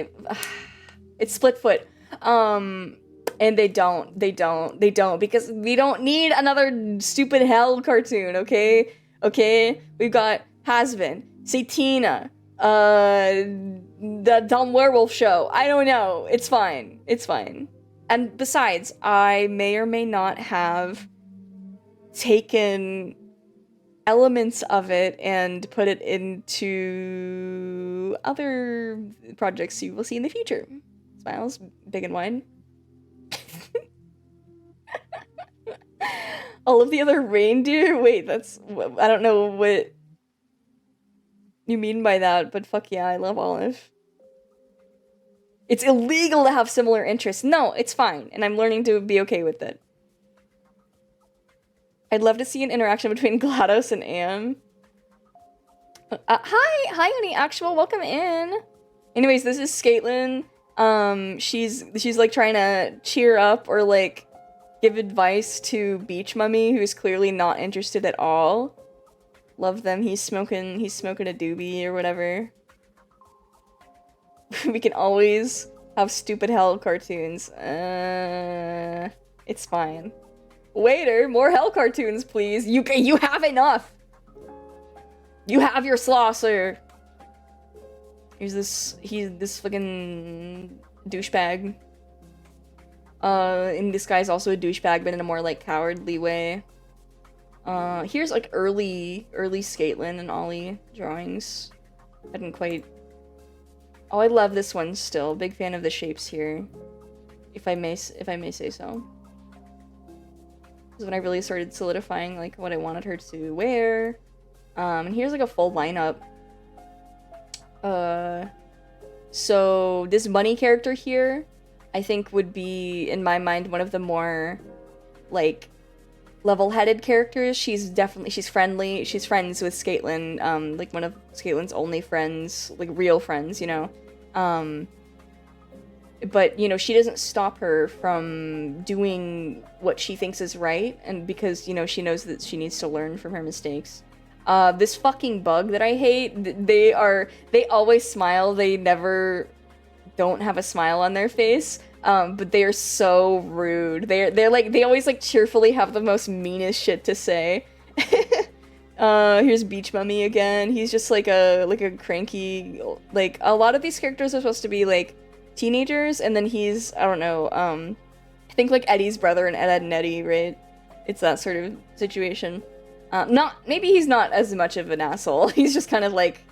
It's split foot. And they don't, because we don't need another stupid hell cartoon, okay? Okay? We've got Hasbin, Satina, the Dumb Werewolf Show. I don't know. It's fine. It's fine. And besides, I may or may not have taken elements of it and put it into other projects you will see in the future. Smiles, big and wide. All of the other reindeer? Wait, that's... I don't know what you mean by that, but fuck yeah, I love Olive. It's illegal to have similar interests. No, it's fine, and I'm learning to be okay with it. I'd love to see an interaction between GLaDOS and Am. Hi, Honey Actual, welcome in. Anyways, this is Scaitlin. She's like trying to cheer up or like give advice to Beach Mummy, who's clearly not interested at all. Love them. He's smoking a doobie or whatever. We can always have stupid hell cartoons. It's fine. Waiter, more hell cartoons, please. You have enough. You have your Slosser. He's this fucking douchebag. And this guy's also a douchebag, but in a more like cowardly way. Here's like early Scaitlin and Ollie drawings. I didn't quite. Oh, I love this one still. Big fan of the shapes here, if I may say so. This is when I really started solidifying like what I wanted her to wear. And here's like a full lineup. So this bunny character here, I think would be, in my mind, one of the more like level-headed characters. She's friendly. She's friends with Scaitlin, like one of Scaitlin's only friends, like real friends, you know. But, you know, she doesn't stop her from doing what she thinks is right, and because, you know, she knows that she needs to learn from her mistakes. This fucking bug that I hate, they always smile, they never don't have a smile on their face, but they are so rude. They're like, they always, like, cheerfully have the most meanest shit to say. Here's Beach Mummy again. He's just, like a cranky, like, a lot of these characters are supposed to be, like, teenagers, and then he's, I don't know, I think like Eddie's brother in Ed, Edd n Eddy, right? It's that sort of situation. Maybe he's not as much of an asshole. He's just kind of like,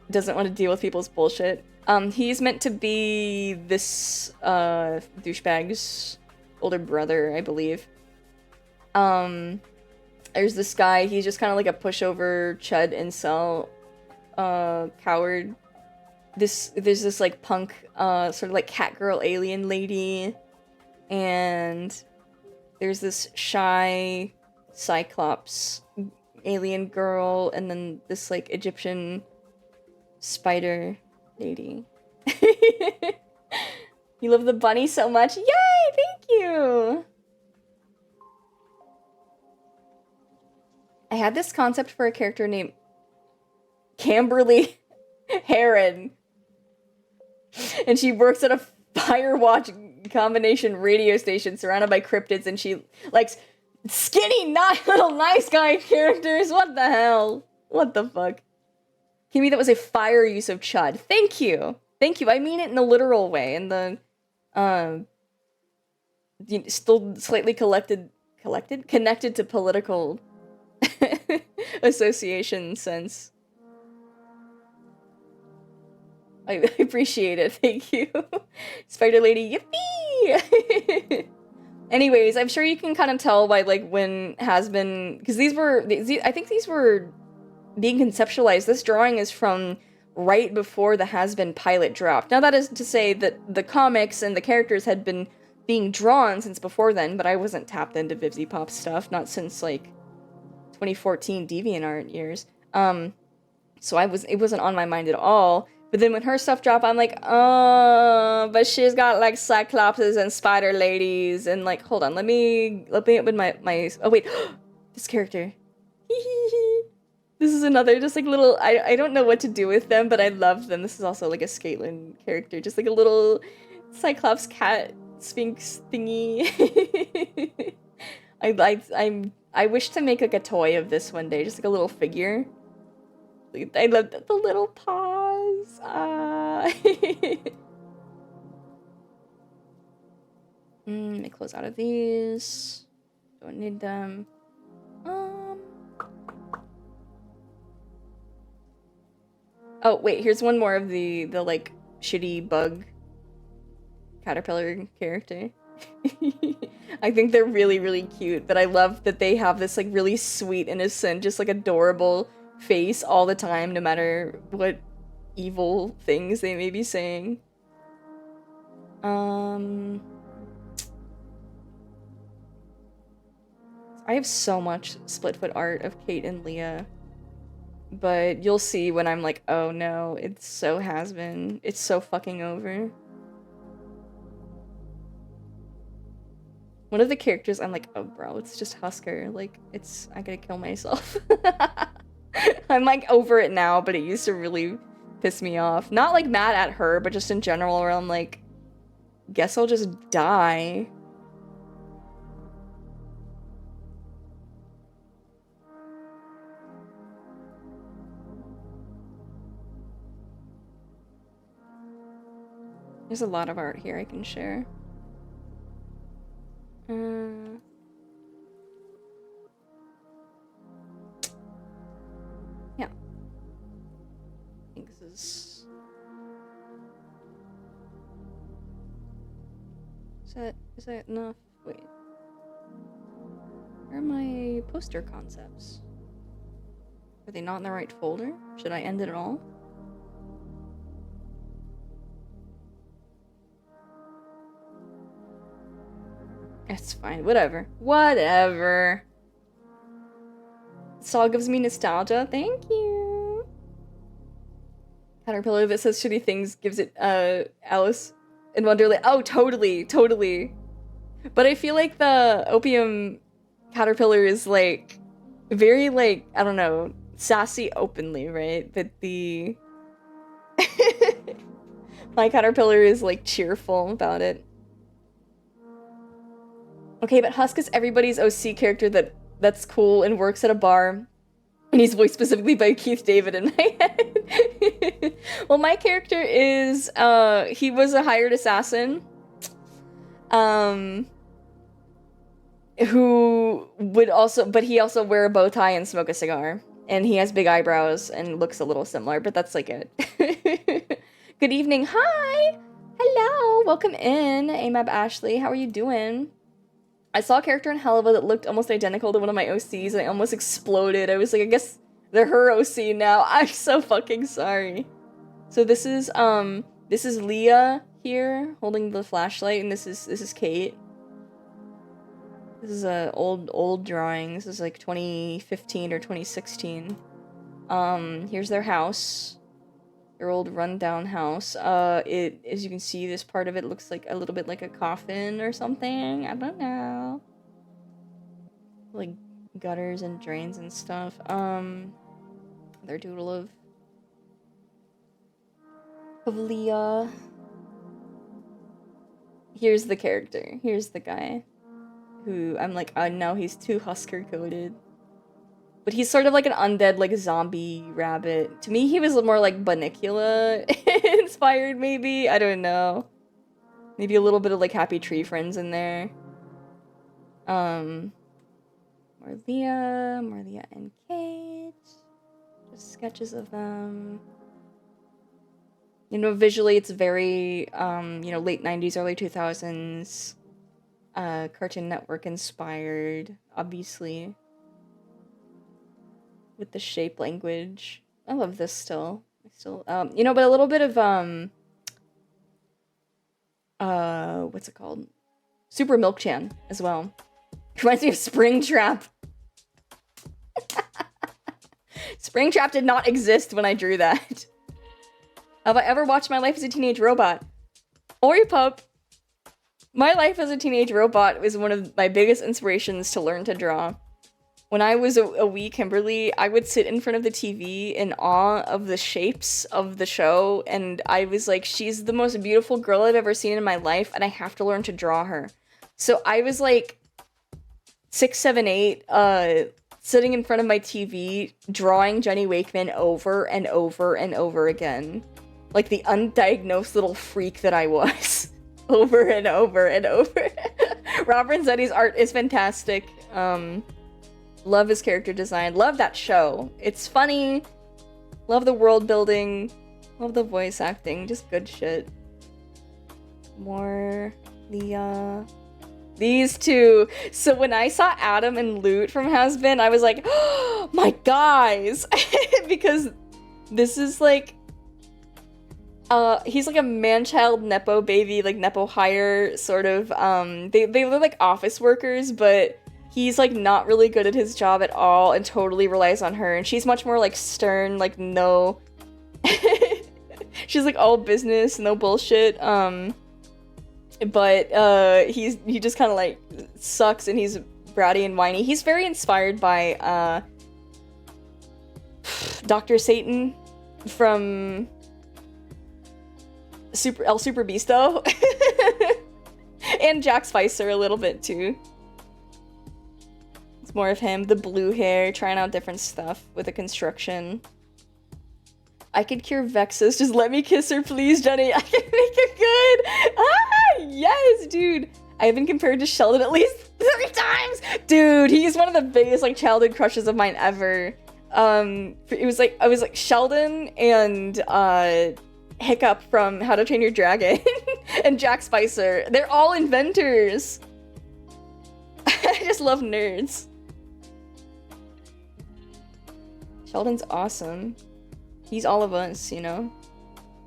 doesn't want to deal with people's bullshit. He's meant to be this, douchebag's older brother, I believe. There's this guy, he's just kind of like a pushover, chud, incel, coward. There's this like punk, sort of like cat girl alien lady, and there's this shy Cyclops alien girl, and then this like Egyptian spider lady. You love the bunny so much? Yay! Thank you! I had this concept for a character named Camberly Heron. And she works at a Firewatch combination radio station surrounded by cryptids, and she likes skinny, little nice guy characters. What the hell? What the fuck? Kimmy, that was a fire use of chud. Thank you. Thank you. I mean it in a literal way. In the, still slightly connected to political association sense. I appreciate it. Thank you. Spider Lady, yippee! Anyways, I'm sure you can kind of tell by like when has been, because I think these were being conceptualized. This drawing is from right before the Has Been pilot dropped. Now that is to say that the comics and the characters had been being drawn since before then, but I wasn't tapped into VivziePop stuff, not since like 2014 DeviantArt years. So it wasn't on my mind at all. But then when her stuff dropped, I'm like, oh, but she's got like Cyclopses and Spider Ladies and like, hold on, let me open my oh wait, this character. This is another just like little, I don't know what to do with them, but I love them. This is also like a Scatelyn character, just like a little Cyclops cat sphinx thingy. I wish to make like a toy of this one day, just like a little figure. I love the little paws. Let me close out of these. Don't need them. Oh wait, here's one more of the like shitty bug caterpillar character. I think they're really, really cute, but I love that they have this like really sweet, innocent, just like adorable face all the time, no matter what evil things they may be saying. I have so much Splitfoot art of Kate and Leah, but you'll see when I'm like, oh no, it's so has been. It's so fucking over. One of the characters, I'm like, oh bro, it's just Husker. Like, I gotta kill myself. I'm like over it now, but it used to really piss me off. Not like mad at her, but just in general, where I'm like, guess I'll just die. There's a lot of art here I can share. Yeah. I think this is... Is that enough? Wait. Where are my poster concepts? Are they not in the right folder? Should I end it at all? It's fine. Whatever. Whatever. This all gives me nostalgia. Thank you. Caterpillar that says shitty things gives it Alice in Wonderland. Oh, totally, totally. But I feel like the opium caterpillar is like very like, I don't know, sassy openly, right? But the my caterpillar is like cheerful about it. Okay, but Husk is everybody's OC character that's cool and works at a bar. And he's voiced specifically by Keith David in my head. Well, my character is, he was a hired assassin. Who would also, but he also wear a bow tie and smoke a cigar. And he has big eyebrows and looks a little similar, but that's like it. Good evening. Hi! Hello! Welcome in, Amab Ashley. How are you doing? I saw a character in Helva that looked almost identical to one of my OCs, and I almost exploded. I was like, I guess they're her OC now. I'm so fucking sorry. So this is Leah here, holding the flashlight, and this is Kate. This is a old drawing. This is like 2015 or 2016. Here's their house. Their old rundown house. As you can see, this part of it looks like a little bit like a coffin or something. I don't know. Like gutters and drains and stuff. Their doodle of Leah. Here's the character. Here's the guy. Who I'm like, oh no, he's too Husker coded. But he's sort of like an undead, like, zombie rabbit. To me, he was more like Bunnicula inspired, maybe? I don't know. Maybe a little bit of, like, Happy Tree Friends in there. Um, Marlia and Kate. Just sketches of them. You know, visually it's very, late 90s, early 2000s, Cartoon Network inspired, obviously, with the shape language. I love this still. But a little bit of, what's it called? Super Milk Chan as well. Reminds me of Springtrap. Springtrap did not exist when I drew that. Have I ever watched My Life as a Teenage Robot? Oi, pup! My Life as a Teenage Robot was one of my biggest inspirations to learn to draw. When I was a wee Kimberly, I would sit in front of the TV in awe of the shapes of the show, and I was like, she's the most beautiful girl I've ever seen in my life, and I have to learn to draw her. So I was like 6, 7, 8, sitting in front of my TV, drawing Jenny Wakeman over and over and over again. Like the undiagnosed little freak that I was. Over and over and over. Rob Renzetti's art is fantastic. Love his character design. Love that show. It's funny. Love the world building. Love the voice acting. Just good shit. More these two. So when I saw Adam and Loot from Has-Been, I was like, oh, my guys. Because this is like, he's like a man-child Nepo baby, like Nepo hire, sort of. They look like office workers, but he's like not really good at his job at all and totally relies on her. And she's much more like stern, like no. She's like all business, no bullshit. But he just kind of like sucks, and he's bratty and whiny. He's very inspired by Dr. Satan from El Super Beasto. And Jack Spicer a little bit too. It's more of him, the blue hair, trying out different stuff with the construction. I could cure Vexus, just let me kiss her please, Jenny. I can make her good. Ah, yes, dude. I've been compared to Sheldon at least 3 times. Dude, he's one of the biggest like childhood crushes of mine ever. It was like, I was like Sheldon and Hiccup from How to Train Your Dragon and Jack Spicer. They're all inventors. I just love nerds. Sheldon's awesome. He's all of us, you know?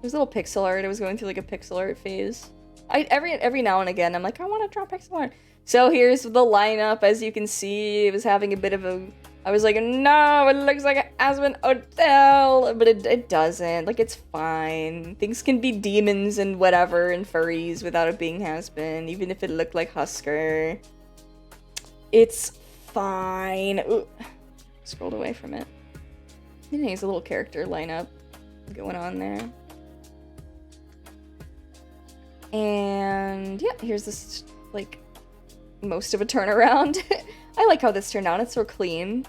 There's a little pixel art. I was going through like a pixel art phase. Every now and again, I'm like, I want to draw pixel art. So here's the lineup. As you can see, it was having a bit of a... I was like, no, it looks like an Aspen Hotel. But it doesn't. Like, it's fine. Things can be demons and whatever and furries without it being has-been. Even if it looked like Husker. It's fine. Ooh. Scrolled away from it. I think it's a little character lineup going on there. And yeah, here's this, like, most of a turnaround. I like how this turned out. It's so clean.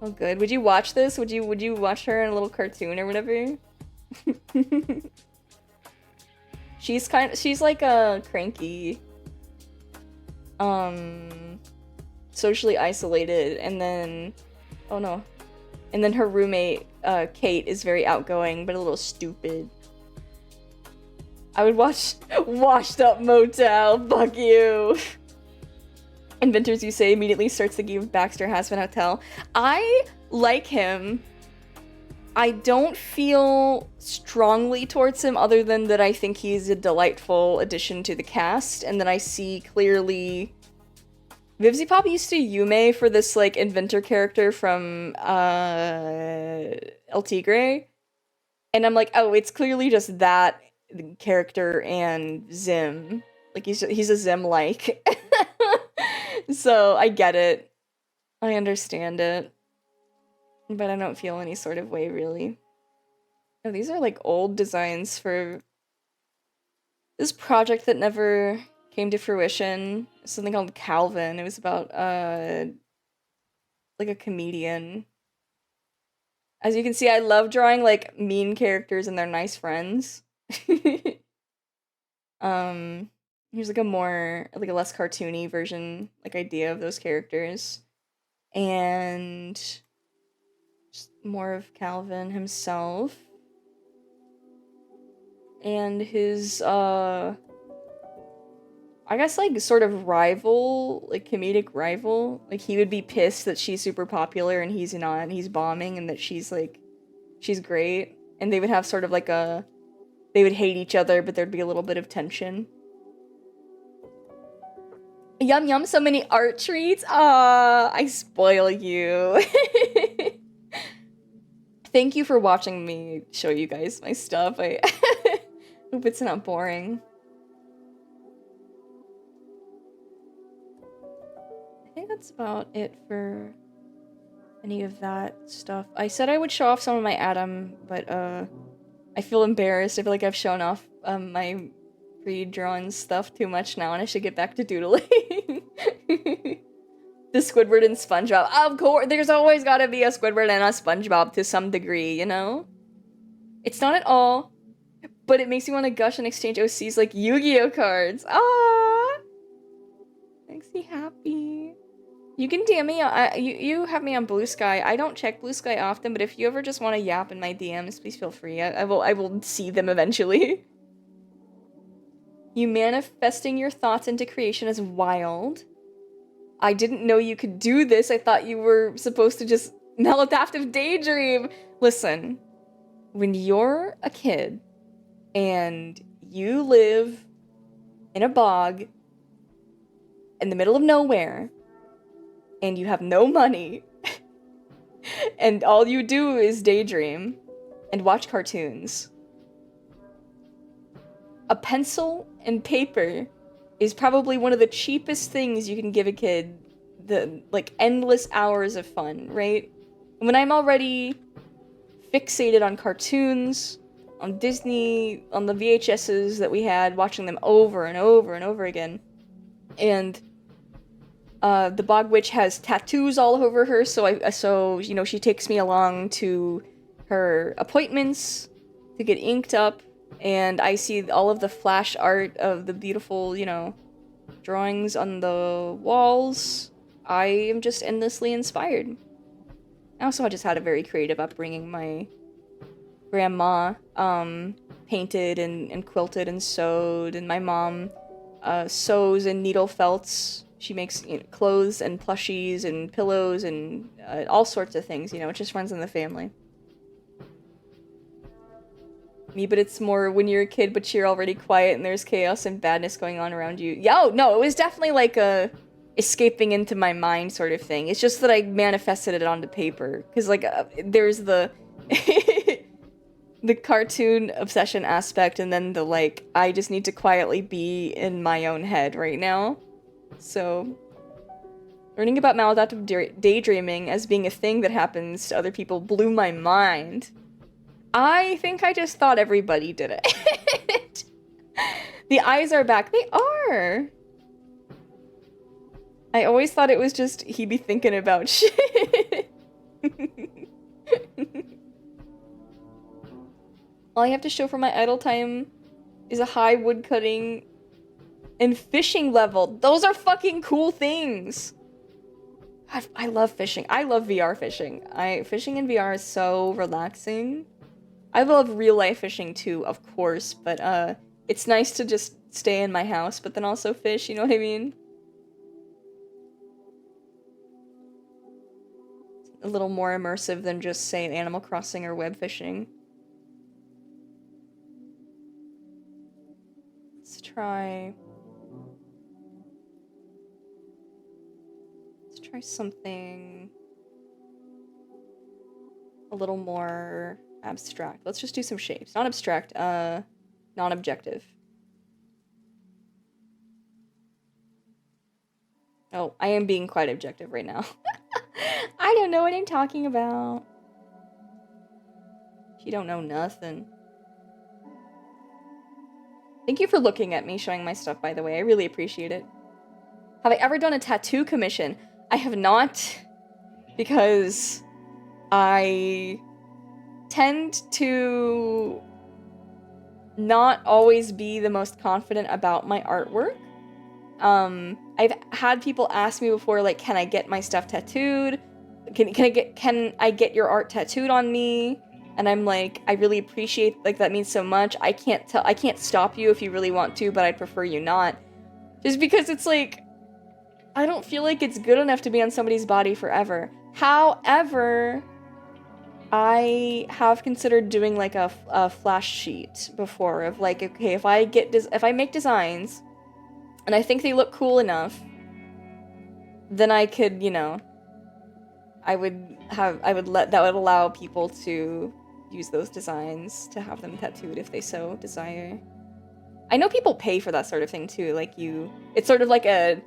Oh, good. Would you watch this? Would you watch her in a little cartoon or whatever? She's like a cranky, socially isolated, and then, oh no. And then her roommate, Kate, is very outgoing, but a little stupid. I would watch Washed Up Motel. Fuck you. Inventors, you say, immediately starts the game of Baxter Has-Been Hotel. I like him. I don't feel strongly towards him other than that I think he's a delightful addition to the cast, and that I see clearly... Vivzy Pop used to Yume for this, like, inventor character from, El Tigre. And I'm like, oh, it's clearly just that character and Zim. Like, he's a Zim-like. So, I get it. I understand it. But I don't feel any sort of way, really. Oh, these are, like, old designs for this project that never came to fruition. Something called Calvin. It was about, like a comedian. As you can see, I love drawing, like, mean characters and their nice friends. Here's like a more, like a less cartoony version, like idea of those characters. And just more of Calvin himself. And his, I guess, like, sort of rival, like, comedic rival. Like, he would be pissed that she's super popular and he's not, and he's bombing, and that she's, like, she's great. And they would have sort of like a, they would hate each other, but there'd be a little bit of tension. Yum yum, so many art treats. Ah, I spoil you. Thank you for watching me show you guys my stuff. I hope it's not boring. I think that's about it for any of that stuff. I said I would show off some of my Adam, but I feel embarrassed. I feel like I've shown off my pre-drawn stuff too much now, and I should get back to doodling. The Squidward and SpongeBob. Of course, there's always gotta be a Squidward and a SpongeBob to some degree, you know? It's not at all, but it makes me want to gush and exchange OCs like Yu-Gi-Oh cards. Ah, makes me happy. You can DM me. You have me on Blue Sky. I don't check Blue Sky often, but if you ever just want to yap in my DMs, please feel free. I will see them eventually. You manifesting your thoughts into creation is wild. I didn't know you could do this. I thought you were supposed to just maladaptive daydream. Listen, when you're a kid and you live in a bog in the middle of nowhere and you have no money and all you do is daydream and watch cartoons, a pencil and paper is probably one of the cheapest things you can give a kid. The, like, endless hours of fun, right? When I'm already fixated on cartoons, on Disney, on the VHSs that we had, watching them over and over and over again. And the Bog Witch has tattoos all over her, so you know, she takes me along to her appointments to get inked up, and I see all of the flash art of the beautiful, you know, drawings on the walls. I am just endlessly inspired. I also just had a very creative upbringing. My grandma painted and quilted and sewed, and my mom sews and needle felts. She makes, you know, clothes and plushies and pillows and all sorts of things, you know, it just runs in the family. Me, but it's more when you're a kid, but you're already quiet and there's chaos and badness going on around you. Yeah, no, it was definitely like a escaping into my mind sort of thing. It's just that I manifested it onto paper. Because, like, there's the the cartoon obsession aspect, and then the, like, I just need to quietly be in my own head right now. So, learning about maladaptive daydreaming as being a thing that happens to other people blew my mind. I think I just thought everybody did it. The eyes are back. They are. I always thought it was just he be thinking about shit. All I have to show for my idle time is a high woodcutting and fishing level. Those are fucking cool things. I love fishing. I love VR fishing. Fishing in VR is so relaxing. I love real life fishing too, of course, but it's nice to just stay in my house, but then also fish, you know what I mean? A little more immersive than just, say, Animal Crossing or web fishing. Let's try something a little more abstract. Let's just do some shapes. Not abstract, non-objective. Oh, I am being quite objective right now. I don't know what I'm talking about. You don't know nothing. Thank you for looking at me showing my stuff, by the way. I really appreciate it. Have I ever done a tattoo commission? I have not, because I tend to not always be the most confident about my artwork. I've had people ask me before, like, can I get my stuff tattooed? Can I get your art tattooed on me? And I'm like, I really appreciate, like, that means so much. I can't stop you if you really want to, but I'd prefer you not. Just because it's like, I don't feel like it's good enough to be on somebody's body forever. However, I have considered doing like a flash sheet before of like, okay, if I make designs and I think they look cool enough, then I could, you know, that would allow people to use those designs to have them tattooed if they so desire. I know people pay for that sort of thing too, like it's sort of like a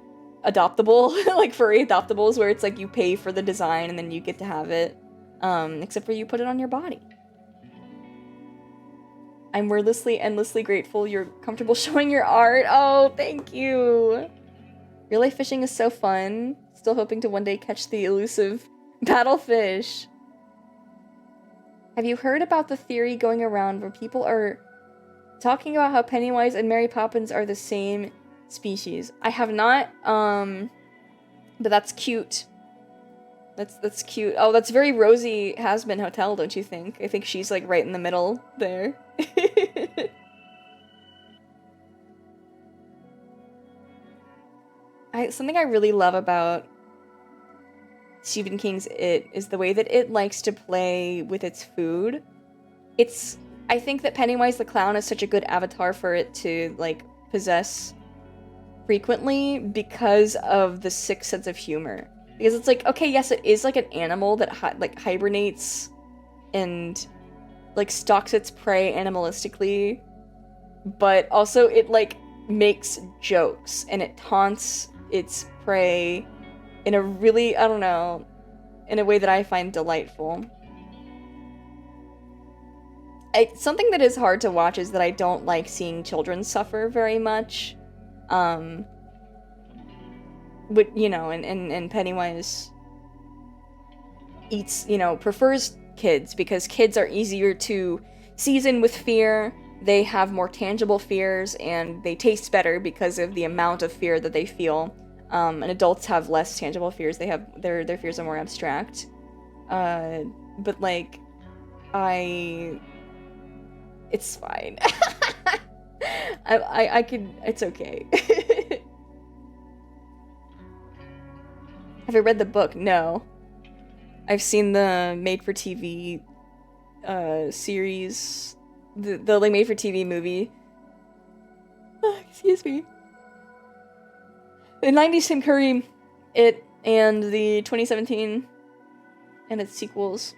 adoptable, like furry adoptables, where it's like you pay for the design and then you get to have it, except for you put it on your body. I'm endlessly grateful you're comfortable showing your art. Oh, thank you. Real life fishing is so fun. Still hoping to one day catch the elusive paddlefish. Have you heard about the theory going around where people are talking about how Pennywise and Mary Poppins are the same species? I have not, but that's cute. That's cute. Oh, that's very Rosie Has-Been Hotel, don't you think? I think she's like right in the middle there. Something I really love about Stephen King's It is the way that it likes to play with its food. I think that Pennywise the Clown is such a good avatar for it to, like, possess frequently because of the sick sense of humor. Because it's like, okay, yes, it is like an animal that hibernates and, like, stalks its prey animalistically, but also it, like, makes jokes and it taunts its prey in a really, I don't know, in a way that I find delightful. Something that is hard to watch is that I don't like seeing children suffer very much. But, you know, and Pennywise prefers kids because kids are easier to season with fear. They have more tangible fears and they taste better because of the amount of fear that they feel. And adults have less tangible fears. They have their fears are more abstract. But like, it's fine. I could, it's okay. Have I read the book? No. I've seen the made-for-TV series, the like made-for-TV movie. Excuse me. The 90s Tim Curry, It, and the 2017 and its sequels.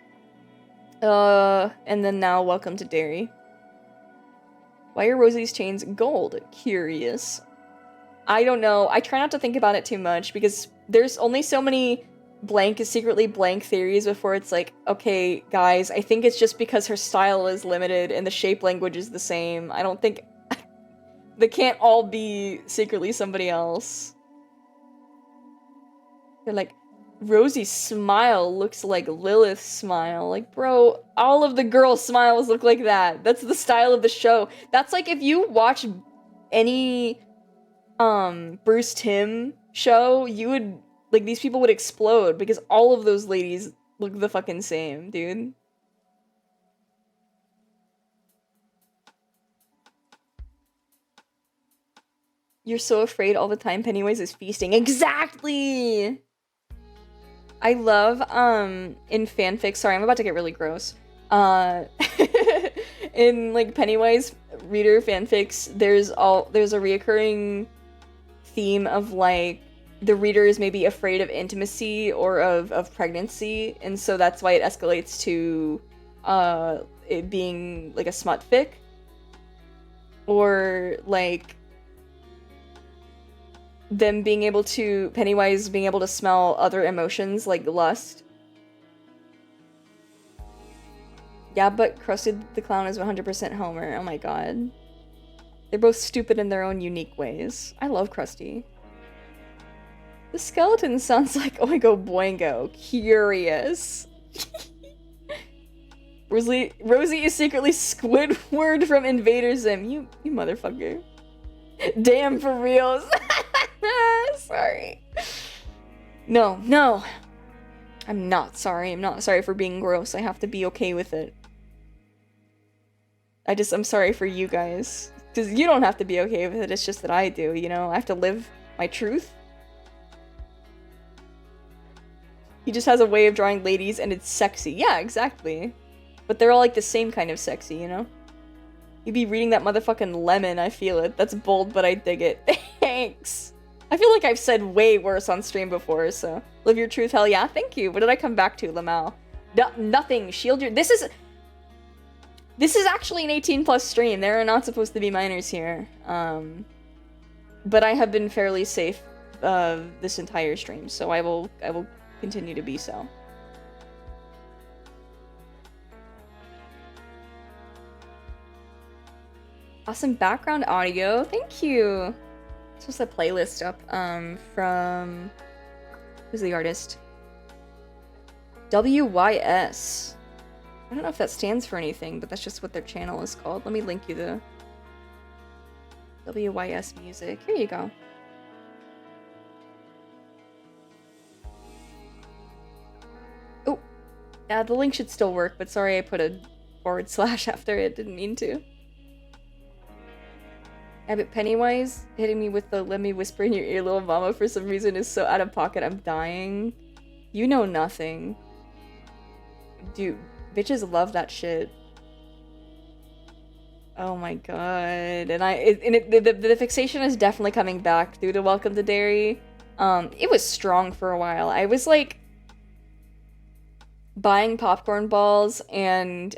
And then now Welcome to Derry. Why are Rosie's chains gold? Curious. I don't know. I try not to think about it too much because there's only so many secretly blank theories before it's like, okay, guys, I think it's just because her style is limited and the shape language is the same. I don't think they can't all be secretly somebody else. They're like, Rosie's smile looks like Lilith's smile. Like, bro, all of the girls' smiles look like that. That's the style of the show. That's like if you watch any Bruce Timm show, you would, like, these people would explode because all of those ladies look the fucking same, dude. You're so afraid all the time Pennywise is feasting. Exactly! I love, in fanfics, sorry, I'm about to get really gross. In, like, Pennywise reader fanfics, there's a reoccurring theme of, like, the reader is maybe afraid of intimacy or of pregnancy, and so that's why it escalates to, it being, like, a smut fic. Or, like, Pennywise being able to smell other emotions, like lust. Yeah, but Krusty the Clown is 100% Homer. Oh my god. They're both stupid in their own unique ways. I love Krusty. The skeleton sounds like Oingo Boingo. Curious. Rosie is secretly Squidward from Invader Zim. You motherfucker. Damn, for reals. Sorry. No, no. I'm not sorry. I'm not sorry for being gross. I have to be okay with it. I'm sorry for you guys. Because you don't have to be okay with it, it's just that I do, you know? I have to live my truth. He just has a way of drawing ladies and it's sexy. Yeah, exactly. But they're all like the same kind of sexy, you know? You'd be reading that motherfucking lemon, I feel it. That's bold, but I dig it. Thanks! I feel like I've said way worse on stream before, so... Live your truth, hell yeah, thank you. What did I come back to, Lamau? Nothing, shield your... This is actually an 18+ stream. There are not supposed to be minors here. But I have been fairly safe this entire stream, so I will continue to be so. Awesome background audio. Thank you. It's just a playlist up from... Who's the artist? WYS. I don't know if that stands for anything, but that's just what their channel is called. Let me link you the WYS music. Here you go. Oh, yeah, the link should still work, but sorry I put a / after it. Didn't mean to. Abbott Pennywise hitting me with the "let me whisper in your ear, little mama" for some reason is so out of pocket. I'm dying. You know nothing. Dude, bitches love that shit. Oh my god. And the fixation is definitely coming back due to Welcome to Derry. It was strong for a while. I was like buying popcorn balls and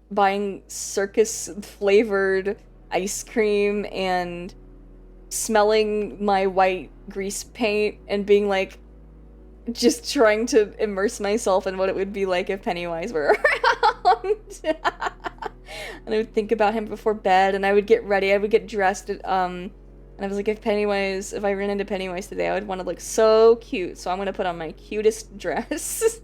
buying circus flavored ice cream and smelling my white grease paint and being like, just trying to immerse myself in what it would be like if Pennywise were around. And I would think about him before bed, and I would get ready, I would get dressed, and I was like, if I ran into Pennywise today, I would want to look so cute, so I'm gonna put on my cutest dress.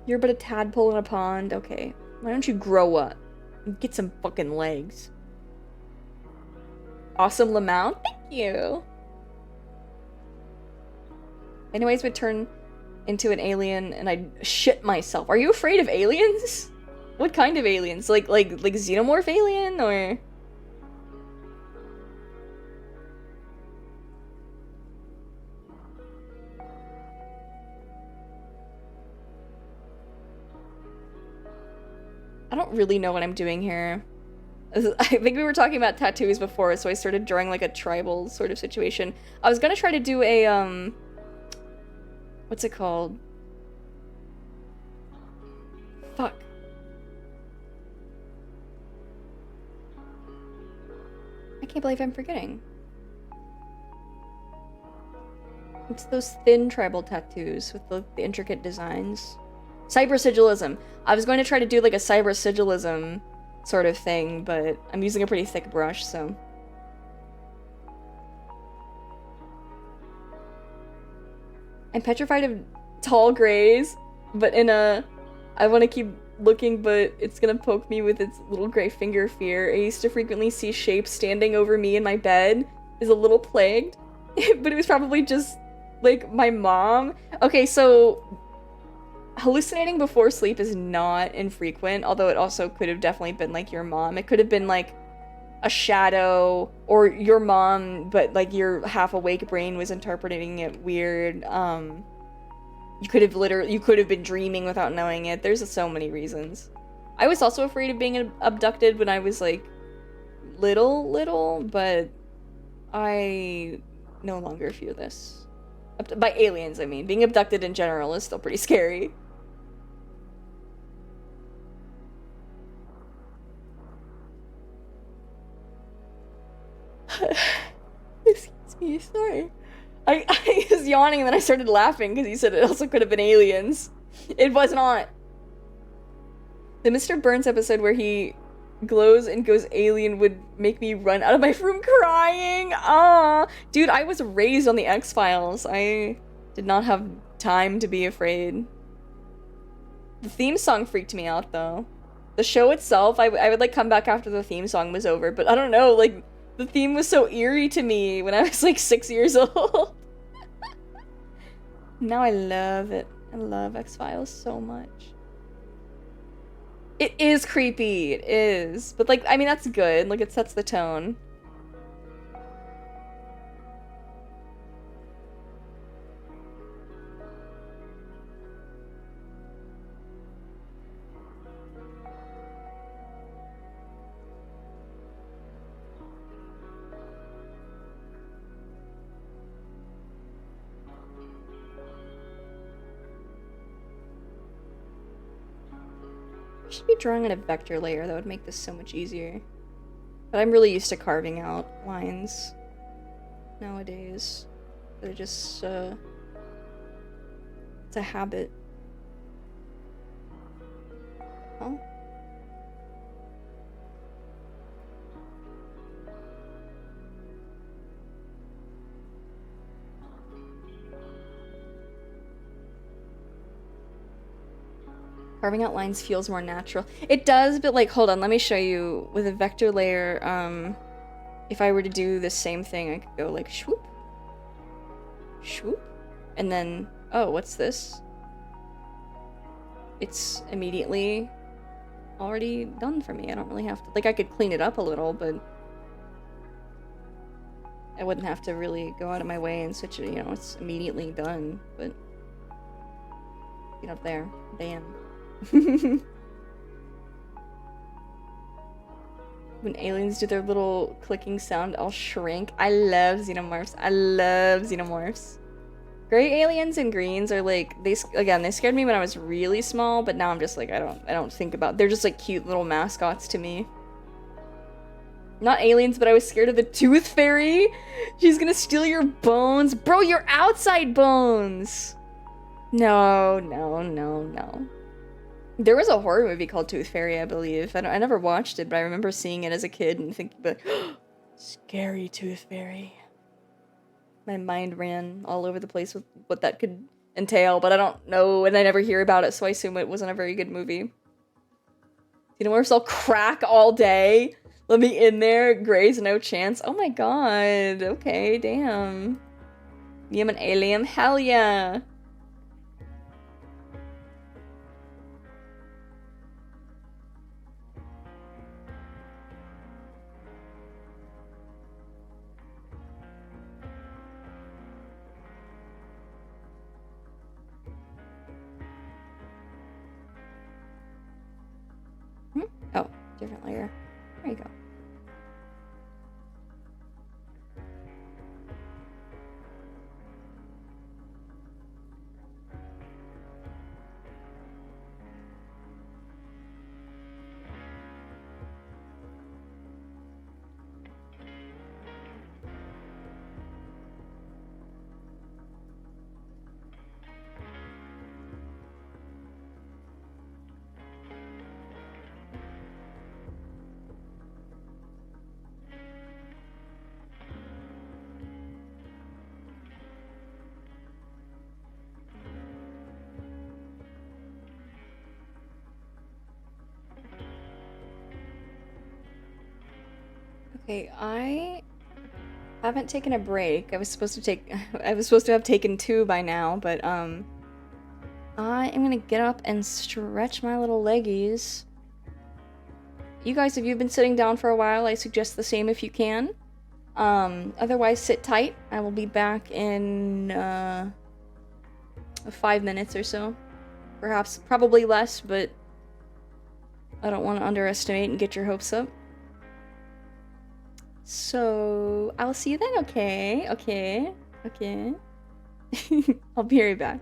You're but a tadpole in a pond. Okay. Why don't you grow up and get some fucking legs? Awesome Lamount, thank you. Anyways, would turn into an alien and I'd shit myself. Are you afraid of aliens? What kind of aliens? Like xenomorph alien or? I don't really know what I'm doing here. I think we were talking about tattoos before, so I started drawing like a tribal sort of situation. I was gonna try to do a, what's it called? Fuck. I can't believe I'm forgetting. It's those thin tribal tattoos with the intricate designs. Cyber sigilism. I was going to try to do like a cyber sigilism sort of thing, but I'm using a pretty thick brush, so. I'm petrified of tall grays, but in a... I want to keep looking, but it's gonna poke me with its little gray finger fear. I used to frequently see shapes standing over me in my bed. Is a little plagued, but it was probably just like my mom. Okay, so hallucinating before sleep is not infrequent, although it also could have definitely been like your mom. It could have been like a shadow or your mom, but like your half awake brain was interpreting it weird. You could have been dreaming without knowing it. There's so many reasons. I was also afraid of being abducted when I was like little, but I no longer fear this. By aliens, I mean. Being abducted in general is still pretty scary. Excuse me, sorry. I was yawning and then I started laughing because he said it also could have been aliens. It was not. The Mr. Burns episode where he glows and goes alien would make me run out of my room crying. Ah, dude, I was raised on the X-Files. I did not have time to be afraid. The theme song freaked me out though. The show itself, I would like come back after the theme song was over, but I don't know, like the theme was so eerie to me when I was like 6 years old. Now I love it. I love X-Files so much. It is creepy, it is. But like, I mean, that's good. Like, it sets the tone. I should be drawing on a vector layer. That would make this so much easier. But I'm really used to carving out lines nowadays. They're just, it's a habit. Oh. Carving out lines feels more natural. It does, but like, hold on, let me show you. With a vector layer, if I were to do the same thing, I could go like swoop, swoop, and then, oh, what's this? It's immediately already done for me. I don't really have to, like, I could clean it up a little, but I wouldn't have to really go out of my way and switch it, you know, it's immediately done, but get up there, bam. When aliens do their little clicking sound, I'll shrink. I love xenomorphs. I love xenomorphs. Gray aliens and greens are like, they scared me when I was really small, but now I'm just like, I don't think about, they're just like cute little mascots to me. Not aliens, but I was scared of the tooth fairy. She's gonna steal your bones. Bro, your outside bones. No, no, no, no. There was a horror movie called Tooth Fairy, I believe. I never watched it, but I remember seeing it as a kid and thinking, but scary Tooth Fairy. My mind ran all over the place with what that could entail, but I don't know, and I never hear about it, so I assume it wasn't a very good movie. Xenomorphs all crack all day. Let me in there. Gray's no chance. Oh my god. Okay, damn. You am an alien? Hell yeah. Oh, different layer. There you go. Okay, I haven't taken a break. I was supposed to have taken 2 by now, but I am gonna get up and stretch my little leggies. You guys, if you've been sitting down for a while, I suggest the same if you can. Otherwise, sit tight. I will be back in 5 minutes or so. Perhaps, probably less, but I don't want to underestimate and get your hopes up. So, I will see you then, okay? Okay. Okay. I'll be right back.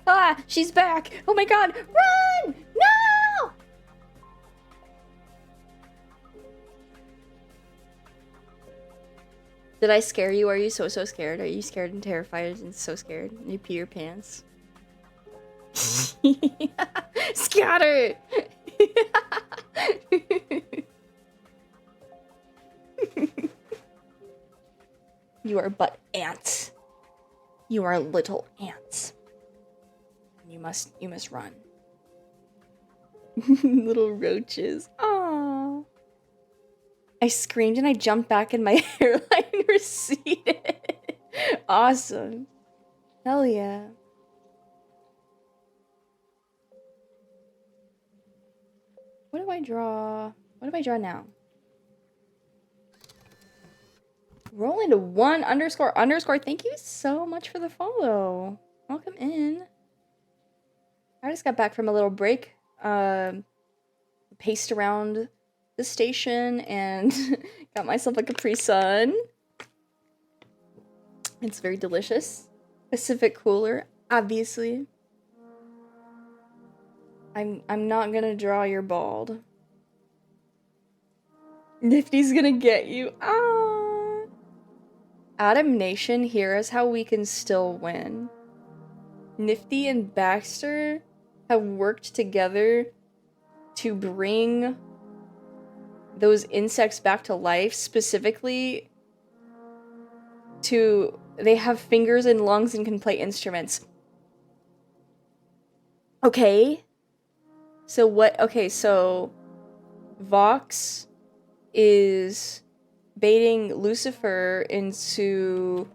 Ah, she's back! Oh my god! Run! No! Did I scare you? Are you so scared? Are you scared and terrified and so scared? And you pee your pants? Scatter! You are but ants. You are little ants. You must run. Little roaches. Aww. I screamed and I jumped back and my hairline receded. Awesome. Hell yeah. What do I draw? What do I draw now? Roll into 1___. Thank you so much for the follow. Welcome in. I just got back from a little break. Paced around the station and got myself a Capri Sun. It's very delicious. Pacific Cooler, obviously. I'm not gonna draw your bald. Nifty's gonna get you. Ah. Adam Nation, hear us how we can still win. Nifty and Baxter have worked together to bring those insects back to life, specifically to... They have fingers and lungs and can play instruments. Okay. So what... Okay, so... Vox is baiting Lucifer into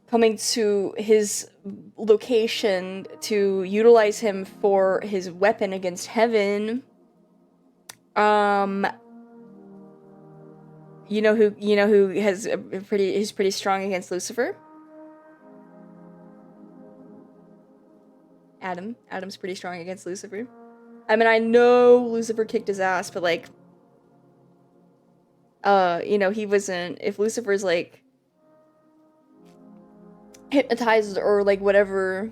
coming to his location to utilize him for his weapon against Heaven. You know who has is pretty strong against Lucifer? Adam's pretty strong against Lucifer. I mean, I know Lucifer kicked his ass, but like, you know, he wasn't, if Lucifer's like hypnotized or like whatever,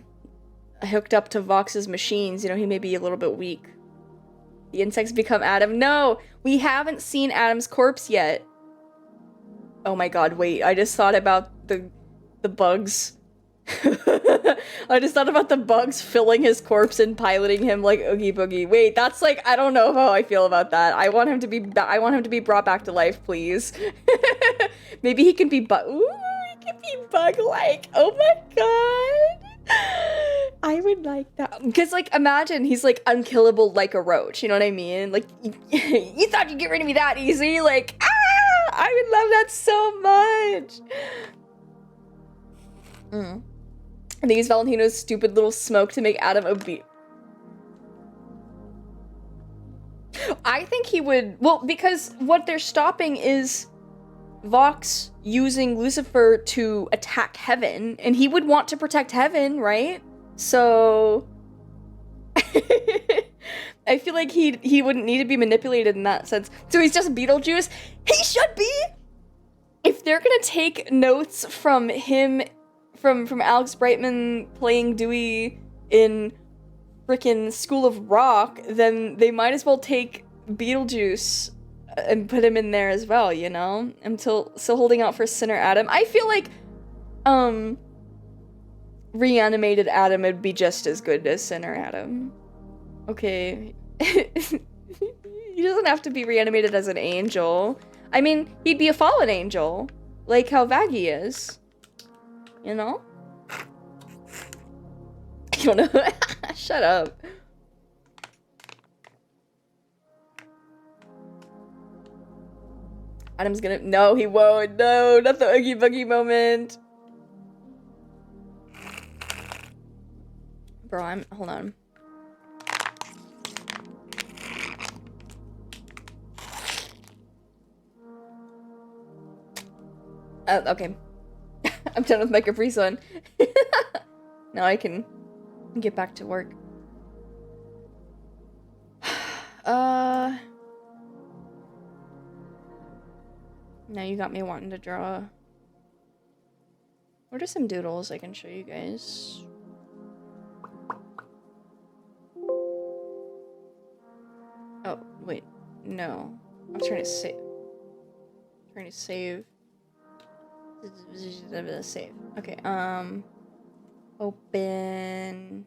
hooked up to Vox's machines, you know, he may be a little bit weak. The insects become Adam. No, we haven't seen Adam's corpse yet. Oh my god, wait, I just thought about the bugs. I just thought about the bugs filling his corpse and piloting him like Oogie Boogie. Wait, that's like, I don't know how I feel about that. I want him to be brought back to life, please. Maybe he can be ooh, he can be bug-like. Oh my god. I would like that. Because, like, imagine he's, like, unkillable like a roach. You know what I mean? Like, you thought you'd get rid of me that easy? Like, I would love that so much. I think it's Valentino's stupid little smoke to make Adam obese. I think he would... Well, because what they're stopping is Vox using Lucifer to attack Heaven, and he would want to protect Heaven, right? So I feel like he wouldn't need to be manipulated in that sense. So he's just Beetlejuice. He should be! If they're gonna take notes from him, from Alex Brightman playing Dewey in frickin' School of Rock, then they might as well take Beetlejuice and put him in there as well, you know? I'm still holding out for Sinner Adam. I feel like, reanimated Adam would be just as good as Sinner Adam. Okay. He doesn't have to be reanimated as an angel. I mean, he'd be a fallen angel, like how Vaggie is. You know? You don't know. Shut up. Adam's gonna- No, he won't. No, not the Oogie Boogie moment. Bro, hold on. Okay. I'm done with my Capri Sun. Now I can get back to work. Now you got me wanting to draw. What are some doodles I can show you guys? Oh, wait. No. I'm trying to save. Save. Okay, open.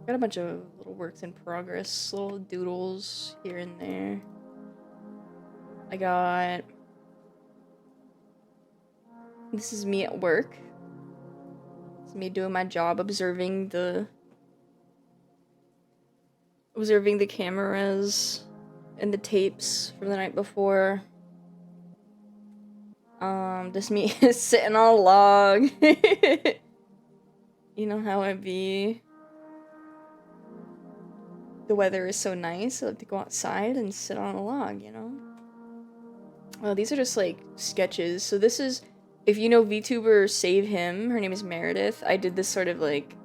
Got a bunch of little works in progress, little doodles here and there. I got... This is me at work. It's me doing my job, observing the cameras and the tapes from the night before. Just me sitting on a log. You know how it be. The weather is so nice, I like to go outside and sit on a log, you know? Well, these are just like sketches. So this is, if you know VTuber Save Him, her name is Meredith. I did this sort of like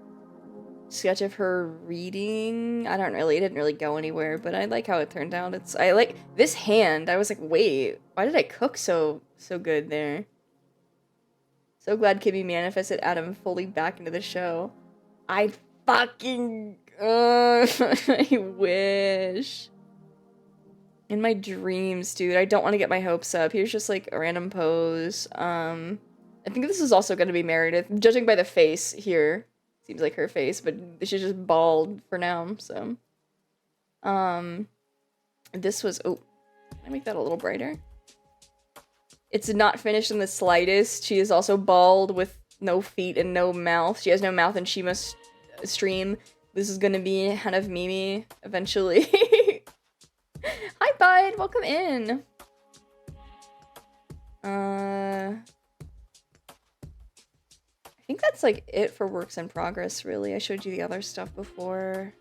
sketch of her reading. It didn't really go anywhere, but I like how it turned out. I like this hand. I was like, wait, why did I cook so good there? So glad Kimmy manifested Adam fully back into the show. I fucking I wish. In my dreams, dude. I don't want to get my hopes up. Here's just like a random pose. I think this is also gonna be Meredith. Judging by the face here. Seems like her face, but she's just bald for now, so. This was, oh, can I make that a little brighter? It's not finished in the slightest. She is also bald with no feet and no mouth. She has no mouth and she must stream. This is gonna be Hannah of Mimi eventually. Hi, bud, welcome in. I think that's like it for works in progress, really. I showed you the other stuff before.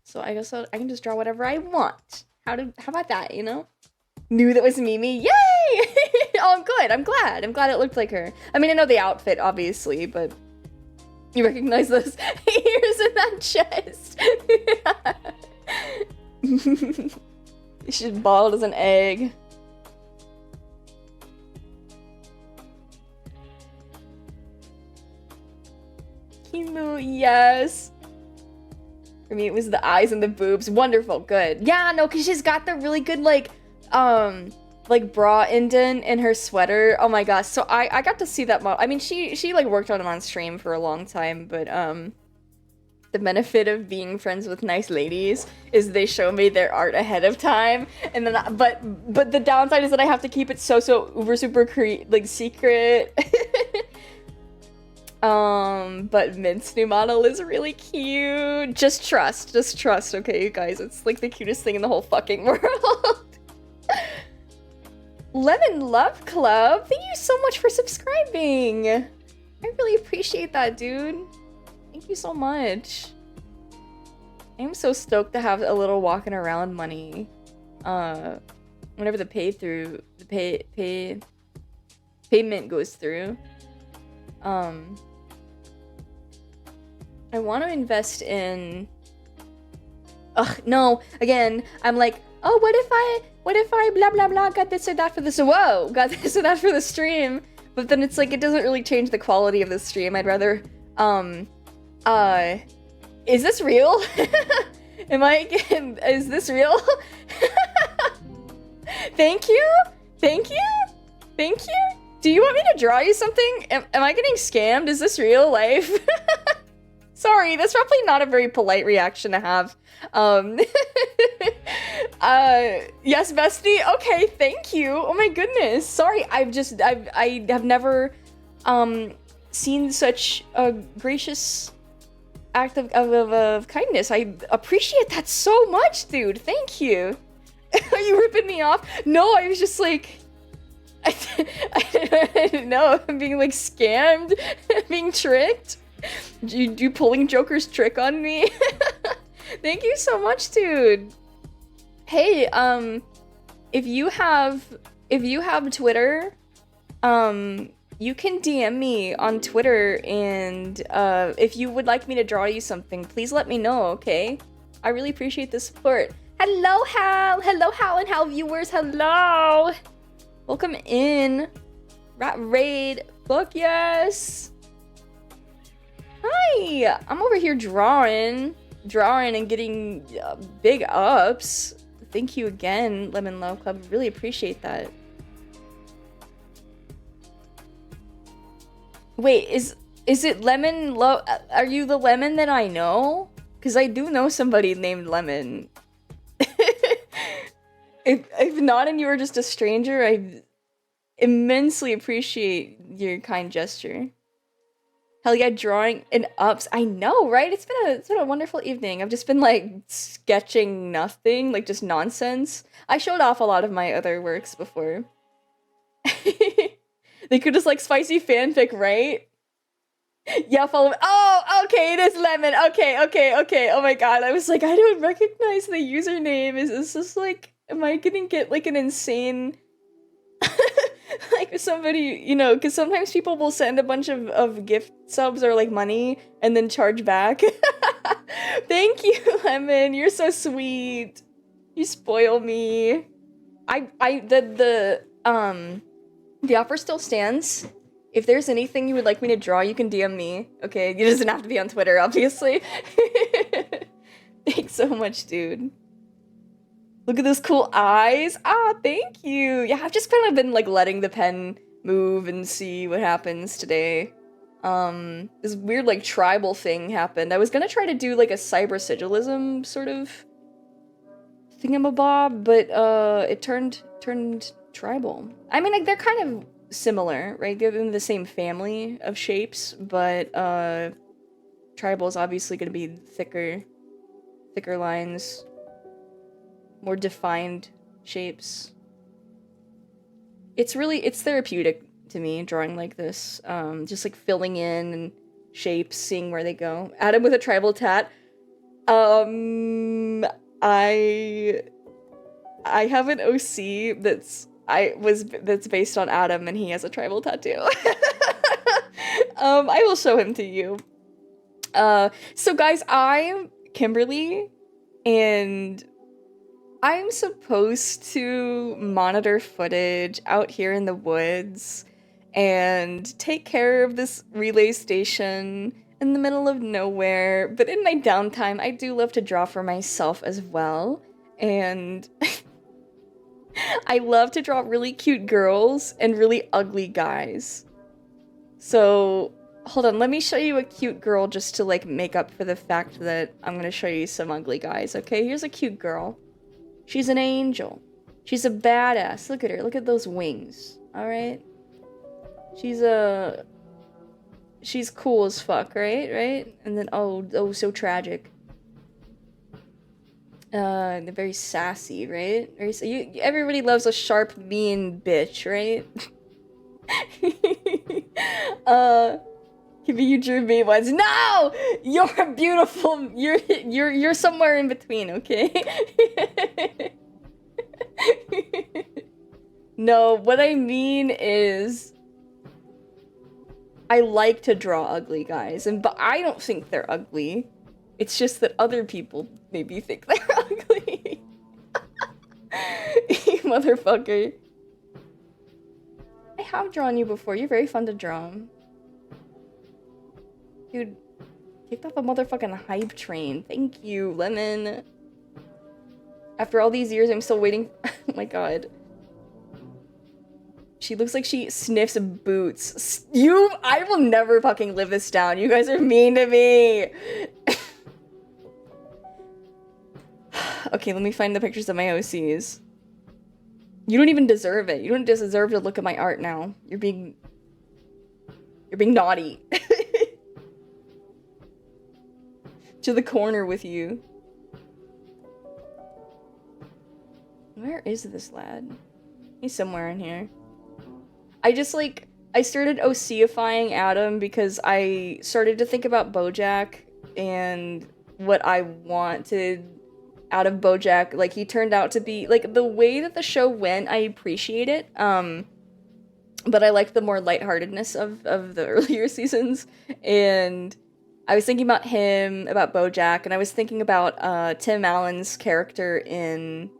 So I guess I can just draw whatever I want. How about that, you know? Knew that was Mimi. Yay! Oh, I'm good. I'm glad. I'm glad it looked like her. I mean, I know the outfit, obviously, but you recognize those ears in that chest. She's bald as an egg. Kimu, yes. For me, it was the eyes and the boobs. Wonderful, good. Yeah, no, because she's got the really good, like bra indent in her sweater. Oh my gosh. So I got to see that model. I mean, she like worked on him on stream for a long time, but the benefit of being friends with nice ladies is they show me their art ahead of time, and then but the downside is that I have to keep it so uber super secret. But Mint's new model is really cute. Just trust, okay, you guys? It's like the cutest thing in the whole fucking world. Lemon Love Club, thank you so much for subscribing. I really appreciate that, dude. Thank you so much. I'm so stoked to have a little walking around money. Whenever the payment goes through. I want to invest in... Ugh, no. Again, I'm like, oh, what if I blah blah blah got this or that for this? Whoa, got this or that for the stream. But then it's like, it doesn't really change the quality of the stream. I'd rather, is this real? Is this real? Thank you? Thank you? Thank you? Do you want me to draw you something? Am I getting scammed? Is this real life? Sorry, that's probably not a very polite reaction to have. Yes, bestie? Okay, thank you. Oh my goodness. Sorry, I have never, seen such a gracious act of kindness. I appreciate that so much, dude. Thank you. Are you ripping me off? No, I was just like... I didn't know. I'm being, like, scammed. Being tricked. You pulling Joker's trick on me? Thank you so much, dude. Hey, if you have Twitter, you can DM me on Twitter, and if you would like me to draw you something, please let me know, okay? I really appreciate the support. Hello, Hal! Hello, Hal and Hal viewers, hello! Welcome in. Rat Raid. Fuck yes! Hi! I'm over here drawing and getting big ups. Thank you again, Lemon Love Club. Really appreciate that. Wait, is it Lemon Love? Are you the Lemon that I know? Because I do know somebody named Lemon. If not, and you were just a stranger, I immensely appreciate your kind gesture. Hell yeah, drawing and ups. I know, right? It's been a wonderful evening. I've just been like sketching nothing, like just nonsense. I showed off a lot of my other works before. They could just like spicy fanfic, right? Yeah, follow me. Oh, okay, it is Lemon. Okay. Oh my god, I was like, I don't recognize the username. Is this just like, am I gonna get like an insane... like somebody, you know, because sometimes people will send a bunch of gift subs or like money and then charge back. Thank you, Lemon. You're so sweet. You spoil me. The offer still stands. If there's anything you would like me to draw, you can DM me. Okay, it doesn't have to be on Twitter, obviously. Thanks so much, dude. Look at those cool eyes. Ah, thank you. Yeah, I've just kind of been like letting the pen move and see what happens today. This weird like tribal thing happened. I was gonna try to do like a cyber sigilism sort of thingamabob, but it turned tribal. I mean, like they're kind of similar, right? They're in the same family of shapes, but tribal is obviously gonna be thicker lines. More defined shapes. It's therapeutic to me, drawing like this. Just like filling in and shapes, seeing where they go. Adam with a tribal tat. I have an OC that's based on Adam, and he has a tribal tattoo. I will show him to you. So guys, I'm Kimberly, and I'm supposed to monitor footage out here in the woods and take care of this relay station in the middle of nowhere, but in my downtime, I do love to draw for myself as well, and I love to draw really cute girls and really ugly guys. So, hold on, let me show you a cute girl just to, like, make up for the fact that I'm gonna show you some ugly guys, okay? Here's a cute girl. She's an angel. She's a badass. Look at her. Look at those wings. Alright? She's cool as fuck, right? And then, oh, so tragic. They're very sassy, right? Everybody loves a sharp, mean bitch, right? Maybe you drew me once. No! You're beautiful. You're somewhere in between, okay? No, what I mean is I like to draw ugly guys, but I don't think they're ugly. It's just that other people maybe think they're ugly. You motherfucker. I have drawn you before. You're very fun to draw. Dude, kicked off a motherfucking hype train. Thank you, Lemon. After all these years, I'm still waiting. Oh my god. She looks like she sniffs boots. I will never fucking live this down. You guys are mean to me. Okay, let me find the pictures of my OCs. You don't even deserve it. You don't deserve to look at my art now. You're being naughty. To the corner with you. Where is this lad? He's somewhere in here. I started OC-ifying Adam because I started to think about BoJack and what I wanted out of BoJack. Like, he turned out to be, like, the way that the show went, I appreciate it. But I like the more lightheartedness of the earlier seasons. And I was thinking about him, about BoJack, and I was thinking about Tim Allen's character in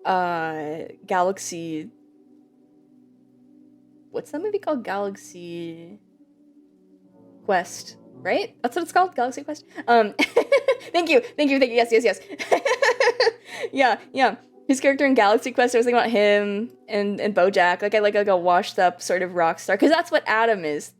Galaxy. What's that movie called? Galaxy Quest, right? That's what it's called? Galaxy Quest? Thank you. Yes. Yeah. His character in Galaxy Quest, I was thinking about him and BoJack. Like, I like a washed up sort of rock star. Because that's what Adam is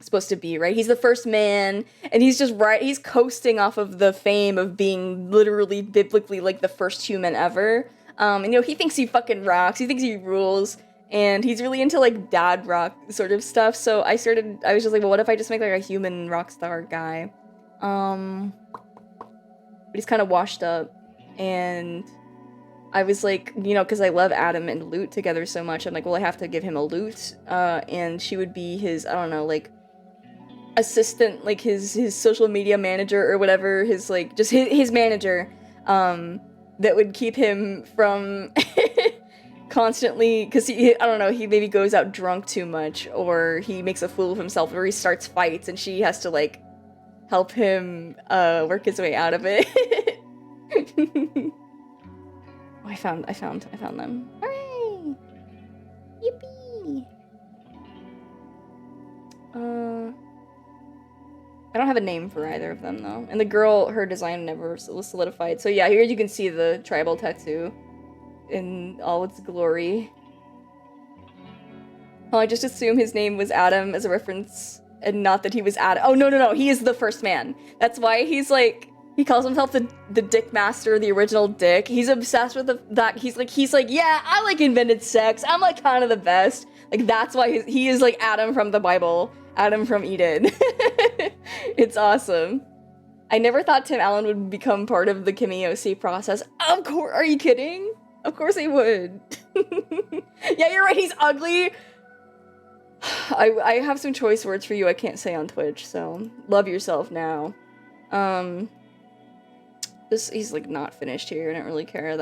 supposed to be, right? He's the first man, and he's just he's coasting off of the fame of being literally, biblically, like, the first human ever. And, you know, he thinks he fucking rocks. He thinks he rules. And he's really into, like, dad rock sort of stuff. So I was just like, well, what if I just make, like, a human rock star guy? But he's kind of washed up. And I was like, you know, because I love Adam and Lute together so much, I'm like, well, I have to give him a Lute. And she would be his, I don't know, like, assistant, like, his social media manager or whatever. His, like, just his manager. That would keep him from... constantly, because I don't know, he maybe goes out drunk too much, or he makes a fool of himself, or he starts fights, and she has to, like, help him work his way out of it. Oh, I found them. Hooray! Yippee! I don't have a name for either of them, though. And the girl, her design never was solidified. So yeah, here you can see the tribal tattoo in all its glory. Oh, I just assume his name was Adam as a reference, and not that he was Adam. Oh, no, he is the first man. That's why he's like, he calls himself the Dick Master, the original Dick. He's obsessed with that. He's like, yeah, I like invented sex. I'm like kind of the best. Like, that's why he is like Adam from the Bible, Adam from Eden. It's awesome. I never thought Tim Allen would become part of the Kimmy OC process. Of course, are you kidding? Of course he would. Yeah, you're right, he's ugly. I have some choice words for you I can't say on Twitch, so love yourself now. He's like not finished here. I don't really care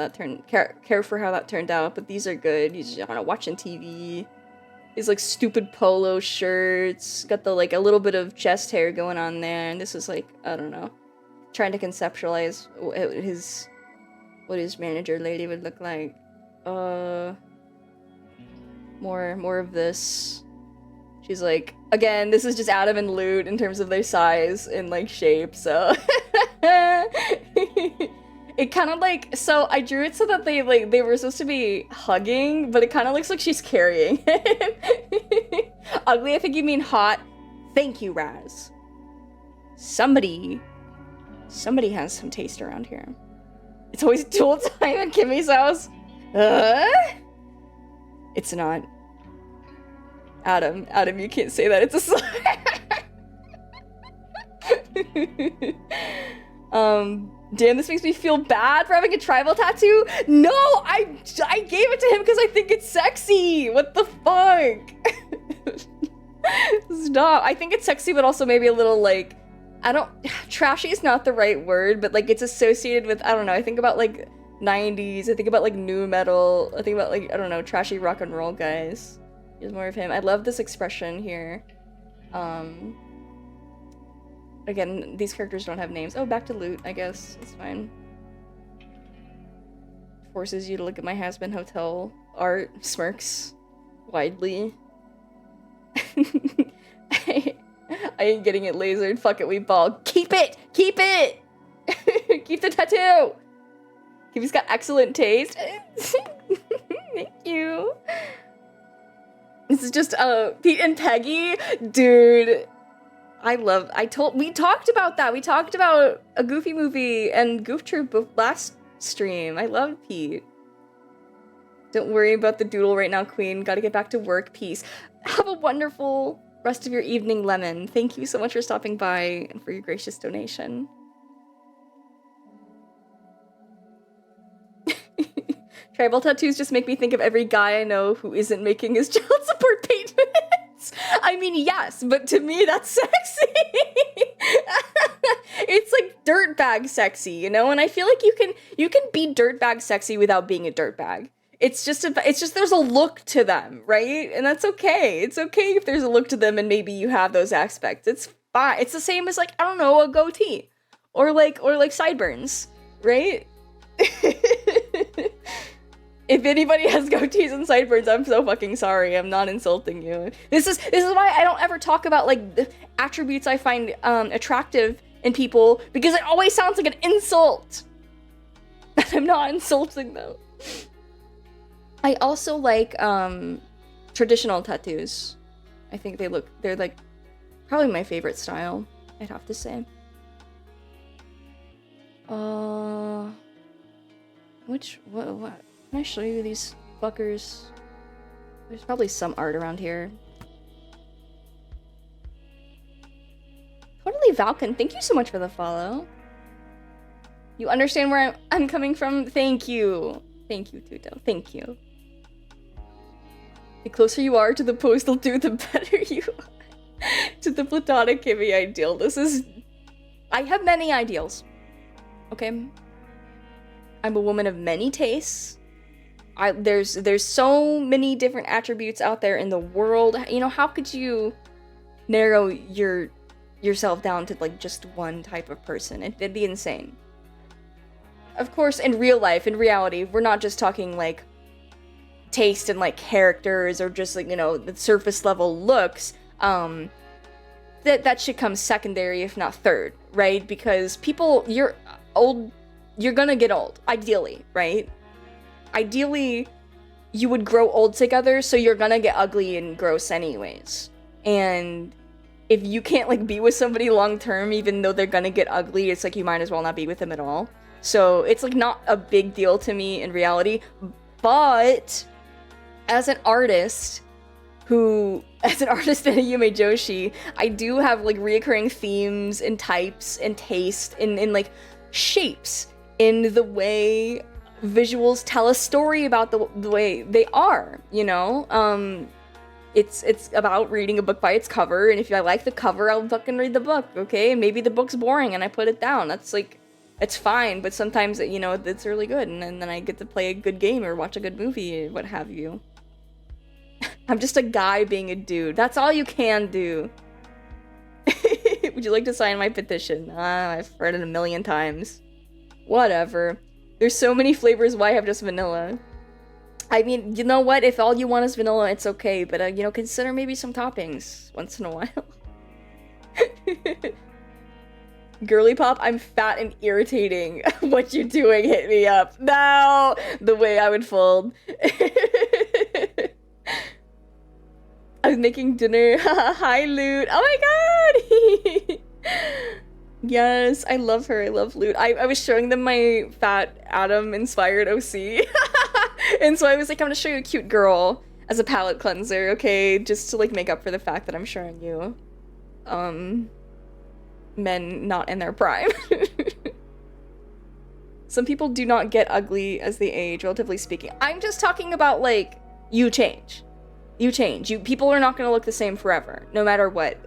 for how that turned out, but these are good. He's, I don't know, watching TV. His like stupid polo shirts, got the like a little bit of chest hair going on there, and this is like, I don't know, trying to conceptualize what his manager lady would look like. More of this. She's like, again, this is just Adam and Lute in terms of their size and like shape, so it kind of like, so I drew it so that they were supposed to be hugging, but it kind of looks like she's carrying him. Ugly, I think you mean hot. Thank you, Raz. Somebody has some taste around here. It's always dual time at Kimmy's house. It's not. Adam, you can't say that. It's a slur. Damn, this makes me feel bad for having a tribal tattoo. No, I gave it to him because I think it's sexy. What the fuck? Stop. I think it's sexy, but also maybe a little like, I don't, trashy is not the right word, but like it's associated with, I don't know, I think about like 90s, I think about like new metal, I think about like, I don't know, trashy rock and roll guys. There's more of him. I love this expression here. Again, these characters don't have names. Oh, back to loot, I guess. It's fine. Forces you to look at my Has Been Hotel art. Smirks. Widely. I ain't getting it lasered. Fuck it, we ball. Keep it! Keep it! Keep the tattoo! He's got excellent taste. Thank you. This is just, Pete and Peggy? Dude. We talked about that. We talked about a Goofy movie and Goof Troop last stream. I love Pete. Don't worry about the doodle right now, Queen. Gotta get back to work. Peace. Have a wonderful rest of your evening, Lemon. Thank you so much for stopping by and for your gracious donation. Tribal tattoos just make me think of every guy I know who isn't making his child support payments. I mean, yes, but to me, that's sexy. It's like dirtbag sexy, you know? And I feel like you can be dirtbag sexy without being a dirtbag. It's just there's a look to them, right? And that's okay. It's okay if there's a look to them and maybe you have those aspects. It's fine. It's the same as like, I don't know, a goatee or like sideburns, right? If anybody has goatees and sideburns, I'm so fucking sorry. I'm not insulting you. This is why I don't ever talk about like the attributes I find attractive in people, because it always sounds like an insult. And I'm not insulting them. I also like traditional tattoos. I think they're like probably my favorite style, I'd have to say. What? Can I show you these fuckers? There's probably some art around here. Totally Valken, thank you so much for the follow. You understand where I'm coming from? Thank you. Thank you, Tuto. Thank you. The closer you are to the postal dude, the better you are to the platonic Kimmy ideal. I have many ideals. Okay? I'm a woman of many tastes. There's so many different attributes out there in the world. You know, how could you narrow yourself down to like just one type of person? It'd be insane. Of course, in real life, in reality, we're not just talking like taste and like characters or just like, you know, the surface level looks. That shit comes secondary, if not third, right? Because you're gonna get old, ideally, right? Ideally, you would grow old together, so you're gonna get ugly and gross anyways. And if you can't like be with somebody long term, even though they're gonna get ugly, it's like you might as well not be with them at all. So it's like not a big deal to me in reality. But as an artist in a Yume Joshi, I do have like reoccurring themes and types and taste in like shapes, in the way visuals tell a story about the way they are, you know? It's about reading a book by its cover, and if I like the cover, I'll fucking read the book, okay? Maybe the book's boring and I put it down. That's like, it's fine, but sometimes, you know, it's really good, and then I get to play a good game or watch a good movie, what have you. I'm just a guy being a dude. That's all you can do. Would you like to sign my petition? I've heard it a million times. Whatever. There's so many flavors, why have just vanilla? I mean, you know what? If all you want is vanilla, it's okay. But, you know, consider maybe some toppings once in a while. Girly pop, I'm fat and irritating. What you doing? Hit me up. No! The way I would fold. I was making dinner. Hi, Loot. Oh my god! Yes, I love her. I love Loot. I was showing them my fat Adam-inspired OC. And so I was like, I'm gonna show you a cute girl as a palette cleanser, okay? Just to, like, make up for the fact that I'm showing you, men not in their prime. Some people do not get ugly as they age, relatively speaking. I'm just talking about, like, you change. You change. People are not going to look the same forever, no matter what.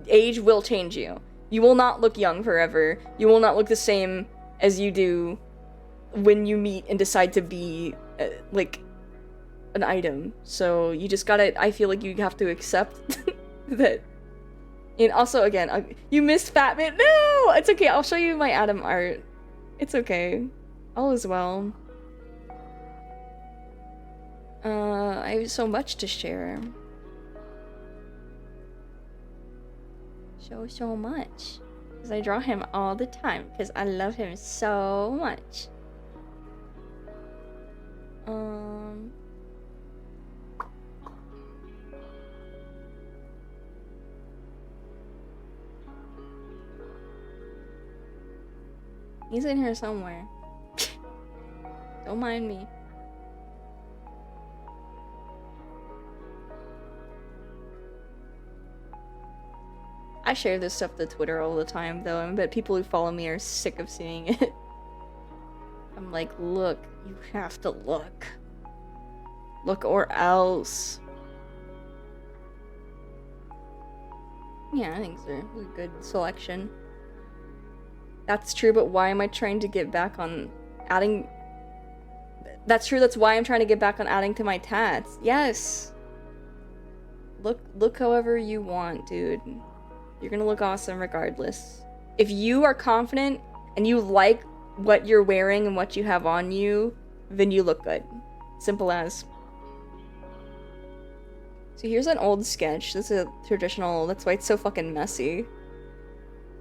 Age will change you. You will not look young forever. You will not look the same as you do when you meet and decide to be, like, an item. So you just gotta, I feel like you have to accept that. And also, again, you missed Fatman. No! It's okay, I'll show you my Adam art. It's okay. All is well. I have so much to share. So much. Because I draw him all the time. Because I love him so much. He's in here somewhere. Don't mind me. I share this stuff to Twitter all the time, though, and I bet people who follow me are sick of seeing it. I'm like, look, you have to look. Look or else. Yeah, I think it's a good selection. That's true, but why am I trying to get back on adding... That's true, that's why I'm trying to get back on adding to my tats. Yes! Look however you want, dude. You're gonna look awesome regardless. If you are confident and you like what you're wearing and what you have on you, then you look good. Simple as. So here's an old sketch. This is a traditional, that's why it's so fucking messy.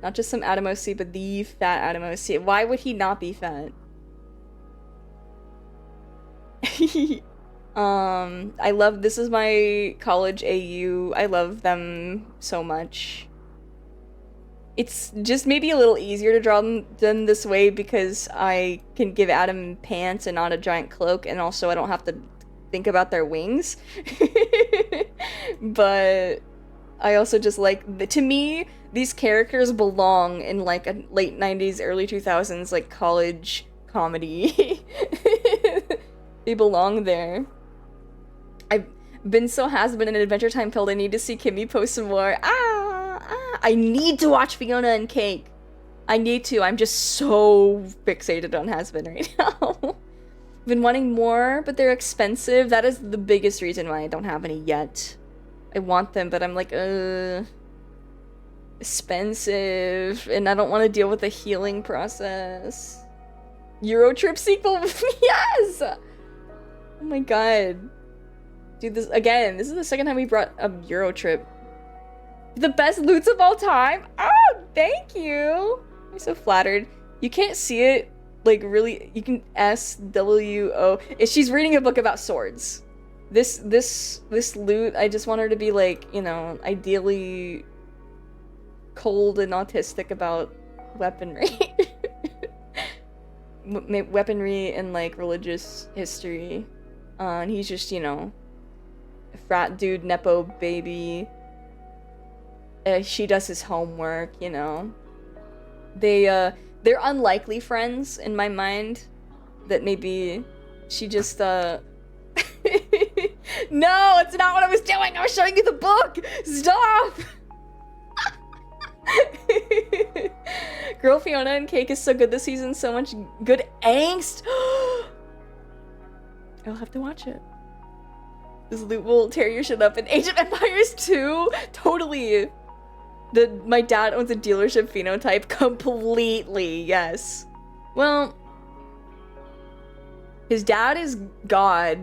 Not just some Adam OC, but the fat Adam OC. Why would he not be fat? I love, this is my college AU. I love them so much. It's just maybe a little easier to draw them this way because I can give Adam pants and not a giant cloak, and also I don't have to think about their wings. But I also just like, to me, these characters belong in like a late 90s, early 2000s, like college comedy. They belong there. I've been so has-been in Adventure Time filled. I need to see Kimmy post some more. I need to watch Fiona and Cake. I need to. I'm just so fixated on has-been right now. Been wanting more, but they're expensive. That is the biggest reason why I don't have any yet. I want them, but I'm like, expensive, and I don't want to deal with the healing process. Eurotrip sequel? Yes! Oh my god. Dude, this is the second time we brought a Eurotrip. The best loots of all time? Oh, thank you! I'm so flattered. You can't see it, like, really, you can SWO. She's reading a book about swords. This loot, I just want her to be, like, you know, ideally cold and autistic about weaponry. Weaponry and, like, religious history. And he's just, you know, a frat dude, nepo baby. She does his homework, you know. They're unlikely friends in my mind. That maybe she just, No, it's not what I was doing! I was showing you the book! Stop! Girl, Fiona and Cake is so good this season. So much good angst. I'll have to watch it. This loot will tear your shit up in Age of Empires 2. Totally. My dad owns a dealership phenotype. Completely, yes. Well, his dad is God,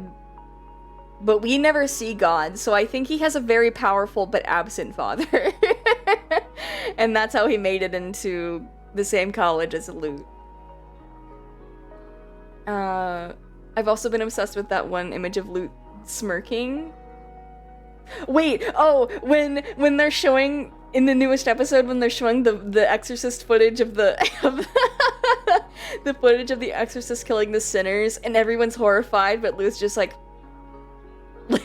but we never see God, so I think he has a very powerful but absent father. And that's how he made it into the same college as Loot. I've also been obsessed with that one image of Loot smirking. Wait, oh, when they're showing, in the newest episode, when they're showing the Exorcist footage of the footage of the Exorcist killing the sinners, and everyone's horrified, but Loot's just like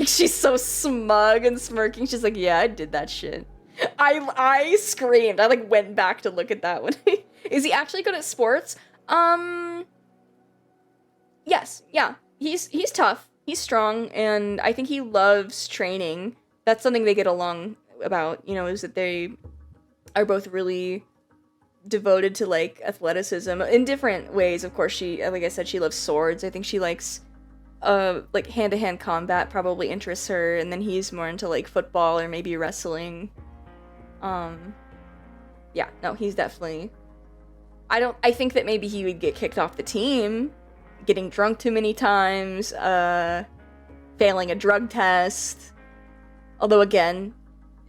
she's so smug and smirking. She's like, yeah, I did that shit. I screamed. I like went back to look at that one. Is he actually good at sports? Yes, yeah. He's tough. he's strong, and I think he loves training. That's something they get along about, you know, is that they are both really devoted to, like, athleticism in different ways. Of course, she, like I said, she loves swords. I think she likes, like, hand-to-hand combat probably interests her, and then he's more into, like, football or maybe wrestling. Yeah, no, he's definitely... I think that maybe he would get kicked off the team, getting drunk too many times, failing a drug test. Although, again,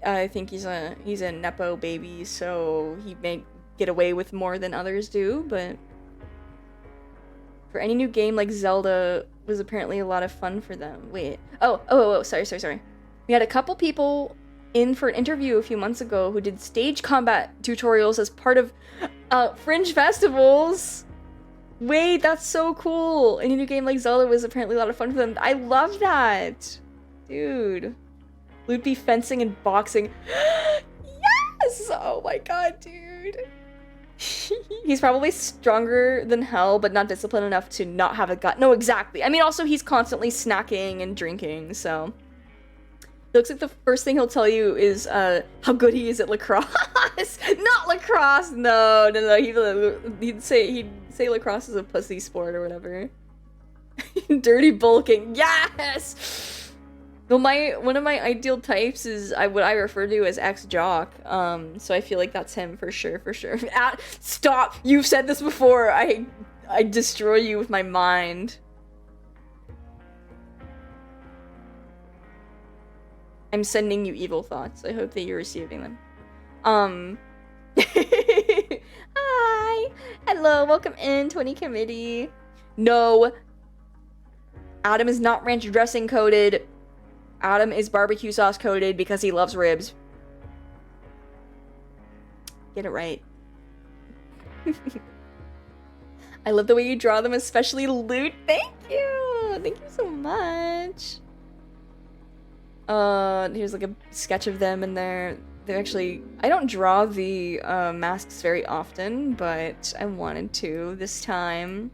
I think he's a Nepo baby, so he may get away with more than others do, but... For any new game, like Zelda, was apparently a lot of fun for them. Wait. Oh, sorry. We had a couple people in for an interview a few months ago who did stage combat tutorials as part of Fringe festivals. Wait, that's so cool. Any new game like Zelda was apparently a lot of fun for them. I love that. Dude. Loopy fencing and boxing. Yes! Oh my god, dude. He's probably stronger than hell, but not disciplined enough to not have a gut. No, exactly. I mean, also, he's constantly snacking and drinking, so... It looks like the first thing he'll tell you is, how good he is at lacrosse. Not lacrosse! No. He'd say lacrosse is a pussy sport or whatever. Dirty bulking. Yes! Well, one of my ideal types is what I refer to as ex-jock. So I feel like that's him for sure. Stop! You've said this before. I destroy you with my mind. I'm sending you evil thoughts. I hope that you're receiving them. Hi! Hello, welcome in, 20 committee. No. Adam is not ranch dressing coated. Adam is barbecue sauce coated because he loves ribs. Get it right. I love the way you draw them, especially Loot. Thank you! Thank you so much. Here's like a sketch of them, and they're actually... I don't draw the masks very often, but I wanted to this time.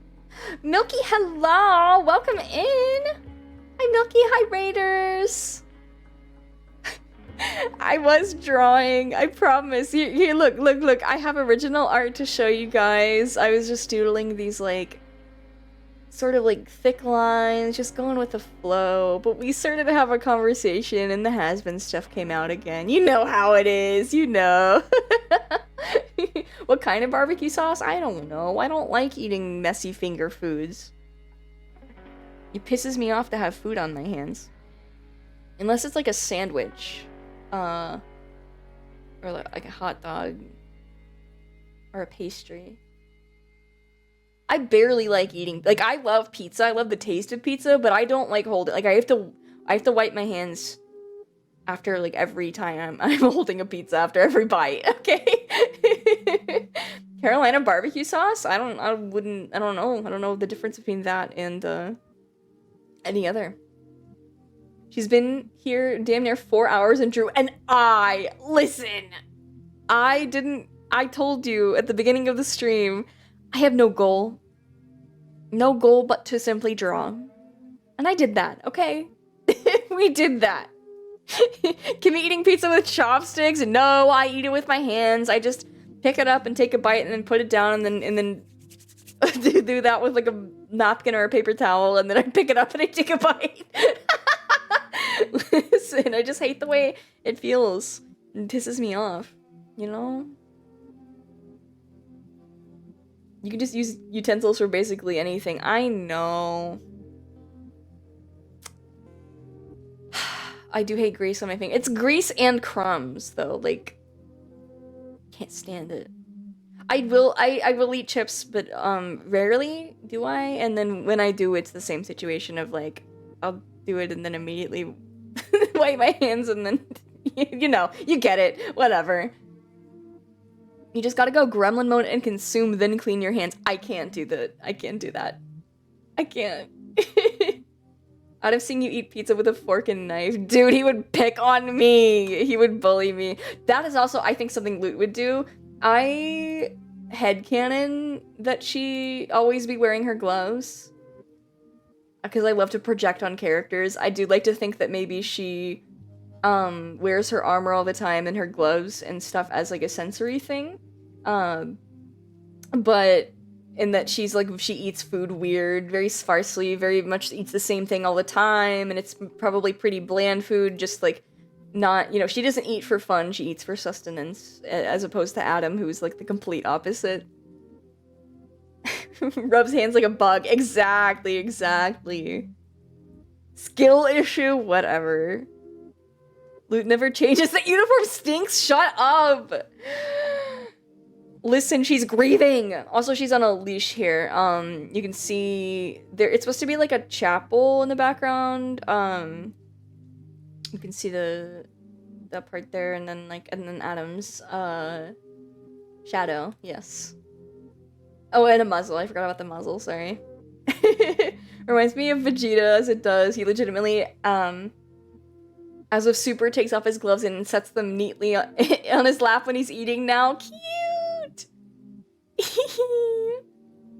Milky, hello! Welcome in! Hi, Milky. Hi, Raiders. I was drawing. I promise. Here, look. I have original art to show you guys. I was just doodling these, like, sort of, like, thick lines, just going with the flow. But we started to have a conversation, and the has-been stuff came out again. You know how it is. You know. What kind of barbecue sauce? I don't know. I don't like eating messy finger foods. It pisses me off to have food on my hands. Unless it's like a sandwich. Or like a hot dog. Or a pastry. I barely like eating... Like, I love pizza. I love the taste of pizza, but I don't like hold it. Like, I have to wipe my hands after, like, every time I'm holding a pizza after every bite. Okay? Carolina barbecue sauce? I don't know the difference between that and, any other. She's been here damn near 4 hours and drew, and listen, I told you at the beginning of the stream, I have no goal. No goal but to simply draw. And I did that, okay? We did that. Can we eating pizza with chopsticks? No, I eat it with my hands. I just pick it up and take a bite and then put it down and then do that with like a napkin or a paper towel, and then I pick it up and I take a bite. Listen, I just hate the way it feels. It pisses me off, you know? You can just use utensils for basically anything. I know. I do hate grease on my finger. It's grease and crumbs, though. Like, can't stand it. I will eat chips, but rarely do I. And then when I do, it's the same situation of like, I'll do it and then immediately wipe my hands and then, you know, you get it. Whatever. You just gotta go gremlin mode and consume, then clean your hands. I can't do that. I can't do that. I can't. Out of seeing you eat pizza with a fork and knife. Dude, he would pick on me. He would bully me. That is also, I think, something Loot would do. I headcanon that she always be wearing her gloves. because I love to project on characters, I do like to think that maybe she wears her armor all the time and her gloves and stuff as like a sensory thing. But in that she's like, she eats food weird, very sparsely, very much eats the same thing all the time, and it's probably pretty bland food, just like not, you know, she doesn't eat for fun, she eats for sustenance, as opposed to Adam, who's like the complete opposite. Rubs hands like a bug. Exactly. Skill issue, whatever. Lute never changes. The uniform stinks. Shut up. Listen, she's grieving. Also, she's on a leash here. You can see there. It's supposed to be like a chapel in the background. You can see that part there, and then Adam's shadow. Yes. Oh, and a muzzle. I forgot about the muzzle. Sorry. Reminds me of Vegeta, as it does. He legitimately, as if Super takes off his gloves and sets them neatly on his lap when he's eating now. Cute!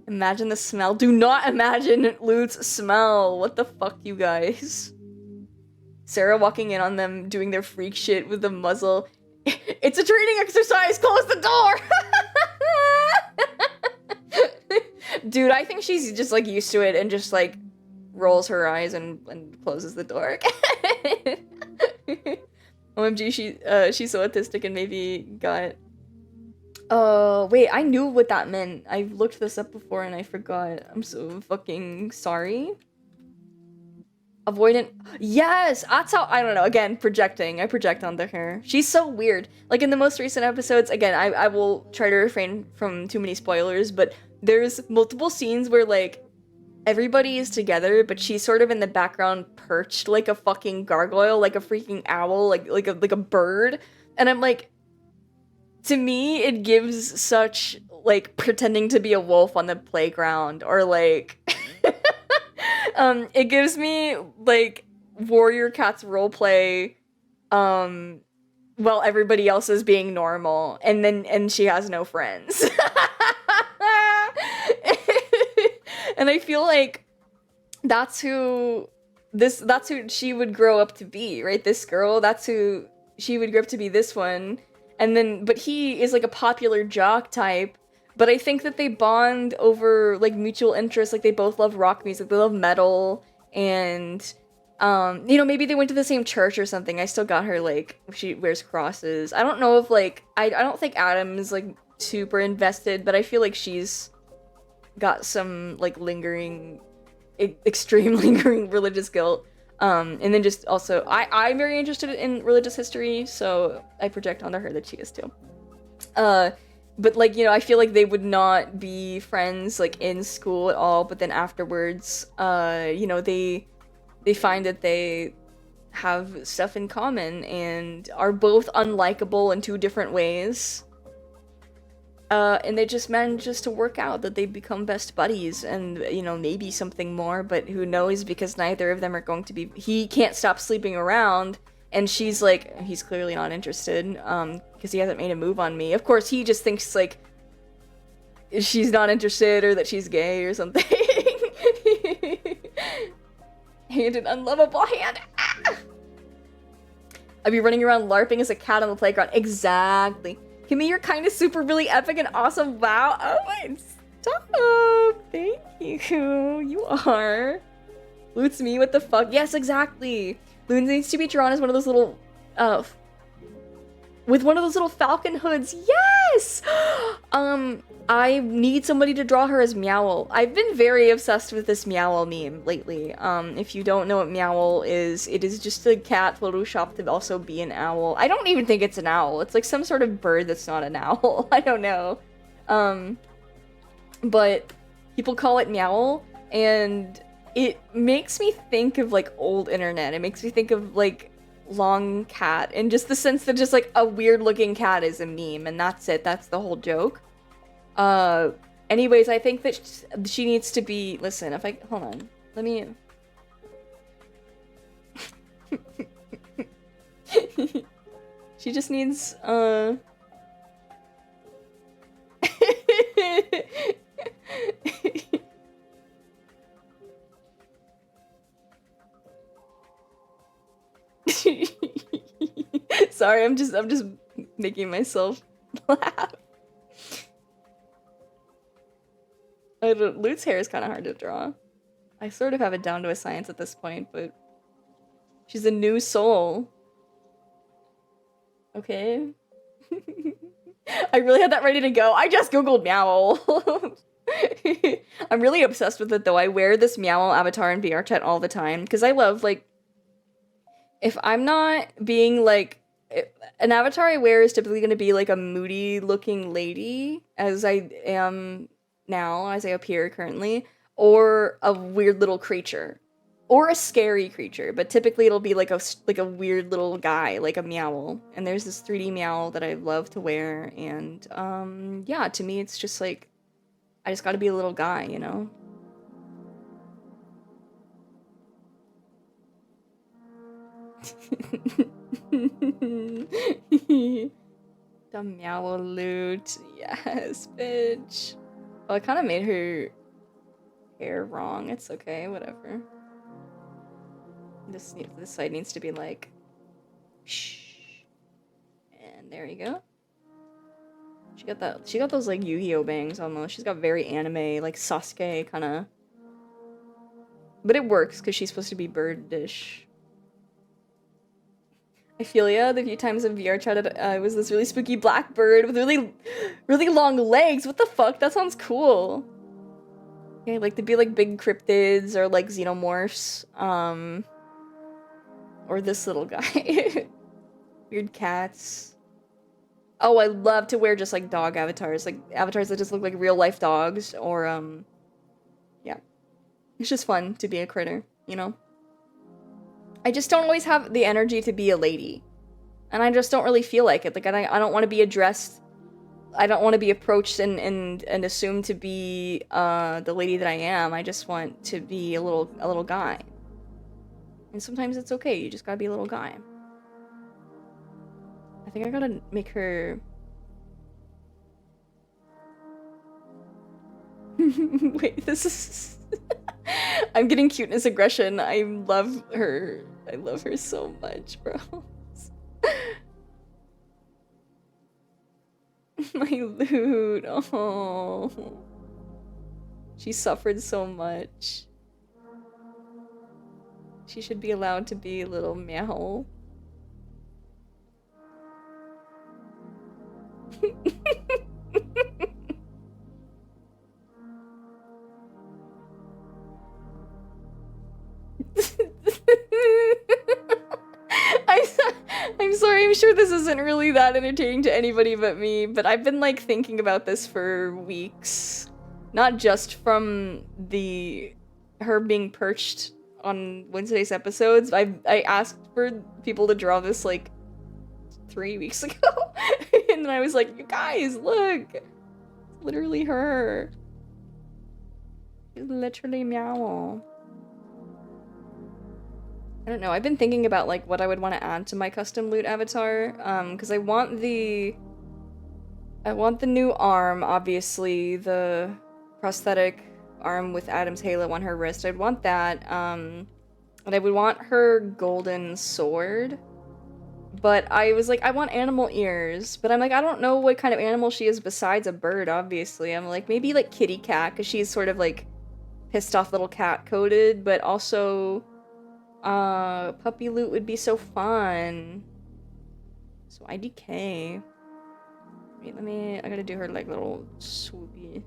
Imagine the smell. Do not imagine Lute's smell. What the fuck, you guys? Sarah walking in on them doing their freak shit with the muzzle. It's a training exercise! Close the door! Dude, I think she's just like used to it and just like rolls her eyes and closes the door. OMG, she's so autistic and maybe got... wait, I knew what that meant. I've looked this up before and I forgot. I'm so fucking sorry. Avoidant. Yes! That's how, I don't know, again, projecting. I project onto her. She's so weird. Like in the most recent episodes, again, I will try to refrain from too many spoilers, but there's multiple scenes where like everybody is together, but she's sort of in the background perched like a fucking gargoyle, like a freaking owl, like a bird. And I'm like, to me, it gives such like pretending to be a wolf on the playground, or like it gives me like Warrior Cats roleplay while everybody else is being normal, and she has no friends. And I feel like that's who she would grow up to be, right? This girl, that's who she would grow up to be, this one. And then, but he is like a popular jock type, but I think that they bond over like mutual interests. Like they both love rock music, they love metal, and you know, maybe they went to the same church or something. I still got her, like, she wears crosses. I don't know if like, I don't think Adam is like super invested, but I feel like she's got some like lingering, extreme lingering religious guilt. And then just also, I'm very interested in religious history, so I project onto her that she is too. But like, you know, I feel like they would not be friends like in school at all, but then afterwards, you know, they find that they have stuff in common and are both unlikable in two different ways. And they just manages to work out that they become best buddies and, you know, maybe something more, but who knows, because neither of them are going to be... He can't stop sleeping around, and she's like, he's clearly not interested, because he hasn't made a move on me. Of course, he just thinks, like, she's not interested or that she's gay or something. Hand an unlovable hand. Ah! I'd be running around LARPing as a cat on the playground. Exactly. Kimmy, you're kind of super, really epic and awesome. Wow. Oh my, stop. Thank you. You are. Lute's me, what the fuck? Yes, exactly. Lute needs to be drawn as one of those little, with one of those little falcon hoods. Yes! I need somebody to draw her as Meowl. I've been very obsessed with this Meowl meme lately. If you don't know what Meowl is, it is just a cat photoshopped to also be an owl. I don't even think it's an owl. It's like some sort of bird that's not an owl. I don't know. But people call it Meowl, and it makes me think of like old internet. It makes me think of like long cat, and just the sense that just like a weird looking cat is a meme, and that's it. That's the whole joke. Anyways, I think that she needs to be... Listen, if I... Hold on. Let me... She just needs, Sorry, I'm just making myself laugh. Lute's hair is kind of hard to draw. I sort of have it down to a science at this point, but she's a new soul. Okay. I really had that ready to go. I just googled Meowl. I'm really obsessed with it though. I wear this Meowl avatar in VR chat all the time because I love, like, if I'm not being like, an avatar I wear is typically going to be like a moody looking lady, as I am now, as I appear currently, or a weird little creature, or a scary creature, but typically it'll be like a weird little guy, like a Meowl. And there's this 3D Meowl that I love to wear, and yeah, to me it's just like, I just gotta be a little guy, you know? The Meowl loot, yes, bitch. Well, I kind of made her hair wrong. It's okay, whatever. This side needs to be like, shh. And there you go. She got those like Yu-Gi-Oh bangs almost. She's got very anime, like Sasuke kind of. But it works because she's supposed to be birdish. I feel ya. The few times in VR chatted, it was this really spooky black bird with really long legs. What the fuck? That sounds cool. Okay, like to be like big cryptids or like xenomorphs. Or this little guy. Weird cats. Oh, I love to wear just like dog avatars. Like avatars that just look like real life dogs. Or, yeah. It's just fun to be a critter, you know? I just don't always have the energy to be a lady. And I just don't really feel like it. Like, I don't want to be addressed. I don't want to be approached and assumed to be the lady that I am. I just want to be a little guy. And sometimes it's okay. You just gotta be a little guy. I think I gotta make her... Wait, this is... I'm getting cuteness aggression. I love her. I love her so much, bro. My loot. Oh. She suffered so much. She should be allowed to be a little meow. I'm sorry, I'm sure this isn't really that entertaining to anybody but me, but I've been like thinking about this for weeks. Not just from her being perched on Wednesday's episodes. I asked for people to draw this like 3 weeks ago. And then I was like, you guys, look! It's literally her. She's literally Meow. I don't know, I've been thinking about like what I would want to add to my custom loot avatar, because I want the new arm, obviously, the prosthetic arm with Adam's halo on her wrist. I'd want that, and I would want her golden sword, but I was like, I want animal ears, but I'm like, I don't know what kind of animal she is besides a bird, obviously. I'm like, maybe like kitty cat, because she's sort of like pissed off little cat coded, but also... puppy loot would be so fun. So IDK. Wait, I gotta do her like little swoopy.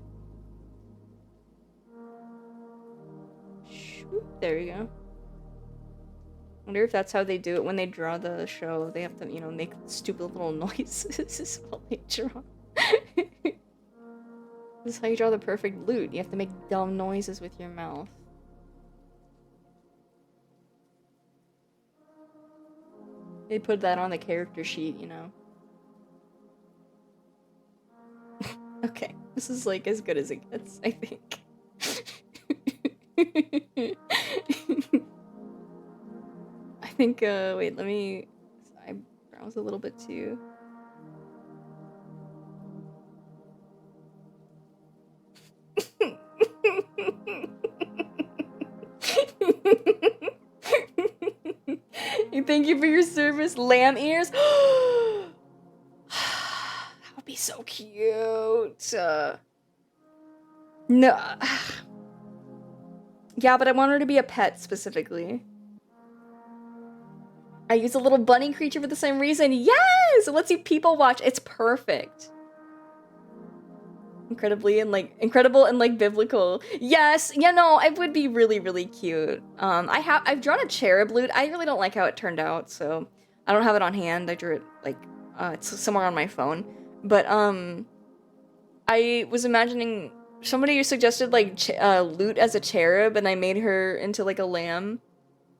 Swoop, there you go. Wonder if that's how they do it when they draw the show. They have to, you know, make stupid little noises while they draw. This is how you draw the perfect loot. You have to make dumb noises with your mouth. They put that on the character sheet, you know. Okay, this is like as good as it gets, I think. I think, wait, I browse a little bit too. Thank you for your service, lamb ears. so cute. No. Yeah, but I want her to be a pet specifically. I use a little bunny creature for the same reason. Yes! It lets you people watch. It's perfect. Incredible and like biblical. Yes, you know, it would be really, really cute. I've drawn a cherub lute. I really don't like how it turned out, so I don't have it on hand. I drew it like it's somewhere on my phone. But I was imagining somebody suggested like lute as a cherub, and I made her into like a lamb.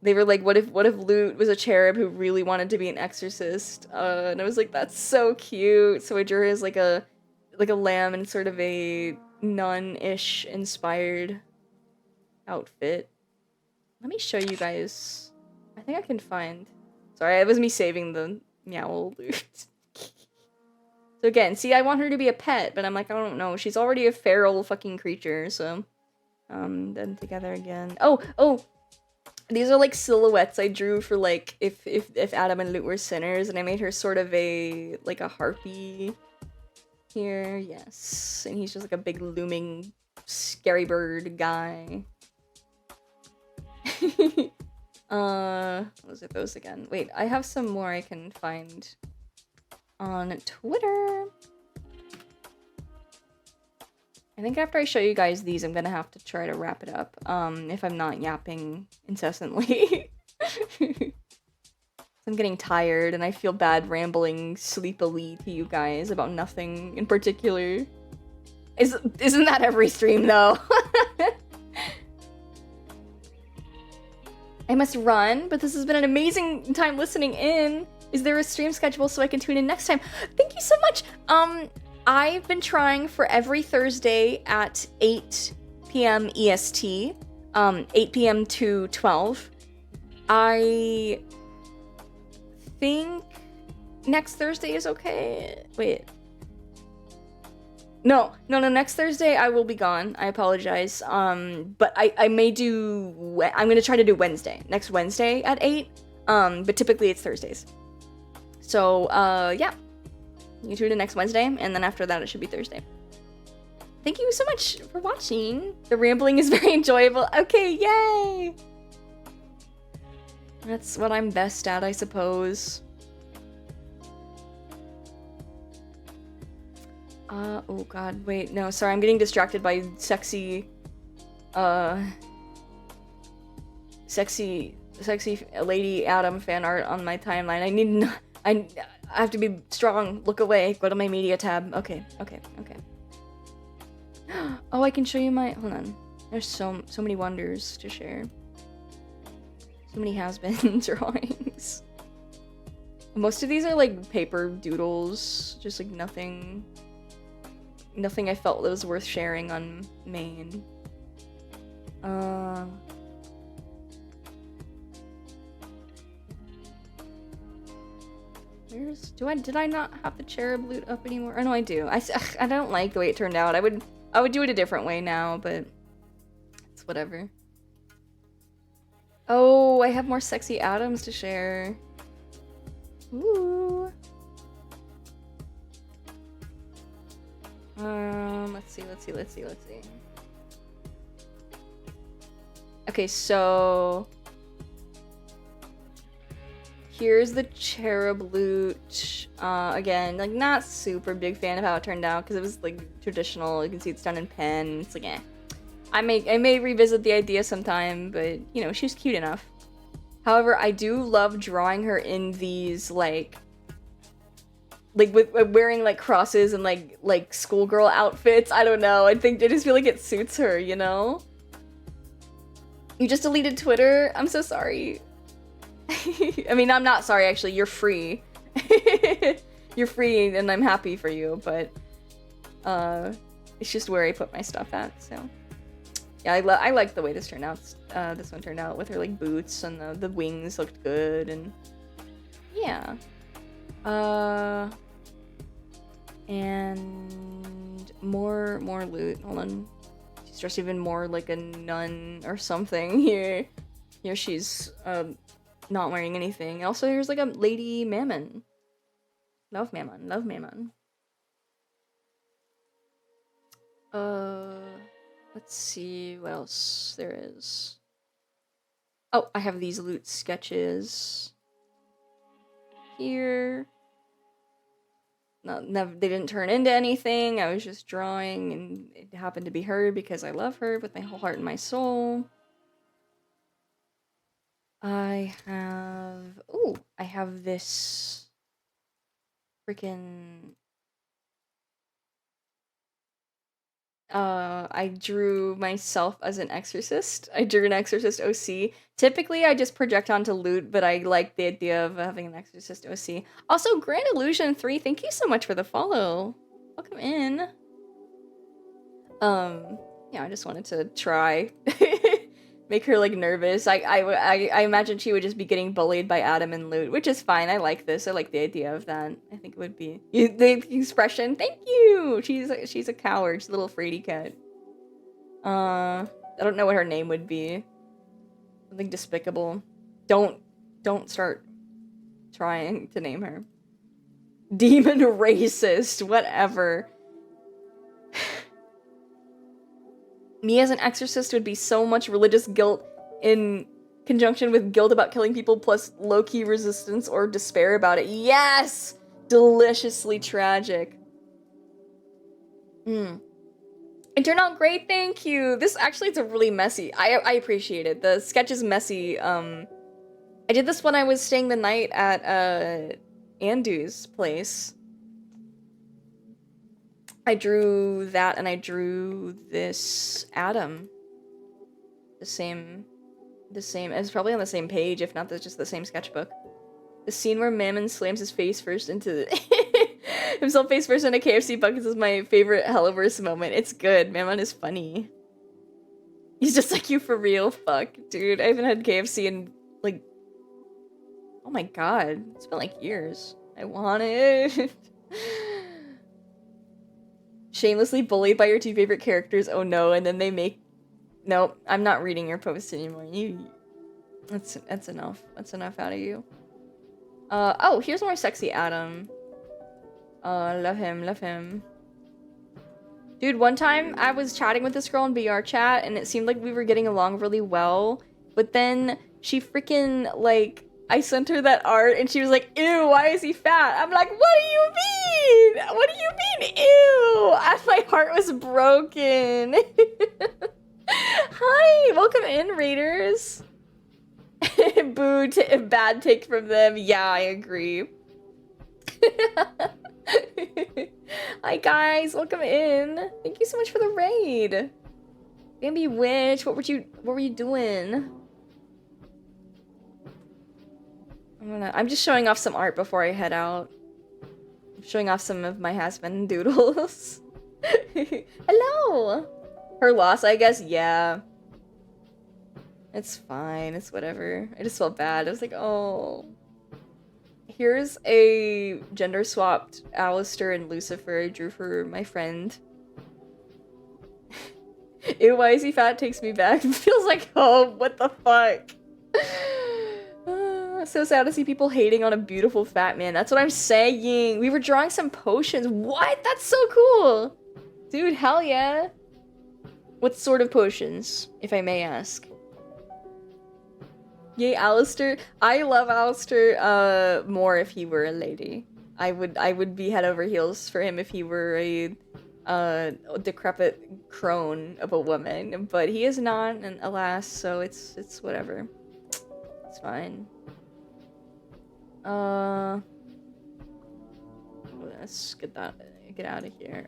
They were like, what if Lute was a cherub who really wanted to be an exorcist? And I was like, that's so cute. So I drew her as like a lamb in sort of a nun-ish inspired outfit. Let me show you guys. I think I can find. Sorry, it was me saving the meow Lute. So again, see, I want her to be a pet, but I'm like, I don't know. She's already a feral fucking creature, so then together again. Oh. These are like silhouettes I drew for like if Adam and Lute were sinners, and I made her sort of a harpy here, yes. And he's just like a big looming scary bird guy. What was it those again? Wait, I have some more I can find on Twitter. I think after I show you guys these, I'm gonna have to try to wrap it up, if I'm not yapping incessantly. I'm getting tired, and I feel bad rambling sleepily to you guys about nothing in particular. Isn't that every stream, though? I must run, but this has been an amazing time listening in. Is there a stream schedule so I can tune in next time? Thank you so much! I've been trying for every Thursday at 8 p.m. EST, 8 p.m. to 12. I think next Thursday is okay. Wait. No, next Thursday I will be gone. I apologize. But I may do, I'm gonna try to do next Wednesday at 8. But typically it's Thursdays. So, yeah. You tune in next Wednesday, and then after that it should be Thursday. Thank you so much for watching. The rambling is very enjoyable. Okay, yay! That's what I'm best at, I suppose. Oh god, wait, no, sorry, I'm getting distracted by sexy Lady Adam fan art on my timeline. I have to be strong. Look away. Go to my media tab. Okay. Oh, I can show you my... Hold on. There's so many wonders to share. So many has-been drawings. Most of these are like paper doodles. Just like nothing I felt that was worth sharing on main. Did I not have the cherub loot up anymore? Oh no, I do. I don't like the way it turned out. I would do it a different way now, but it's whatever. Oh, I have more sexy Adams to share. Ooh. Let's see. Okay, so here's the cherub loot. Again, like not super big fan of how it turned out because it was like traditional. You can see it's done in pen. It's like, eh. I may revisit the idea sometime, but you know, she's cute enough. However, I do love drawing her in these like with wearing like crosses and like schoolgirl outfits. I don't know. I just feel like it suits her, you know? You just deleted Twitter? I'm so sorry. I mean, I'm not sorry, actually. You're free. You're free, and I'm happy for you, but it's just where I put my stuff at, so. Yeah, I like the way this turned out. This one turned out with her like boots, and the wings looked good, and yeah. And more loot. Hold on. She's dressed even more like a nun or something here. Here she's not wearing anything. Also, here's like a Lady Mammon. Love Mammon. Let's see what else there is. Oh, I have these loot sketches here. No, they didn't turn into anything. I was just drawing, and it happened to be her because I love her with my whole heart and my soul. I have this freaking I drew myself as an exorcist. I drew an exorcist OC. Typically, I just project onto loot, but I like the idea of having an exorcist OC. Also, Grand Illusion 3, thank you so much for the follow. Welcome in. Yeah, I just wanted to try. Make her, like, nervous. I imagine she would just be getting bullied by Adam and Loot, which is fine. I like this. I like the idea of that. I think it would be... The expression, thank you! She's a coward. She's a little fraidy cat. I don't know what her name would be. Something despicable. Don't start trying to name her. Demon racist. Whatever. Me as an exorcist would be so much religious guilt in conjunction with guilt about killing people plus low-key resistance or despair about it. Yes! Deliciously tragic. It turned out great, thank you! This actually, it's a really messy... I appreciate it. The sketch is messy. I did this when I was staying the night at, Andu's place. I drew that, and I drew this Adam. The same, it's probably on the same page, if not just the same sketchbook. The scene where Mammon slams his face first into himself face first into KFC buckets is my favorite Helloverse moment. It's good. Mammon is funny. He's just like, you for real? Fuck, dude. I haven't had KFC in, like... Oh my god. It's been, like, years. I want it. Shamelessly bullied by your two favorite characters, oh no, and then they make... Nope, I'm not reading your post anymore. That's enough. That's enough out of you. Oh, here's more sexy Adam. Love him, love him. Dude, one time I was chatting with this girl in VR chat, and it seemed like we were getting along really well, but then she freaking, like... I sent her that art, and she was like, ew, why is he fat? I'm like, what do you mean? What do you mean, ew? And my heart was broken. Hi, welcome in, Raiders. Boo, bad take from them. Yeah, I agree. Hi, guys, welcome in. Thank you so much for the raid. Bambi Witch, what were you doing? I'm just showing off some art before I head out. I'm showing off some of my husband doodles. Hello! Her loss, I guess? Yeah. It's fine, it's whatever. I just felt bad. I was like, oh. Here's a gender-swapped Alistair and Lucifer I drew for my friend. Ew, why is he fat? Takes me back. It feels like home. What the fuck? So sad to see people hating on a beautiful fat man. That's what I'm saying. We were drawing some potions. What? That's so cool. Dude, hell yeah. What sort of potions, if I may ask? Yay, Alistair. I love Alistair more if he were a lady. I would be head over heels for him if he were a decrepit crone of a woman. But he is not, and alas, so it's whatever. It's fine. Let's get out of here.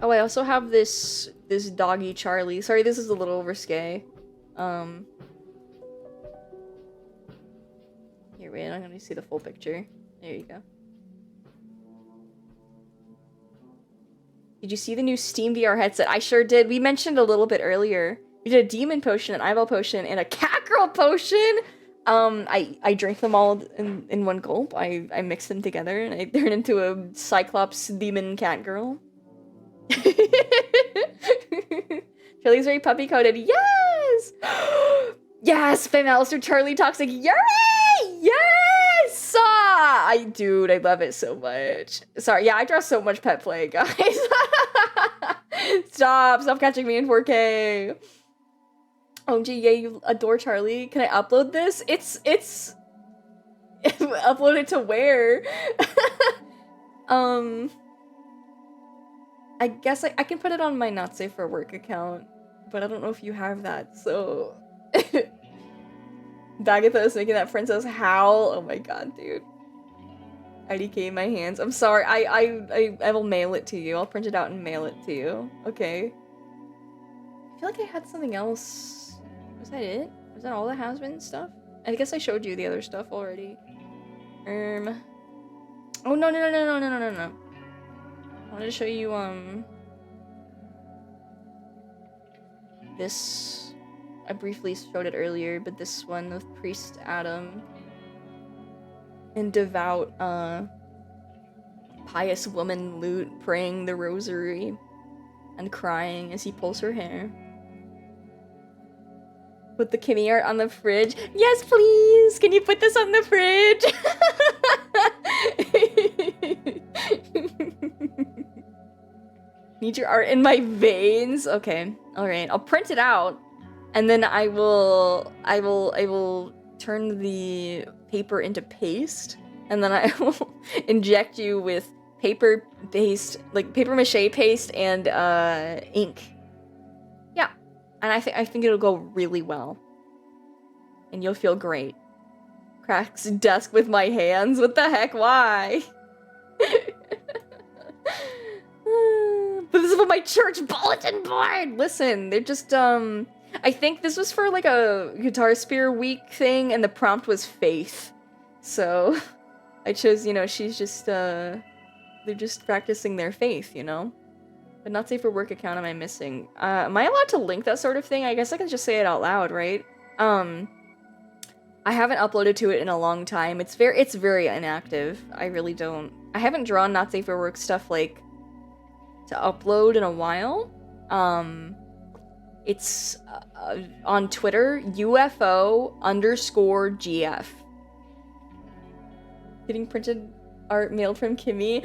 Oh, I also have this doggy Charlie. Sorry, this is a little risque. Here, wait, I'm gonna see the full picture. There you go. Did you see the new Steam VR headset? I sure did. We mentioned a little bit earlier. We did a demon potion, an eyeball potion, and a cat girl potion. I drank them all in one gulp. I mixed them together and I turned into a Cyclops demon cat girl. Charlie's very puppy coated. Yes! Yes! Femme Alistair Charlie Toxic. Yay! Yes! Dude, I love it so much. Sorry, yeah, I draw so much pet play, guys. Stop catching me in 4K. OMG, yeah, you adore Charlie. Can I upload this? It's upload it to where? I guess I can put it on my Not Safe for Work account, but I don't know if you have that, so... Dagatha is making that princess howl. Oh my god, dude. IDK in my hands. I'm sorry. I will mail it to you. I'll print it out and mail it to you. Okay. I feel like I had something else. Was that it? Was that all the has-been stuff? I guess I showed you the other stuff already. Oh, no. I wanted to show you, this. I briefly showed it earlier, but this one with Priest Adam and devout, pious woman Lute praying the rosary and crying as he pulls her hair. Put the Kimmy art on the fridge. Yes, please! Can you put this on the fridge? Need your art in my veins? Okay, alright. I'll print it out. And then I will turn the paper into paste, and then I will inject you with paper paste, like paper mache paste and ink. Yeah, and I think it'll go really well, and you'll feel great. Cracks desk with my hands. What the heck? Why? But this is for my church bulletin board. Listen, they're just I think this was for like a Guitar Spear week thing, and the prompt was faith. So I chose, you know, she's just, they're just practicing their faith, you know? But Not Safe for Work account am I missing? Am I allowed to link that sort of thing? I guess I can just say it out loud, right? I haven't uploaded to it in a long time. It's very inactive. I really don't. I haven't drawn Not Safe for Work stuff, like, to upload in a while. It's on Twitter, UFO_GF. Getting printed art mailed from Kimmy.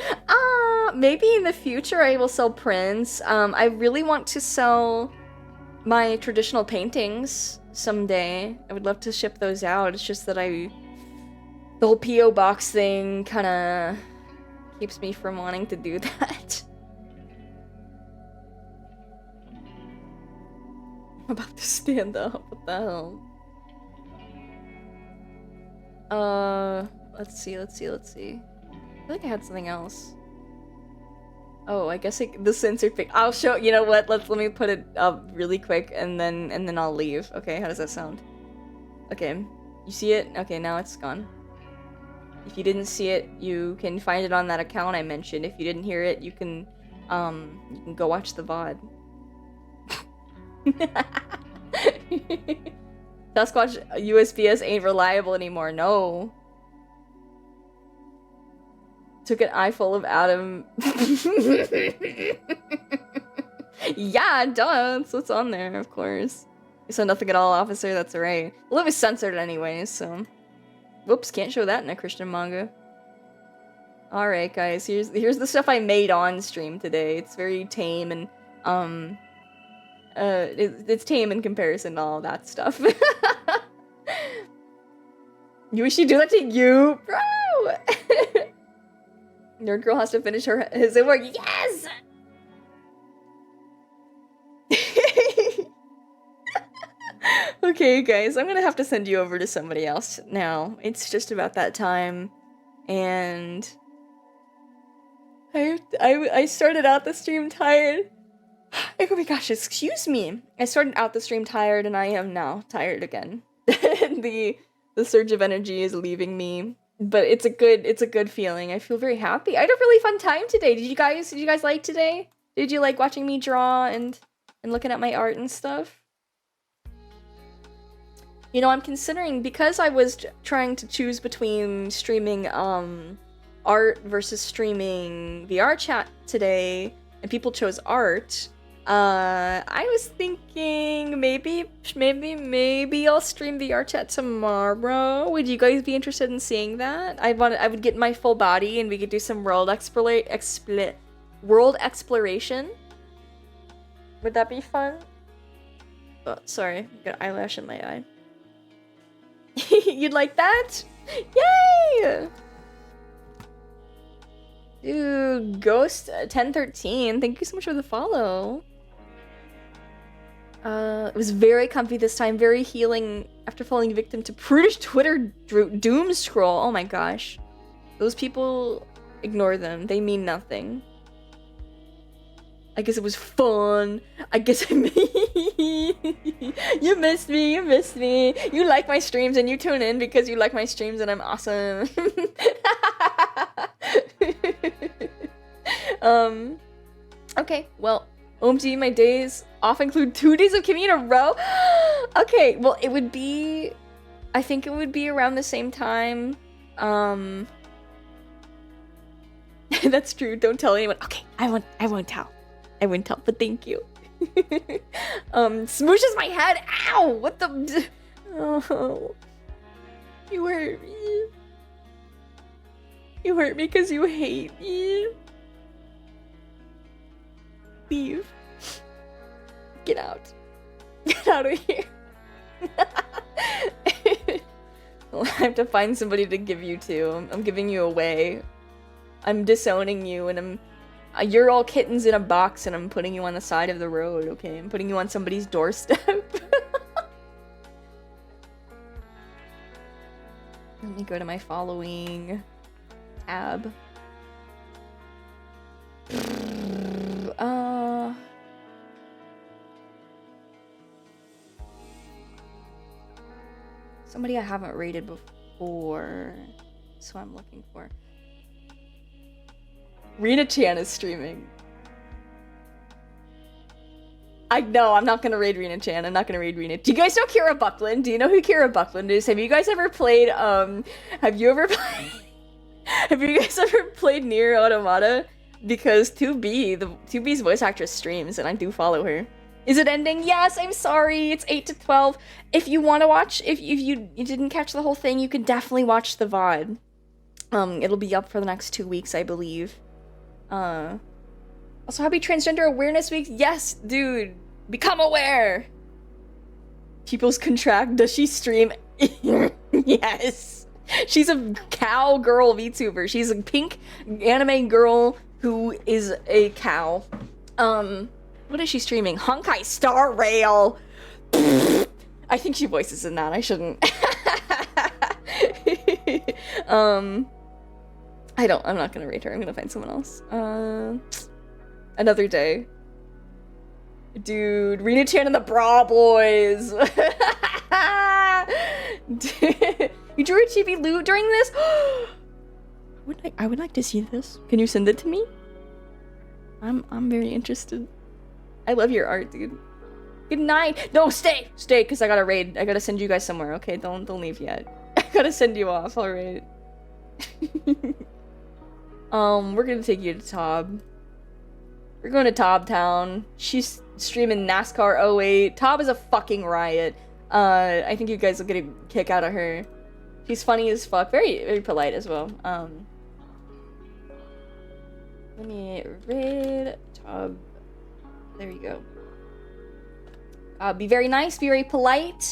Maybe in the future I will sell prints. I really want to sell my traditional paintings someday. I would love to ship those out. It's just that the whole P.O. box thing kind of keeps me from wanting to do that. I'm about to stand up. What the hell? Let's see. I feel like I had something else. Oh, I guess the censored pic. I'll show. You know what? Let me put it up really quick, and then I'll leave. Okay, how does that sound? Okay, you see it? Okay, now it's gone. If you didn't see it, you can find it on that account I mentioned. If you didn't hear it, you can go watch the VOD. Sasquatch USPS ain't reliable anymore. No. Took an eye full of Adam. Yeah, duh. That's what's on there, of course. You said nothing at all, officer. That's alright. Well, it was censored anyway, so. Whoops, can't show that in a Christian manga. Alright, guys. Here's the stuff I made on stream today. It's very tame and, it's tame in comparison to all that stuff. You wish you'd do that to you, bro! Nerd Girl has to finish his homework. Yes! Okay, guys, I'm gonna have to send you over to somebody else now. It's just about that time, and I started out the stream tired. Oh my gosh, excuse me. I started out the stream tired, and I am now tired again. The surge of energy is leaving me, but it's a good feeling. I feel very happy. I had a really fun time today. Did you guys like today? Did you like watching me draw and looking at my art and stuff? You know, I'm considering, because I was trying to choose between streaming art versus streaming VR chat today, and people chose art. I was thinking maybe I'll stream VR chat tomorrow. Would you guys be interested in seeing that? I would get my full body and we could do some world exploration. Would that be fun? Oh, sorry, got eyelash in my eye. You'd like that? Yay! Dude, Ghost 1013, thank you so much for the follow. It was very comfy this time, very healing after falling victim to prudish Twitter doom scroll. Oh my gosh. Those people, ignore them. They mean nothing. I guess it was fun. I guess you missed me, you missed me. You like my streams and you tune in because you like my streams and I'm awesome. Okay, well, OMG, my days off include 2 days of Kimmy in a row? Okay, well, it would be... I think it would be around the same time. That's true, don't tell anyone. Okay, I won't tell. I wouldn't tell, but thank you. Smooshes my head. Ow! What the... Oh. You hurt me. You hurt me because you hate me. Leave. Get out. Get out of here. Well, I have to find somebody to give you to. I'm giving you away. I'm disowning you and I'm... you're all kittens in a box and I'm putting you on the side of the road, okay? I'm putting you on somebody's doorstep. Let me go to my following tab. Somebody I haven't rated before. That's what I'm looking for. Rena-chan is streaming. I know, I'm not gonna raid Rena-chan. I'm not gonna raid Rena. Do you guys know Kira Buckland? Do you know who Kira Buckland is? Have you guys ever played, have you guys ever played Nier Automata? Because 2B's voice actress streams, and I do follow her. Is it ending? Yes, I'm sorry. It's 8 to 12. If you want to watch, if you didn't catch the whole thing, you can definitely watch the VOD. It'll be up for the next 2 weeks, I believe. Also, happy Transgender Awareness Week. Yes, dude. Become aware. People's Contract. Does she stream? Yes. She's a cow girl VTuber. She's a pink anime girl who is a cow. What is she streaming? Honkai Star Rail. I think she voices in that. I shouldn't. I'm not gonna rate her. I'm gonna find someone else. Another day. Dude, Rena-chan and the Bra Boys. You drew a chibi loot during this? I would like to see this. Can you send it to me? I'm very interested. I love your art, dude. Good night. No, stay, because I gotta raid. I gotta send you guys somewhere. Okay, don't leave yet. I gotta send you off. All right. We're gonna take you to Tob. We're going to Tob Town. She's streaming NASCAR 08. Tob is a fucking riot. I think you guys will get a kick out of her. She's funny as fuck. Very, very polite as well. Let me raid Tob. There you go. Be very nice, be very polite,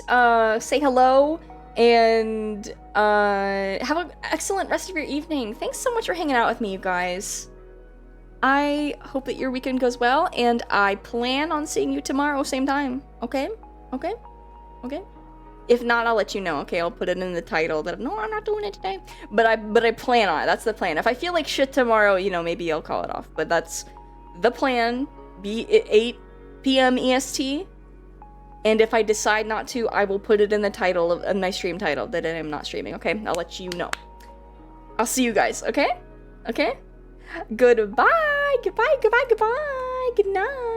say hello, and have an excellent rest of your evening. Thanks so much for hanging out with me, you guys. I hope that your weekend goes well, and I plan on seeing you tomorrow, same time. Okay? Okay? Okay? If not, I'll let you know. Okay, I'll put it in the title that no, I'm not doing it today. But I plan on it. That's the plan. If I feel like shit tomorrow, you know, maybe I'll call it off. But that's the plan. Be at 8 p.m. EST. And if I decide not to, I will put it in the title of my stream title that I am not streaming. Okay, I'll let you know. I'll see you guys. Okay? Okay? Goodbye. Goodbye. Goodbye. Goodbye. Good night.